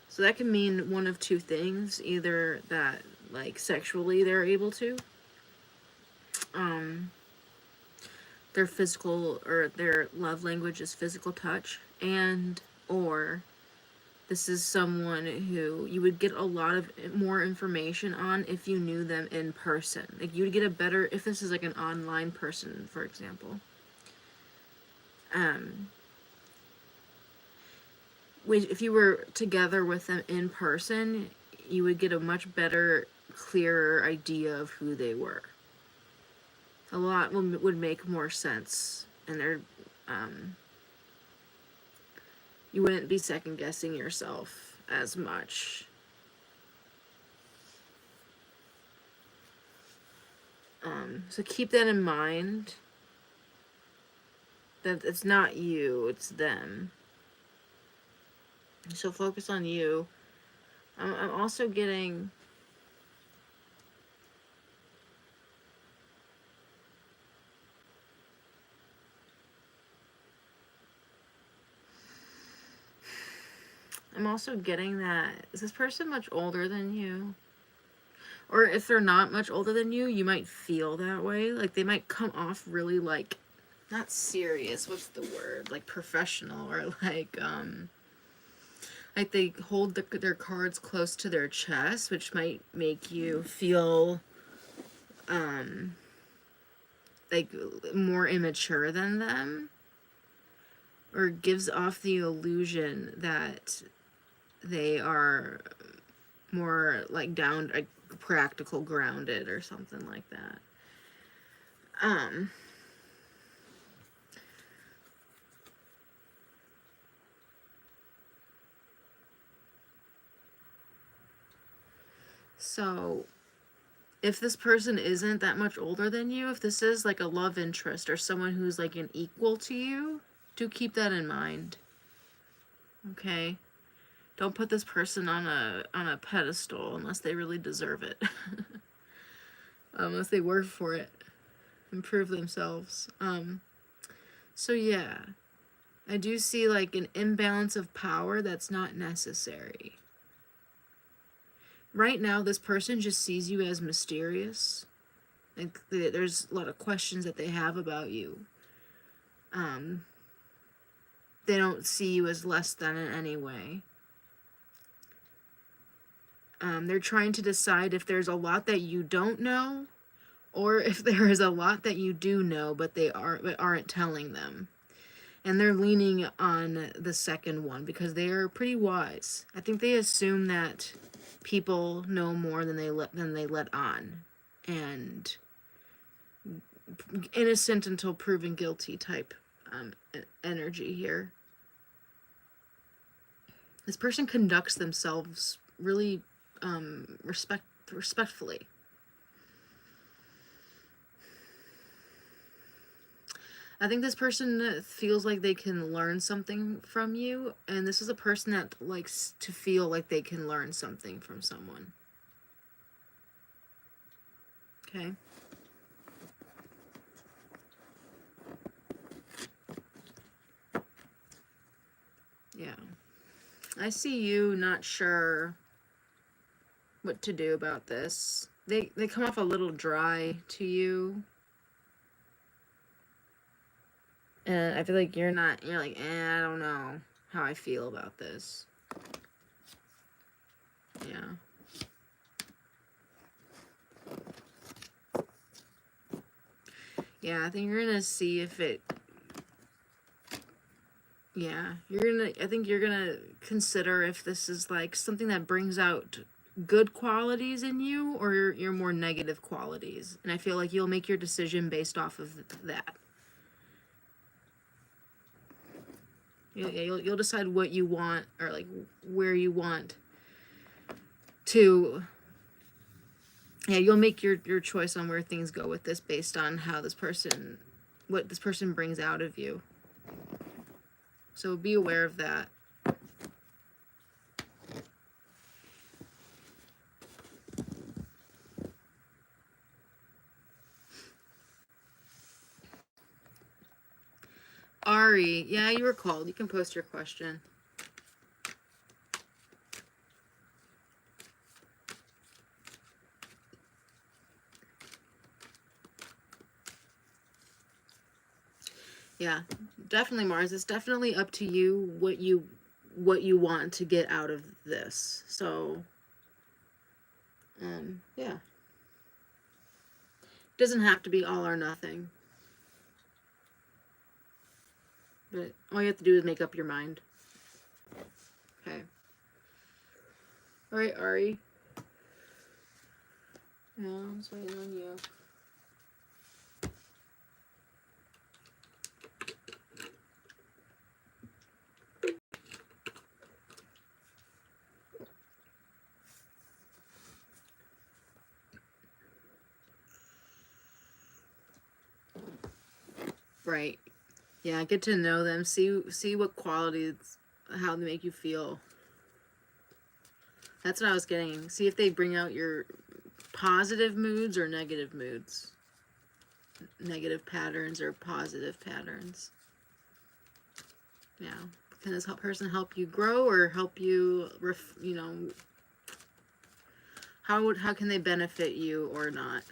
So that can mean one of two things. Either that, like, sexually they're able to. Their physical, or their love language is physical touch. And, or this is someone who you would get a lot of more information on if you knew them in person. Like, you would get a better, if this is like an online person, for example. If you were together with them in person, you would get a much better, clearer idea of who they were. A lot would make more sense, and you wouldn't be second guessing yourself as much. So keep that in mind. That it's not you, it's them. So focus on you. I'm also getting... I'm also getting that... Is this person much older than you? Or if they're not much older than you, you might feel that way. Like, they might come off really, like... Not serious, what's the word? Like, professional, or like they hold their cards close to their chest, which might make you feel like more immature than them, or gives off the illusion that they are more like down, like practical, grounded, or something like that. So if this person isn't that much older than you, if this is like a love interest or someone who's like an equal to you, do keep that in mind. Okay? Don't put this person on a pedestal unless they really deserve it. Unless they work for it and prove themselves. So yeah, I do see like an imbalance of power that's not necessary. Right now, this person just sees you as mysterious. Like, there's a lot of questions that they have about you. They don't see you as less than in any way. They're trying to decide if there's a lot that you don't know, or if there is a lot that you do know, but they aren't telling them. And they're leaning on the second one because they are pretty wise. I think they assume that people know more than they let on, and innocent until proven guilty type energy here. This person conducts themselves really respectfully. I think this person feels like they can learn something from you, and this is a person that likes to feel like they can learn something from someone. Okay? Yeah. I see you not sure what to do about this. They come off a little dry to you. And I feel like you're like, I don't know how I feel about this. Yeah. Yeah, I think you're gonna see if it... Yeah, I think you're gonna consider if this is like something that brings out good qualities in you or your more negative qualities. And I feel like you'll make your decision based off of that. You'll decide what you want, or like where you want to... Yeah, you'll make your choice on where things go with this based on how what this person brings out of you. So be aware of that. Ari, yeah, you were called. You can post your question. Yeah, definitely, Mars. It's definitely up to you what you want to get out of this. So, yeah. It doesn't have to be all or nothing. But all you have to do is make up your mind. Okay. Alright, Ari. Yeah, I'm just waiting on you. Right. Yeah, get to know them. See what qualities, how they make you feel. That's what I was getting. See if they bring out your positive moods or negative moods. Negative patterns or positive patterns. Yeah. Can this person help you grow or help you, how can they benefit you or not?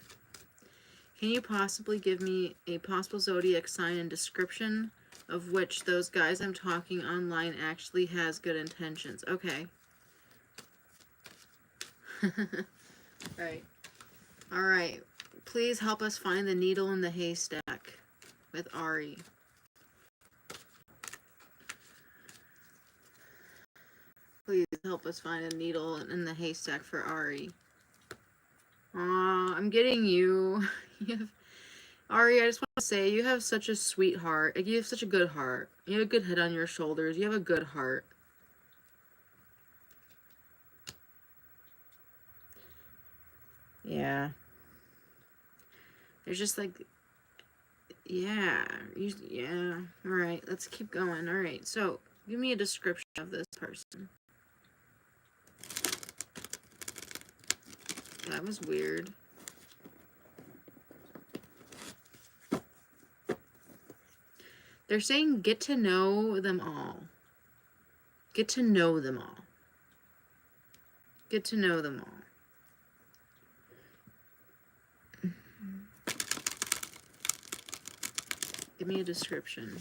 Can you possibly give me a possible zodiac sign and description of which those guys I'm talking online actually has good intentions? Okay. Right. All right. Please help us find the needle in the haystack with Ari. Please help us find a needle in the haystack for Ari. Aw, I'm getting you. Ari, I just want to say, you have such a sweet heart. Like, you have such a good heart. You have a good head on your shoulders. You have a good heart. Yeah. There's just like, yeah, yeah. All right, let's keep going. All right, so give me a description of this person. That was weird. They're saying get to know them all. Get to know them all. Get to know them all. Give me a description.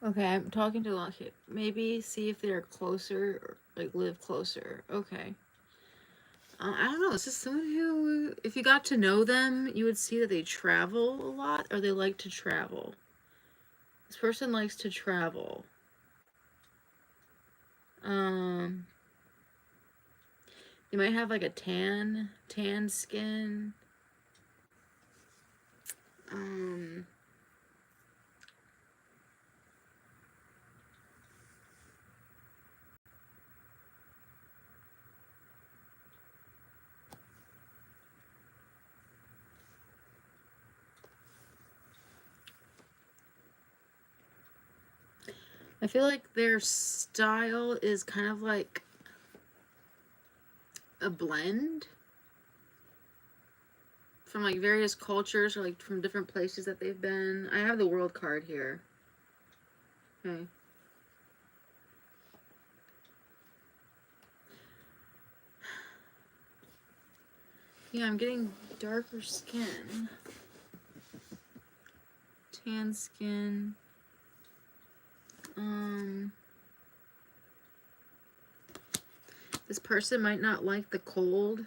Okay, I'm talking to Lucky. Maybe see if they're closer, or like live closer. Okay. I don't know. Is this someone who, if you got to know them, you would see that they travel a lot, or they like to travel? This person likes to travel. They might have like a tan skin. I feel like their style is kind of like a blend from like various cultures, or like from different places that they've been. I have the world card here. Okay. Yeah, I'm getting darker skin. Tan skin. This person might not like the cold.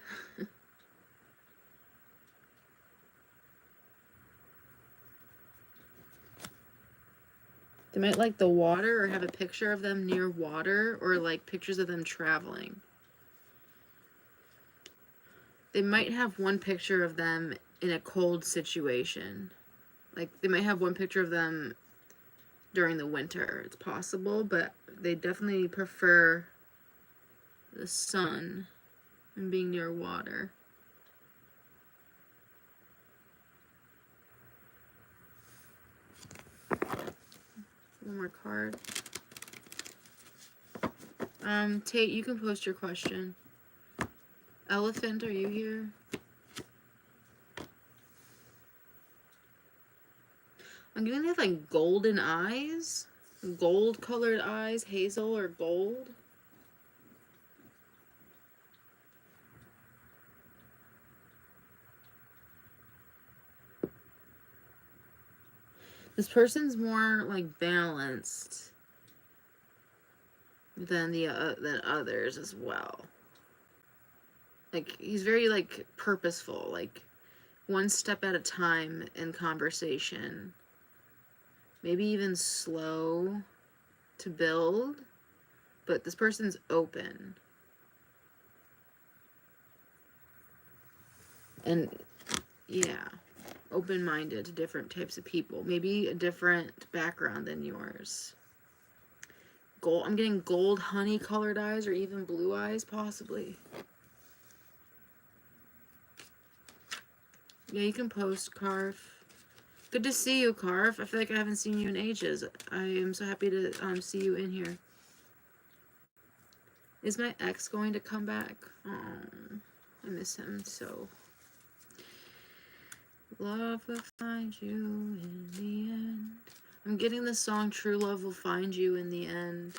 They might like the water, or have a picture of them near water, or like pictures of them traveling. They might have one picture of them in a cold situation. Like, they might have one picture of them during the winter. It's possible, but they definitely prefer the sun and being near water. One more card. Tate, you can post your question. Elephant, are you here? I'm getting they have like golden eyes. Gold colored eyes, hazel or gold. This person's more like balanced than than others as well. Like, he's very like purposeful, like one step at a time in conversation. Maybe even slow to build, but this person's open. And yeah, open-minded to different types of people. Maybe a different background than yours. Gold, I'm getting gold honey colored eyes, or even blue eyes, possibly. Yeah, you can post, Carf. Good to see you, Carf. I feel like I haven't seen you in ages. I am so happy to see you in here. Is my ex going to come back? Oh, I miss him so. Love will find you in the end. I'm getting the song True Love Will Find You in the End.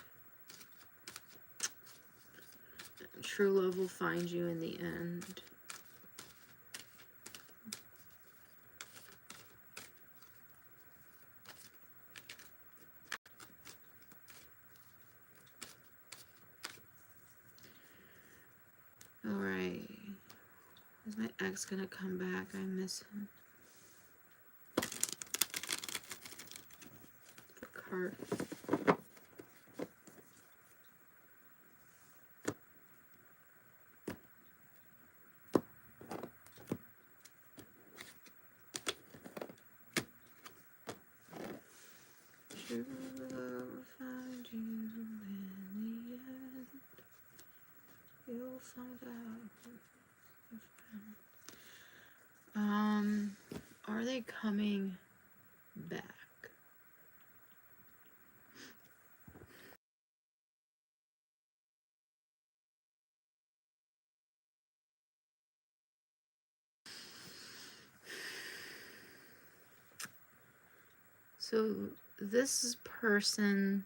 True love will find you in the end. Alright. Is my ex gonna come back? I miss him. Heart. True love find you in the end. You'll find out. Are they coming back? So this person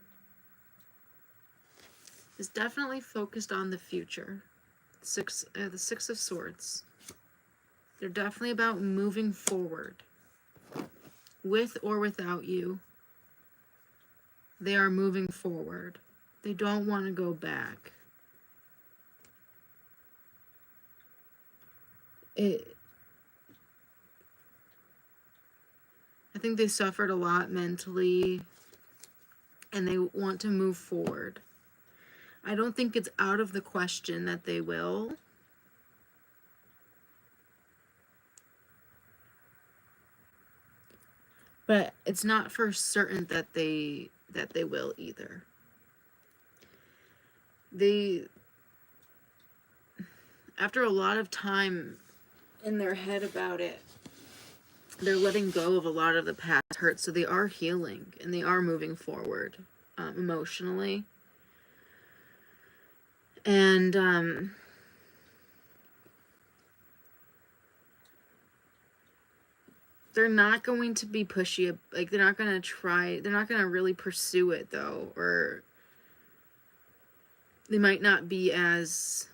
is definitely focused on the future. The Six of Swords. They're definitely about moving forward. With or without you, they are moving forward. They don't want to go back. I think they suffered a lot mentally, and they want to move forward. I don't think it's out of the question that they will. But it's not for certain that they will either. They, after a lot of time in their head about it, they're letting go of a lot of the past hurt, so they are healing and they are moving forward emotionally. And they're not going to be pushy, like they're not going to really pursue it though, or they might not be as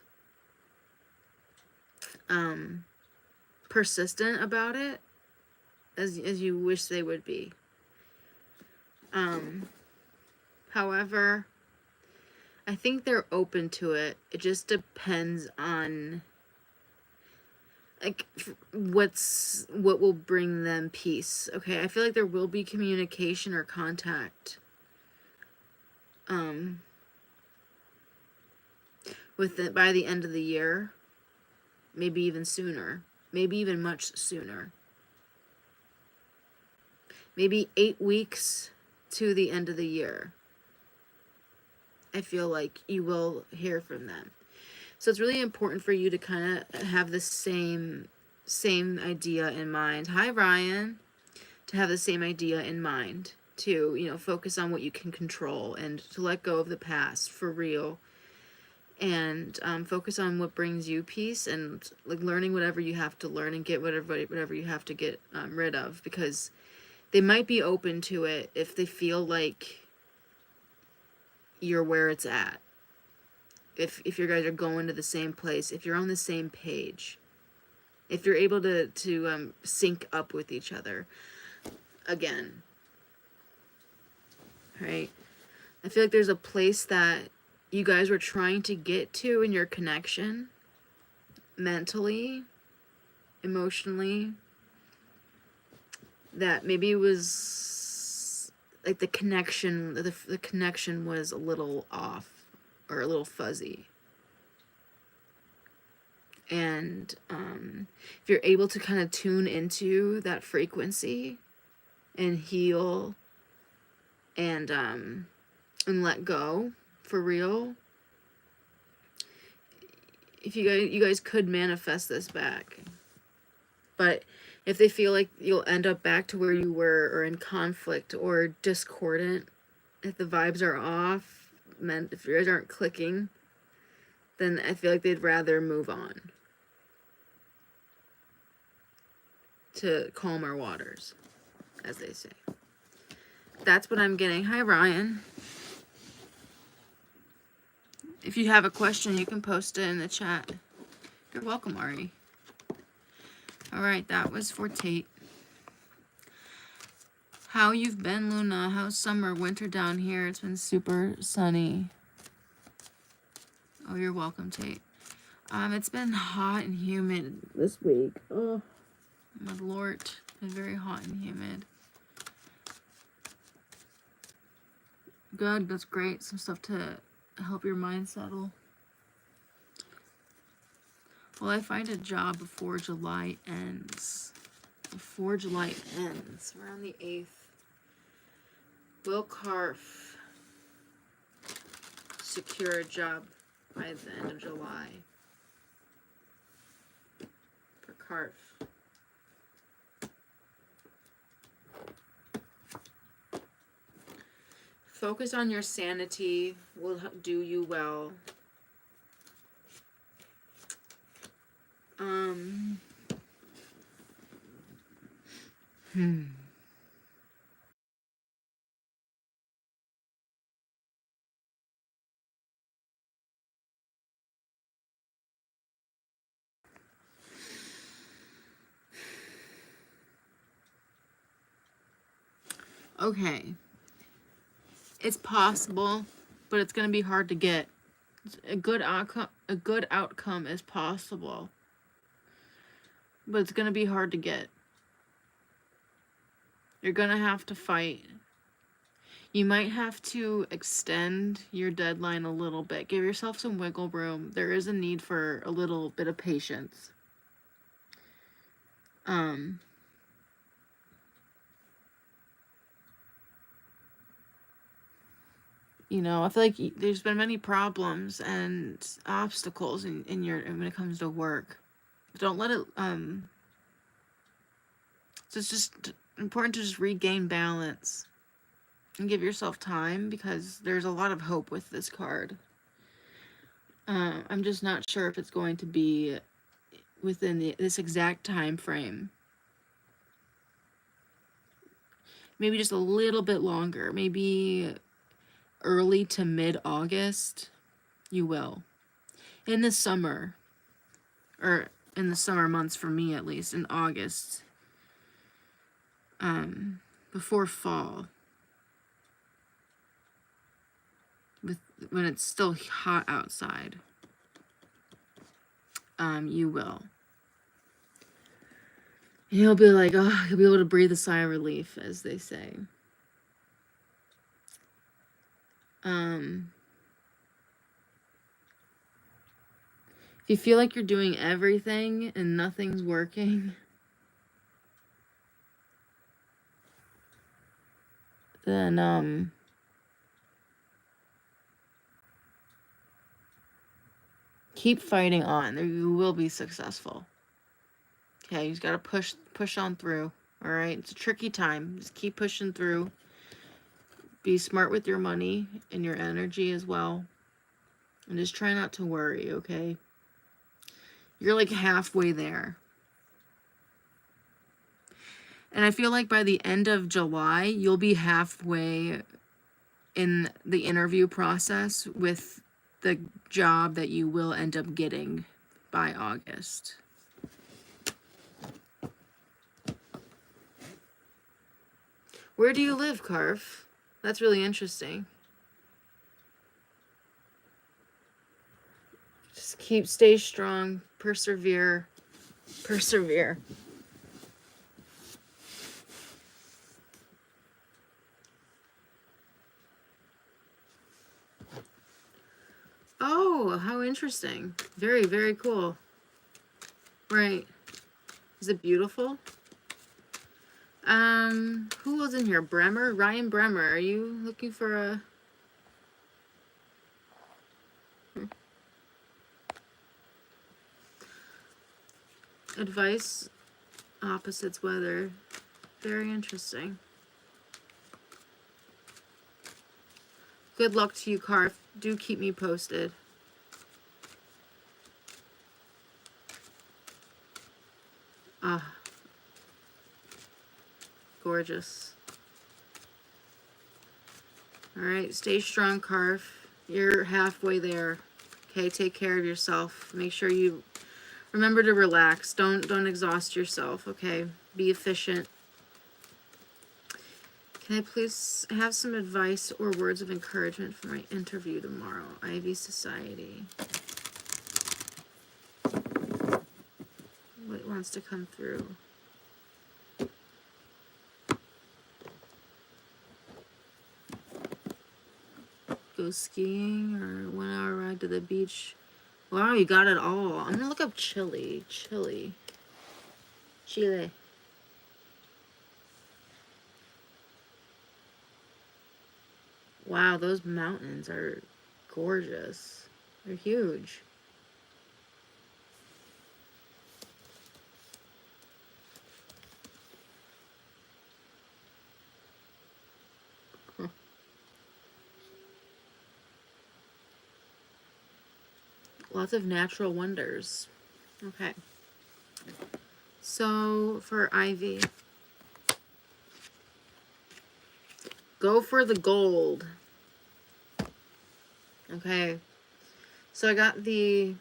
persistent about it as you wish they would be. However, I think they're open to it. It just depends on like what will bring them peace. Okay, I feel like there will be communication or contact with it by the end of the year, maybe even sooner, maybe even much sooner. Maybe 8 weeks to the end of the year. I feel like you will hear from them. So it's really important for you to kind of have the same idea in mind. Hi, Ryan. To have the same idea in mind. To, you know, focus on what you can control and to let go of the past for real. And focus on what brings you peace and like learning whatever you have to learn and get whatever you have to get rid of, because they might be open to it if they feel like you're where it's at. If you guys are going to the same place, if you're on the same page, if you're able to sync up with each other again, right? I feel like there's a place that you guys were trying to get to in your connection, mentally, emotionally, that maybe it was like the connection was a little off or a little fuzzy. And if you're able to kind of tune into that frequency and heal and let go for real, if you guys could manifest this back. But if they feel like you'll end up back to where you were, or in conflict or discordant, if the vibes are off, if you guys aren't clicking, then I feel like they'd rather move on to calmer waters, as they say. That's what I'm getting. Hi, Ryan. If you have a question, you can post it in the chat. You're welcome, Ari. All right, that was for Tate. How you've been, Luna? How's summer, winter down here? It's been super sunny. Oh, you're welcome, Tate. It's been hot and humid this week. Oh, my lord. It's been very hot and humid. Good, that's great. Some stuff to help your mind settle. Well, I find a job before July ends. Before July ends. We're on the 8th. Will Carf secure a job by the end of July? For Carf. Focus on your sanity. Will do you well. Okay. It's possible, but it's going to be hard to get. A good outcome is possible, but it's going to be hard to get. You're going to have to fight. You might have to extend your deadline a little bit. Give yourself some wiggle room. There is a need for a little bit of patience. You know, I feel like there's been many problems and obstacles in when it comes to work. Don't let it, so it's just important to just regain balance and give yourself time, because there's a lot of hope with this card. I'm just not sure if it's going to be within this exact time frame. Maybe just a little bit longer. Maybe early to mid-August, you will. In the summer, or in the summer months for me at least, in August, before fall, when it's still hot outside, you will. You'll be like, oh, you'll be able to breathe a sigh of relief, as they say. If you feel like you're doing everything and nothing's working, then, keep fighting on. You will be successful. Okay, you just gotta push on through. All right, it's a tricky time. Just keep pushing through. Be smart with your money and your energy as well. And just try not to worry, okay? You're like halfway there. And I feel like by the end of July, you'll be halfway in the interview process with the job that you will end up getting by August. Where do you live, Carf? That's really interesting. Just stay strong, persevere. Oh, how interesting. Very, very cool. Right. Is it beautiful? Who was in here? Ryan Bremer. Are you looking for a... Advice, opposites, weather. Very interesting. Good luck to you, Carf. Do keep me posted. Ah. Gorgeous. Alright, stay strong, Carf. You're halfway there. Okay, take care of yourself. Make sure you remember to relax. Don't exhaust yourself, okay? Be efficient. Can I please have some advice or words of encouragement for my interview tomorrow? Ivy Society. What wants to come through? go skiing or 1 hour ride to the beach. Wow, you got it all. I'm gonna look up Chile. Chile. Wow, those mountains are gorgeous. They're huge. Huh. Lots of natural wonders. Okay. So for Ivy, go for the gold. Okay. So I got the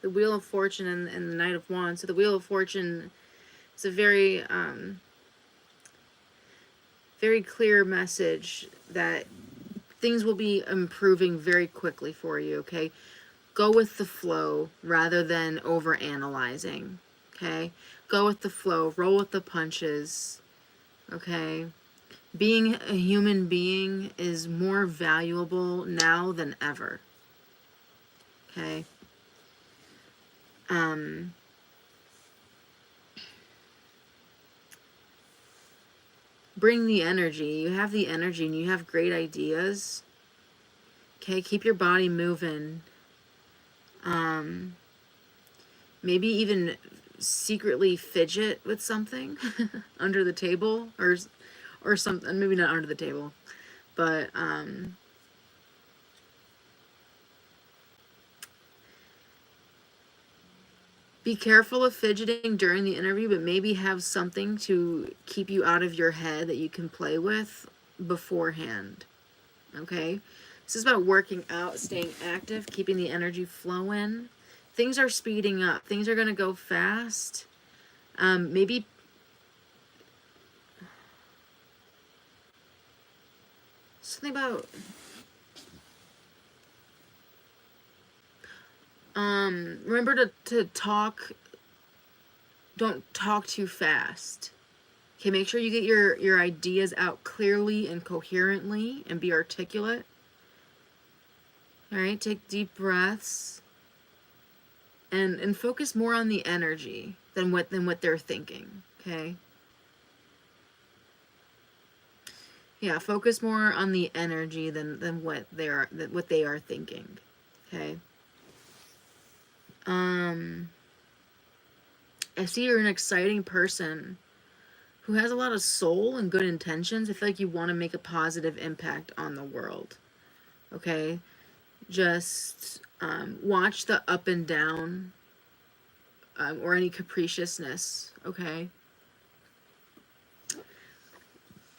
Wheel of Fortune and the Knight of Wands. So the Wheel of Fortune is a very very clear message that things will be improving very quickly for you, okay? Go with the flow rather than over analyzing, okay? Go with the flow, roll with the punches, okay? Being a human being is more valuable now than ever, okay? Bring the energy. You have the energy and you have great ideas, okay? Keep your body moving. Maybe even secretly fidget with something under the table or something. Maybe not under the table, but be careful of fidgeting during the interview, but maybe have something to keep you out of your head that you can play with beforehand. Okay? This is about working out, staying active, keeping the energy flowing. Things are speeding up. Things are going to go fast. Maybe something about remember to talk. Don't talk too fast. Okay, make sure you get your ideas out clearly and coherently and be articulate. All right, take deep breaths and focus more on the energy than what they're thinking, okay? Yeah, focus more on the energy than what they are thinking. Okay. I see you're an exciting person who has a lot of soul and good intentions. I feel like you want to make a positive impact on the world. Okay? Just watch the up and down or any capriciousness. Okay?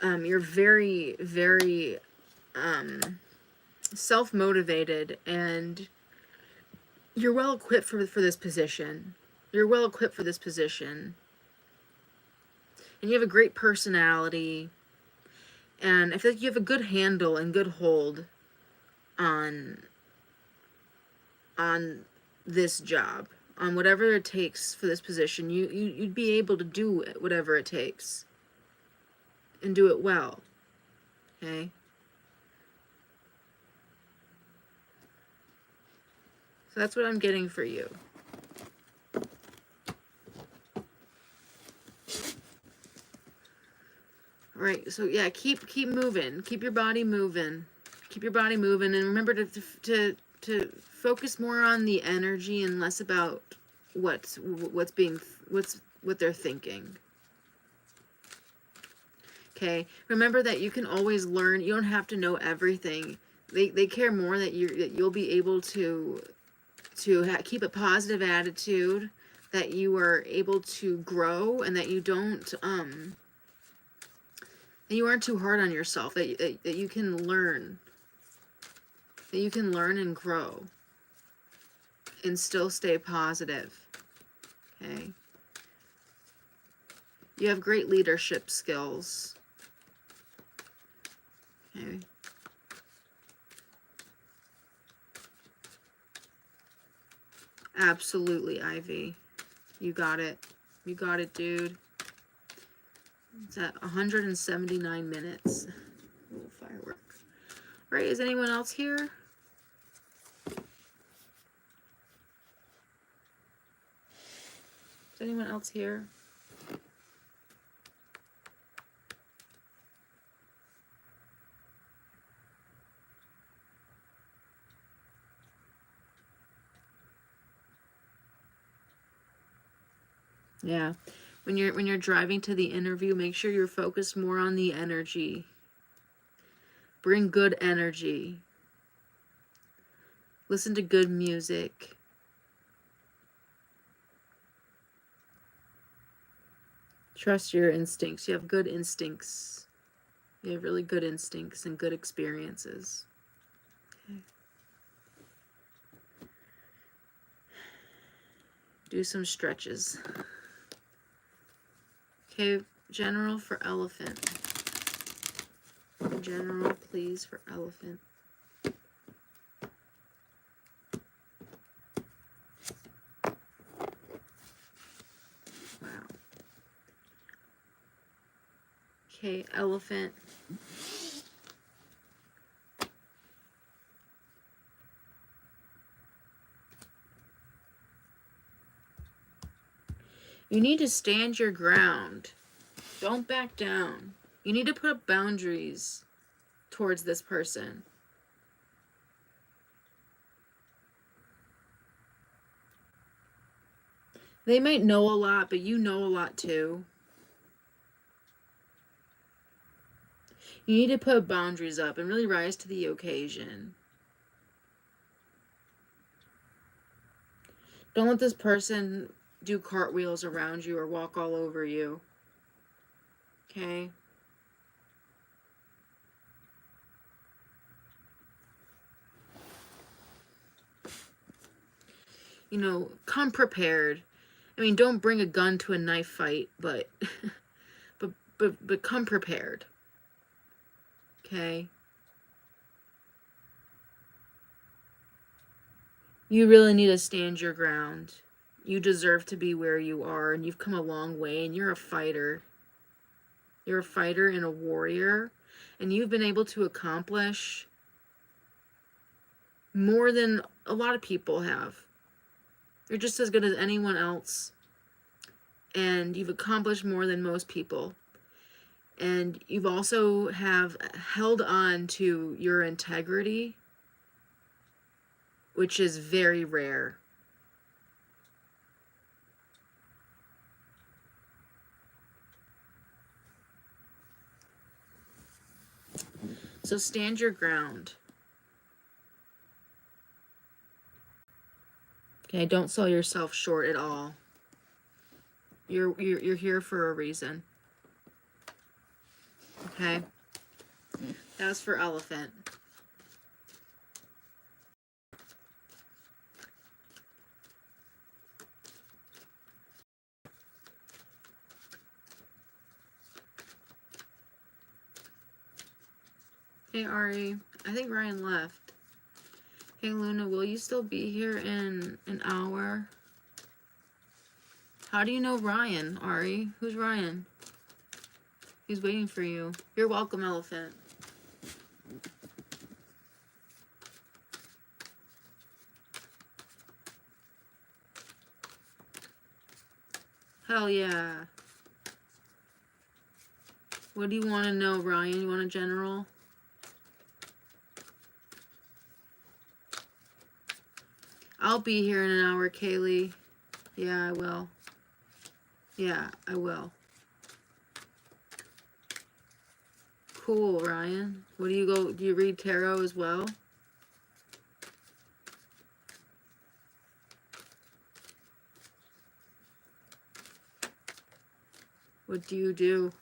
You're very, very self-motivated and you're well equipped for this position. You're well equipped for this position. And you have a great personality. And I feel like you have a good handle and good hold on this job. On whatever it takes for this position. You'd be able to do whatever it takes. And do it well. Okay? So that's what I'm getting for you. Right, so yeah, keep moving. Keep your body moving. Keep your body moving, and remember to focus more on the energy and less about what they're thinking. Okay, remember that you can always learn. You don't have to know everything. They care more that you'll be able to keep a positive attitude, that you are able to grow, and that you don't that you aren't too hard on yourself, that you can learn. That you can learn and grow. And still stay positive. Okay? You have great leadership skills. Okay? Absolutely, Ivy. You got it. You got it, dude. It's at 179 minutes. Little firework. Right, is anyone else here? Is anyone else here? Yeah. When you're driving to the interview, make sure you're focused more on the energy. Bring good energy. Listen to good music. Trust your instincts. You have good instincts. You have really good instincts and good experiences. Okay. Do some stretches. Okay, general for elephant. General, please, for elephant. Wow. Okay, elephant. You need to stand your ground. Don't back down. You need to put up boundaries towards this person. They might know a lot, but you know a lot too. You need to put boundaries up and really rise to the occasion. Don't let this person do cartwheels around you or walk all over you. Okay? You know, come prepared. I mean, don't bring a gun to a knife fight, but but come prepared. Okay? You really need to stand your ground. You deserve to be where you are, and you've come a long way, and you're a fighter. You're a fighter and a warrior, and you've been able to accomplish more than a lot of people have. You're just as good as anyone else, and you've accomplished more than most people. And you've also have held on to your integrity, which is very rare. So stand your ground. Okay, don't sell yourself short at all. You're here for a reason. Okay? That was for elephant. Hey Ari, I think Ryan left. Hey Luna, will you still be here in an hour? How do you know Ryan, Ari? Who's Ryan? He's waiting for you. You're welcome, elephant. Hell yeah. What do you want to know, Ryan? You want a general? I'll be here in an hour, Kaylee. Yeah, I will. Yeah, I will. Cool, Ryan. What do you read tarot as well? What do you do?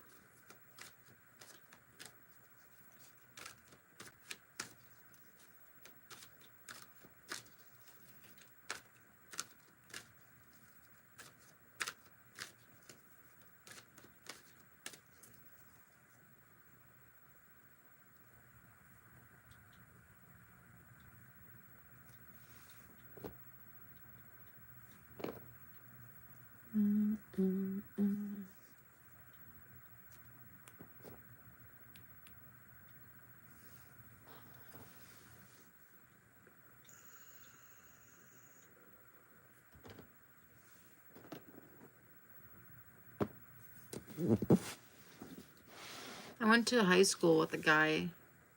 I went to high school with a guy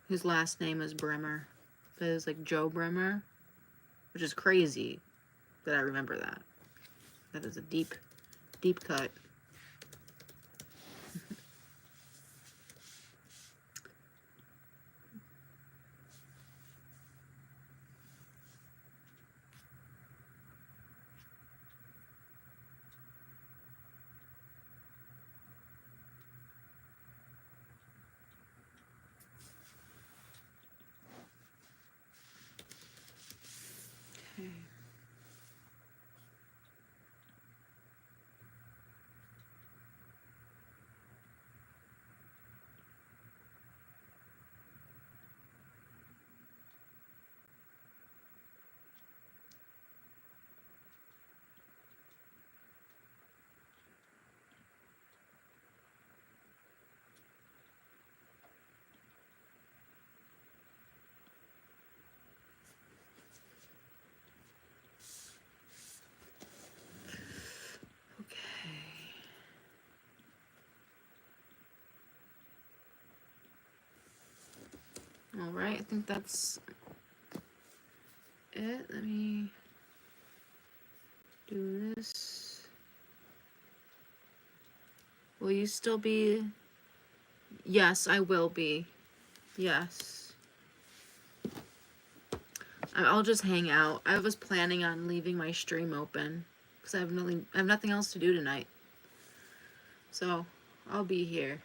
whose last name is Bremer. But it was like Joe Bremer, which is crazy that I remember that. That is a deep, deep cut. Okay. All right, I think that's it. Let me do this. Will you still be? Yes, I will be. Yes. I'll just hang out. I was planning on leaving my stream open because I have nothing else to do tonight. So I'll be here.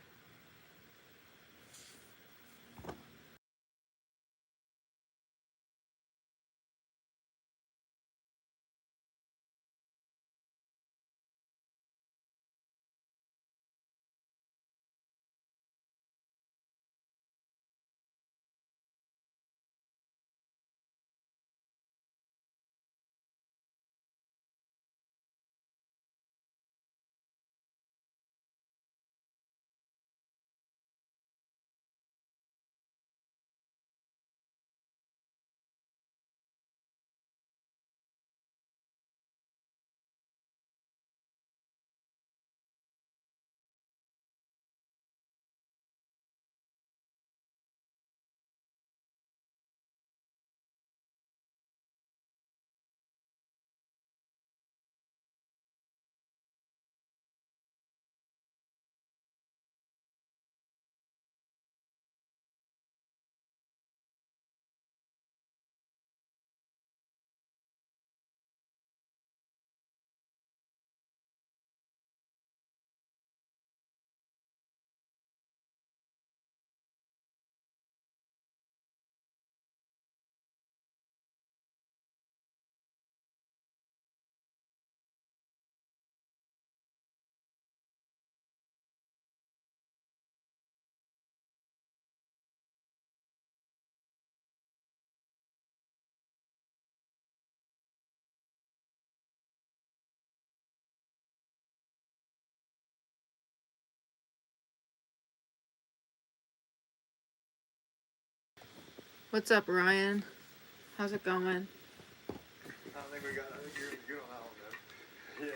What's up, Ryan? How's it going? I don't think we got. I think you're good on that one, man. Yeah.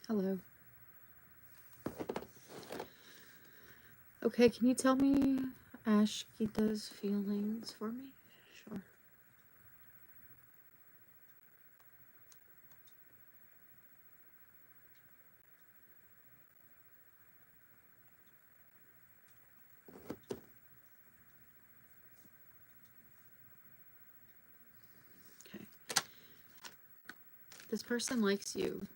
Hello. Okay, can you tell me Ashkita's feelings for me? Sure. Okay. This person likes you.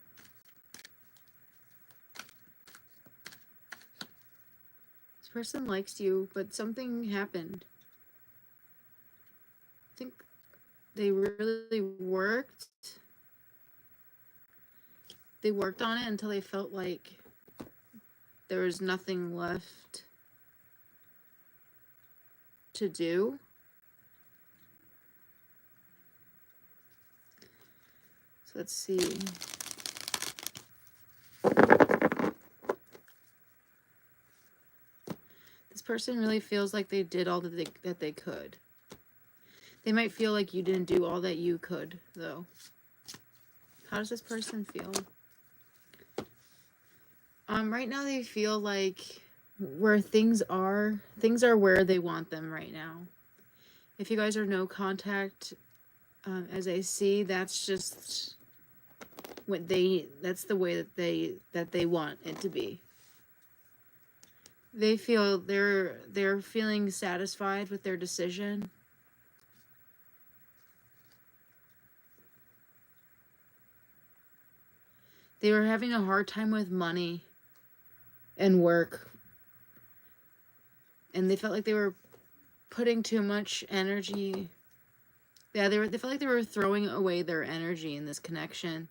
This person likes you, but something happened. I think they really worked. They worked on it until they felt like there was nothing left to do. So let's see. This person really feels like they did all that they could. They might feel like you didn't do all that you could, though. How does this person feel? Right now they feel like where things are where they want them right now. If you guys are no contact, as I see, that's just what that's the way that they want it to be. They feel they're feeling satisfied with their decision. They were having a hard time with money and work. And they felt like they were putting too much energy. Yeah, they felt like they were throwing away their energy in this connection.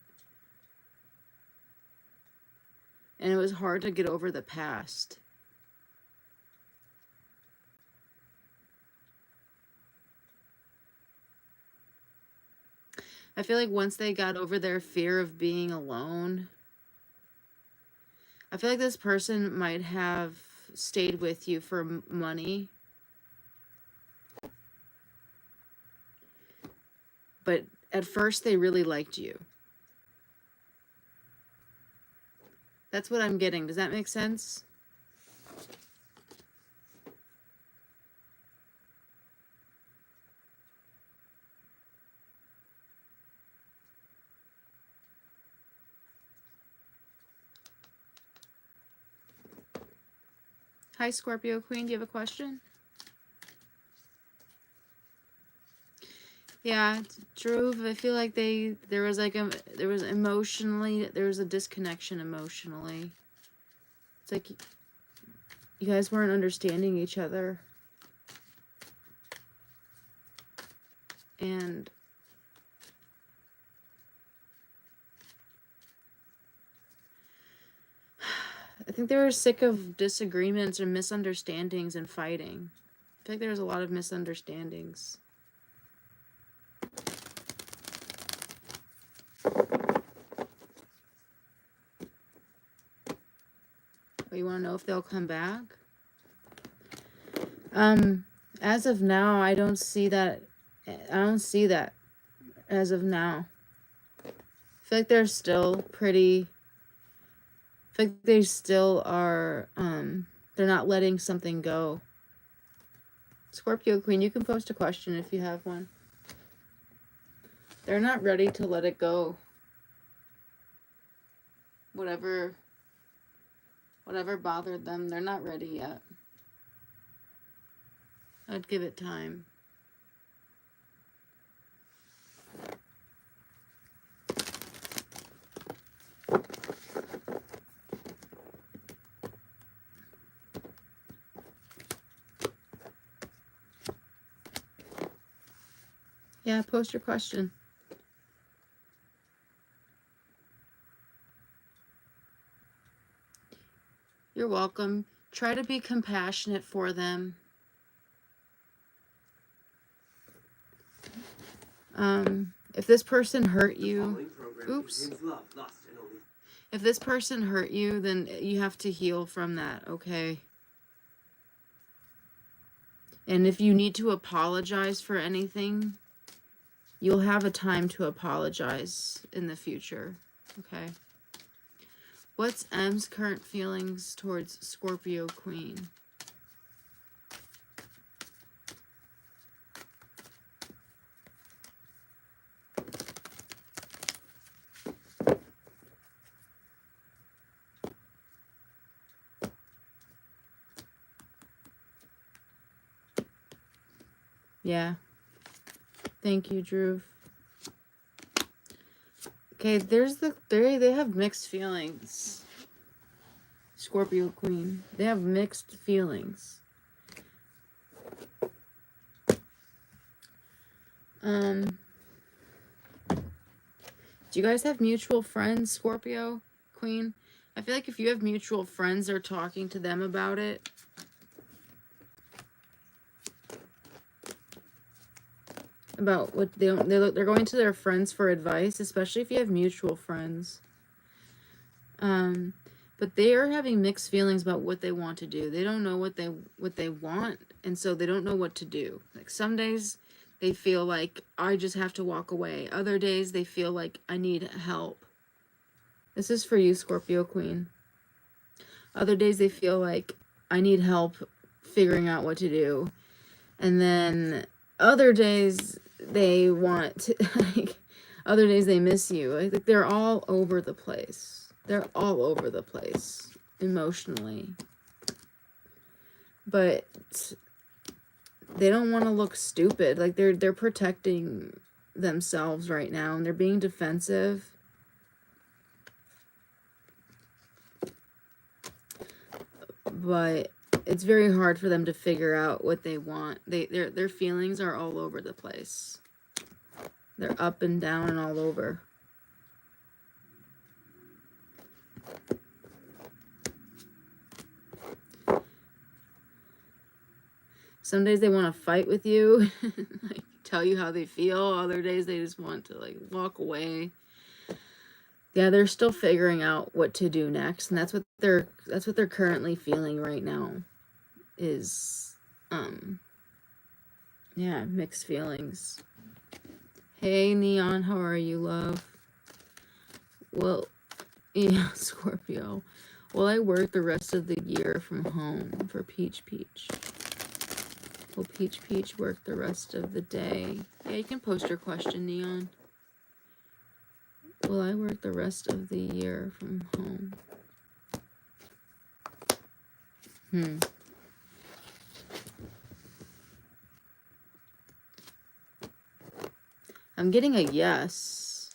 And it was hard to get over the past. I feel like once they got over their fear of being alone, I feel like this person might have stayed with you for money. But at first they really liked you. That's what I'm getting. Does that make sense? Hi, Scorpio Queen. Do you have a question? Yeah, Drove. I feel like there was a disconnection emotionally. It's like you guys weren't understanding each other. And I think they were sick of disagreements or misunderstandings and fighting. I feel like there was a lot of misunderstandings. Oh, you want to know if they'll come back? As of now, I don't see that. I don't see that as of now. I feel like they're still pretty. I feel like they still are. They're not letting something go. Scorpio Queen, you can post a question if you have one. They're not ready to let it go. Whatever bothered them, they're not ready yet. I'd give it time. Yeah, post your question. You're welcome. Try to be compassionate for them. If this person hurt you, oops. If this person hurt you, then you have to heal from that, okay? And if you need to apologize for anything, You'll have a time to apologize in the future. Okay. What's M's current feelings towards Scorpio Queen? Yeah. Thank you, Drew. Okay, they have mixed feelings. Scorpio Queen. They have mixed feelings. Do you guys have mutual friends, Scorpio Queen? I feel like if you have mutual friends, they're talking to them about it. About what they're going to their friends for advice, especially if you have mutual friends. But they are having mixed feelings about what they want to do. They don't know what they want, and so they don't know what to do. Like some days they feel like I just have to walk away. Other days they feel like I need help. This is for you, Scorpio Queen. Other days they feel like I need help figuring out what to do. And then other days they want to, like, other days they miss you. Like they're all over the place. They're all over the place emotionally. But they don't want to look stupid. Like they're protecting themselves right now and they're being defensive. But it's very hard for them to figure out what they want. Their feelings are all over the place. They're up and down and all over. Some days they want to fight with you, like tell you how they feel. Other days they just want to like walk away. Yeah, they're still figuring out what to do next, and that's what they're currently feeling right now. Is yeah, mixed feelings. Hey Neon, how are you, love? Well, yeah, Scorpio. Will I work the rest of the year from home for Peach Peach? Will Peach Peach work the rest of the day? Yeah, you can post your question, Neon. Will I work the rest of the year from home? I'm getting a yes.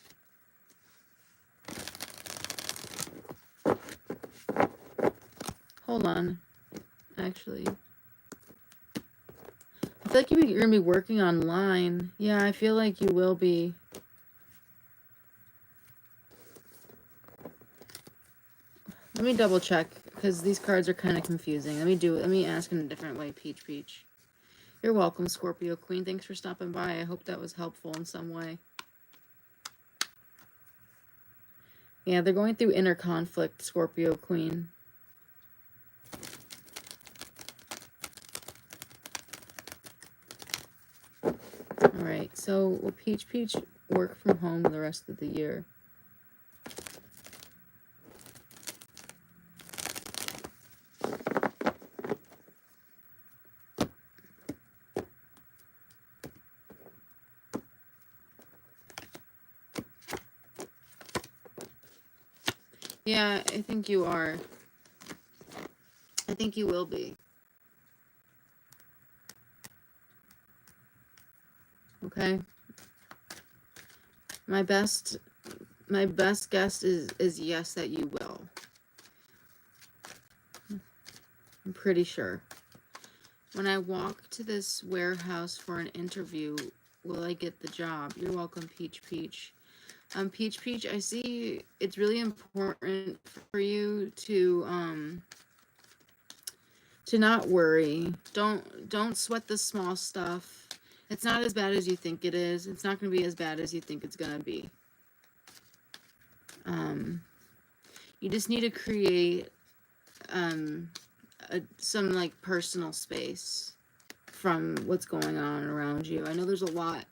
Hold on. Actually, I feel like you're going to be working online. Yeah, I feel like you will be. Let me double check, because these cards are kind of confusing. Let me ask in a different way, Peach Peach. You're welcome, Scorpio Queen. Thanks for stopping by. I hope that was helpful in some way. Yeah, they're going through inner conflict, Scorpio Queen. Alright, so will Peach Peach work from home the rest of the year? Yeah, I think you are. I think you will be. Okay? My best guess is yes, that you will. I'm pretty sure. When I walk to this warehouse for an interview, will I get the job? You're welcome, Peach Peach. Peach Peach, I see it's really important for you to not worry. Don't sweat the small stuff. It's not as bad as you think it is. It's not going to be as bad as you think it's going to be. You just need to create some like personal space from what's going on around you. I know there's a lot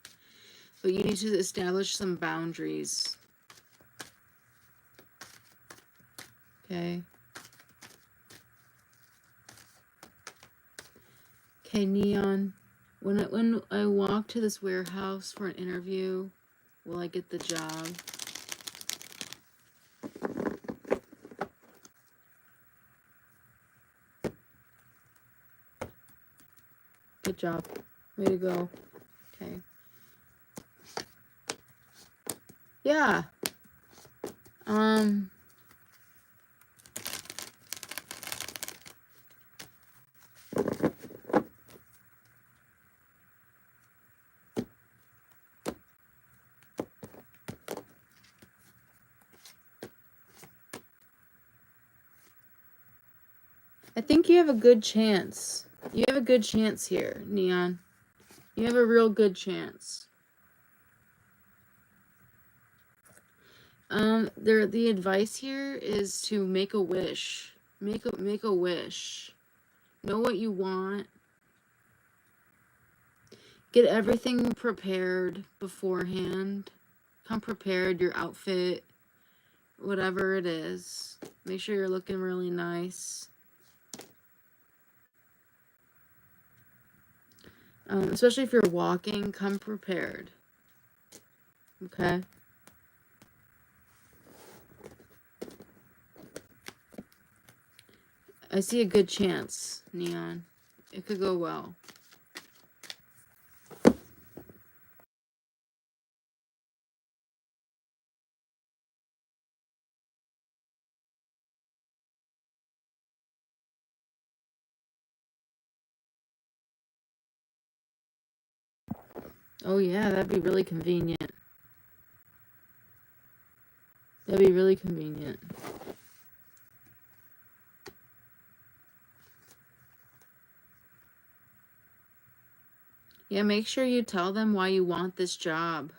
But you need to establish some boundaries. Okay. Okay, Neon. When I walk to this warehouse for an interview, will I get the job? Good job. Way to go. Okay. Yeah. I think you have a good chance. You have a good chance here, Neon. You have a real good chance. The advice here is to make a wish. Make a wish. Know what you want. Get everything prepared beforehand. Come prepared, your outfit, whatever it is. Make sure you're looking really nice. Especially if you're walking, come prepared. Okay? I see a good chance, Neon. It could go well. Oh yeah, that'd be really convenient. That'd be really convenient. Yeah, make sure you tell them why you want this job.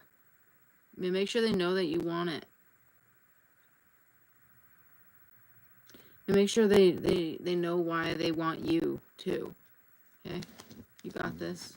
I mean, make sure they know that you want it. And make sure they know why they want you, too. Okay? You got this.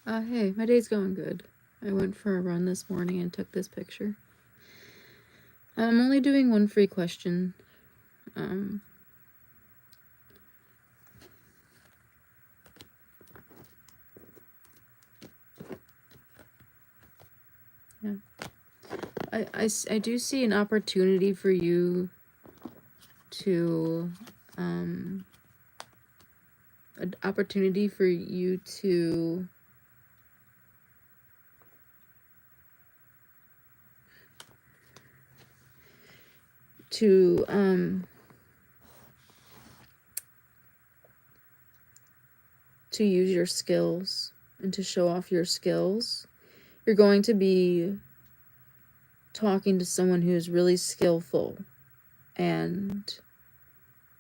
Hey, my day's going good. I went for a run this morning and took this picture. I'm only doing one free question. Yeah. I do see an opportunity for you to, an opportunity for you to use your skills and to show off your skills. You're going to be talking to someone who's really skillful and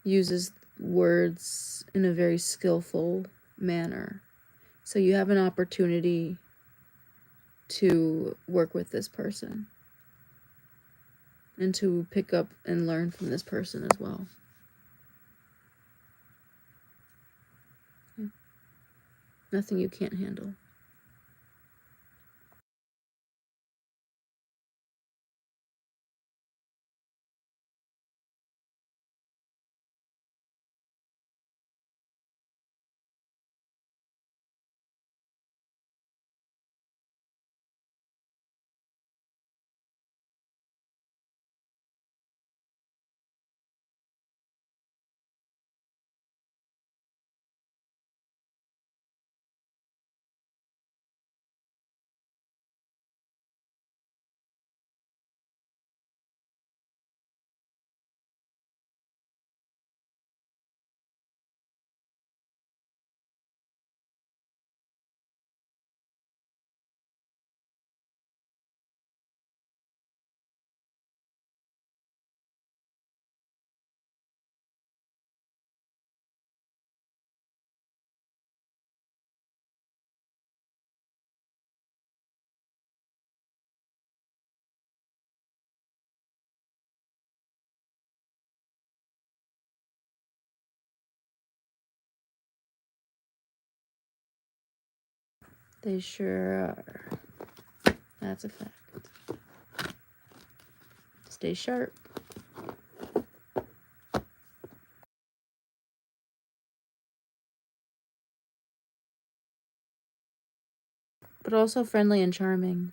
uses words in a very skillful manner. So you have an opportunity to work with this person and to pick up and learn from this person as well. Nothing you can't handle. They sure are. That's a fact. Stay sharp. But also friendly and charming.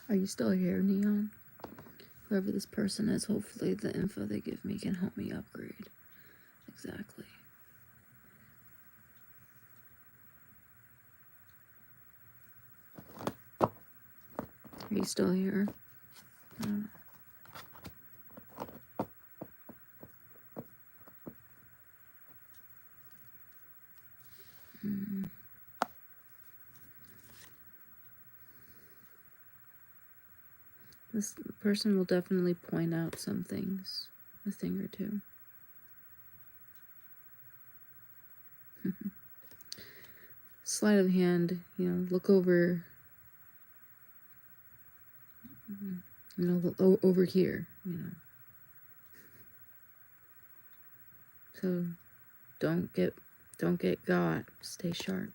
Are you still here, Neon? Whoever this person is, hopefully the info they give me can help me upgrade. Exactly. Are you still here? This person will definitely point out some things, a thing or two. Sleight of hand, you know, look over, you know, look over here, you know. So don't get got. Stay sharp.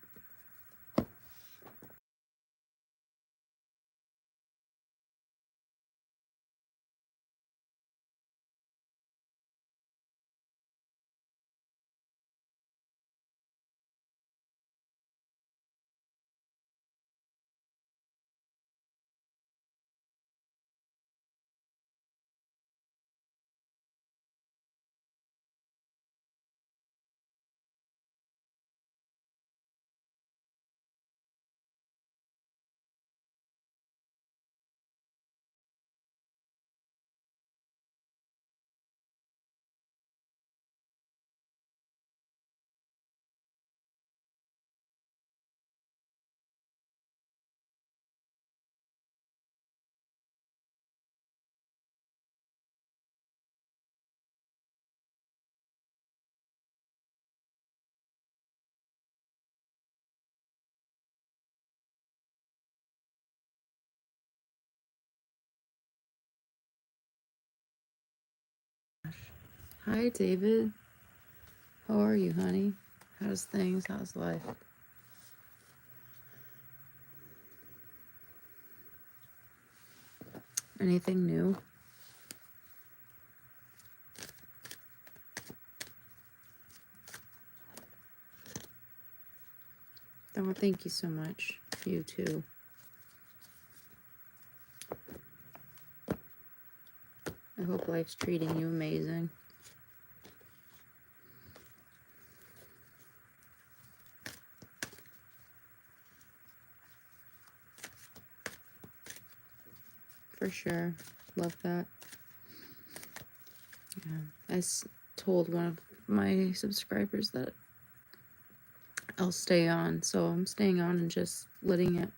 Hi, David. How are you, honey? How's things? How's life? Anything new? Oh, thank you so much. You too. I hope life's treating you amazing. For sure. Love that. Yeah. I told one of my subscribers that I'll stay on, so I'm staying on and just letting it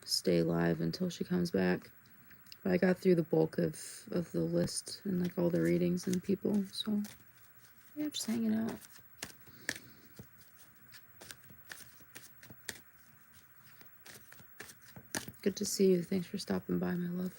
stay live until she comes back. But I got through the bulk of the list and like all the readings and people, so yeah, just hanging out. Good to see you. Thanks for stopping by, my love.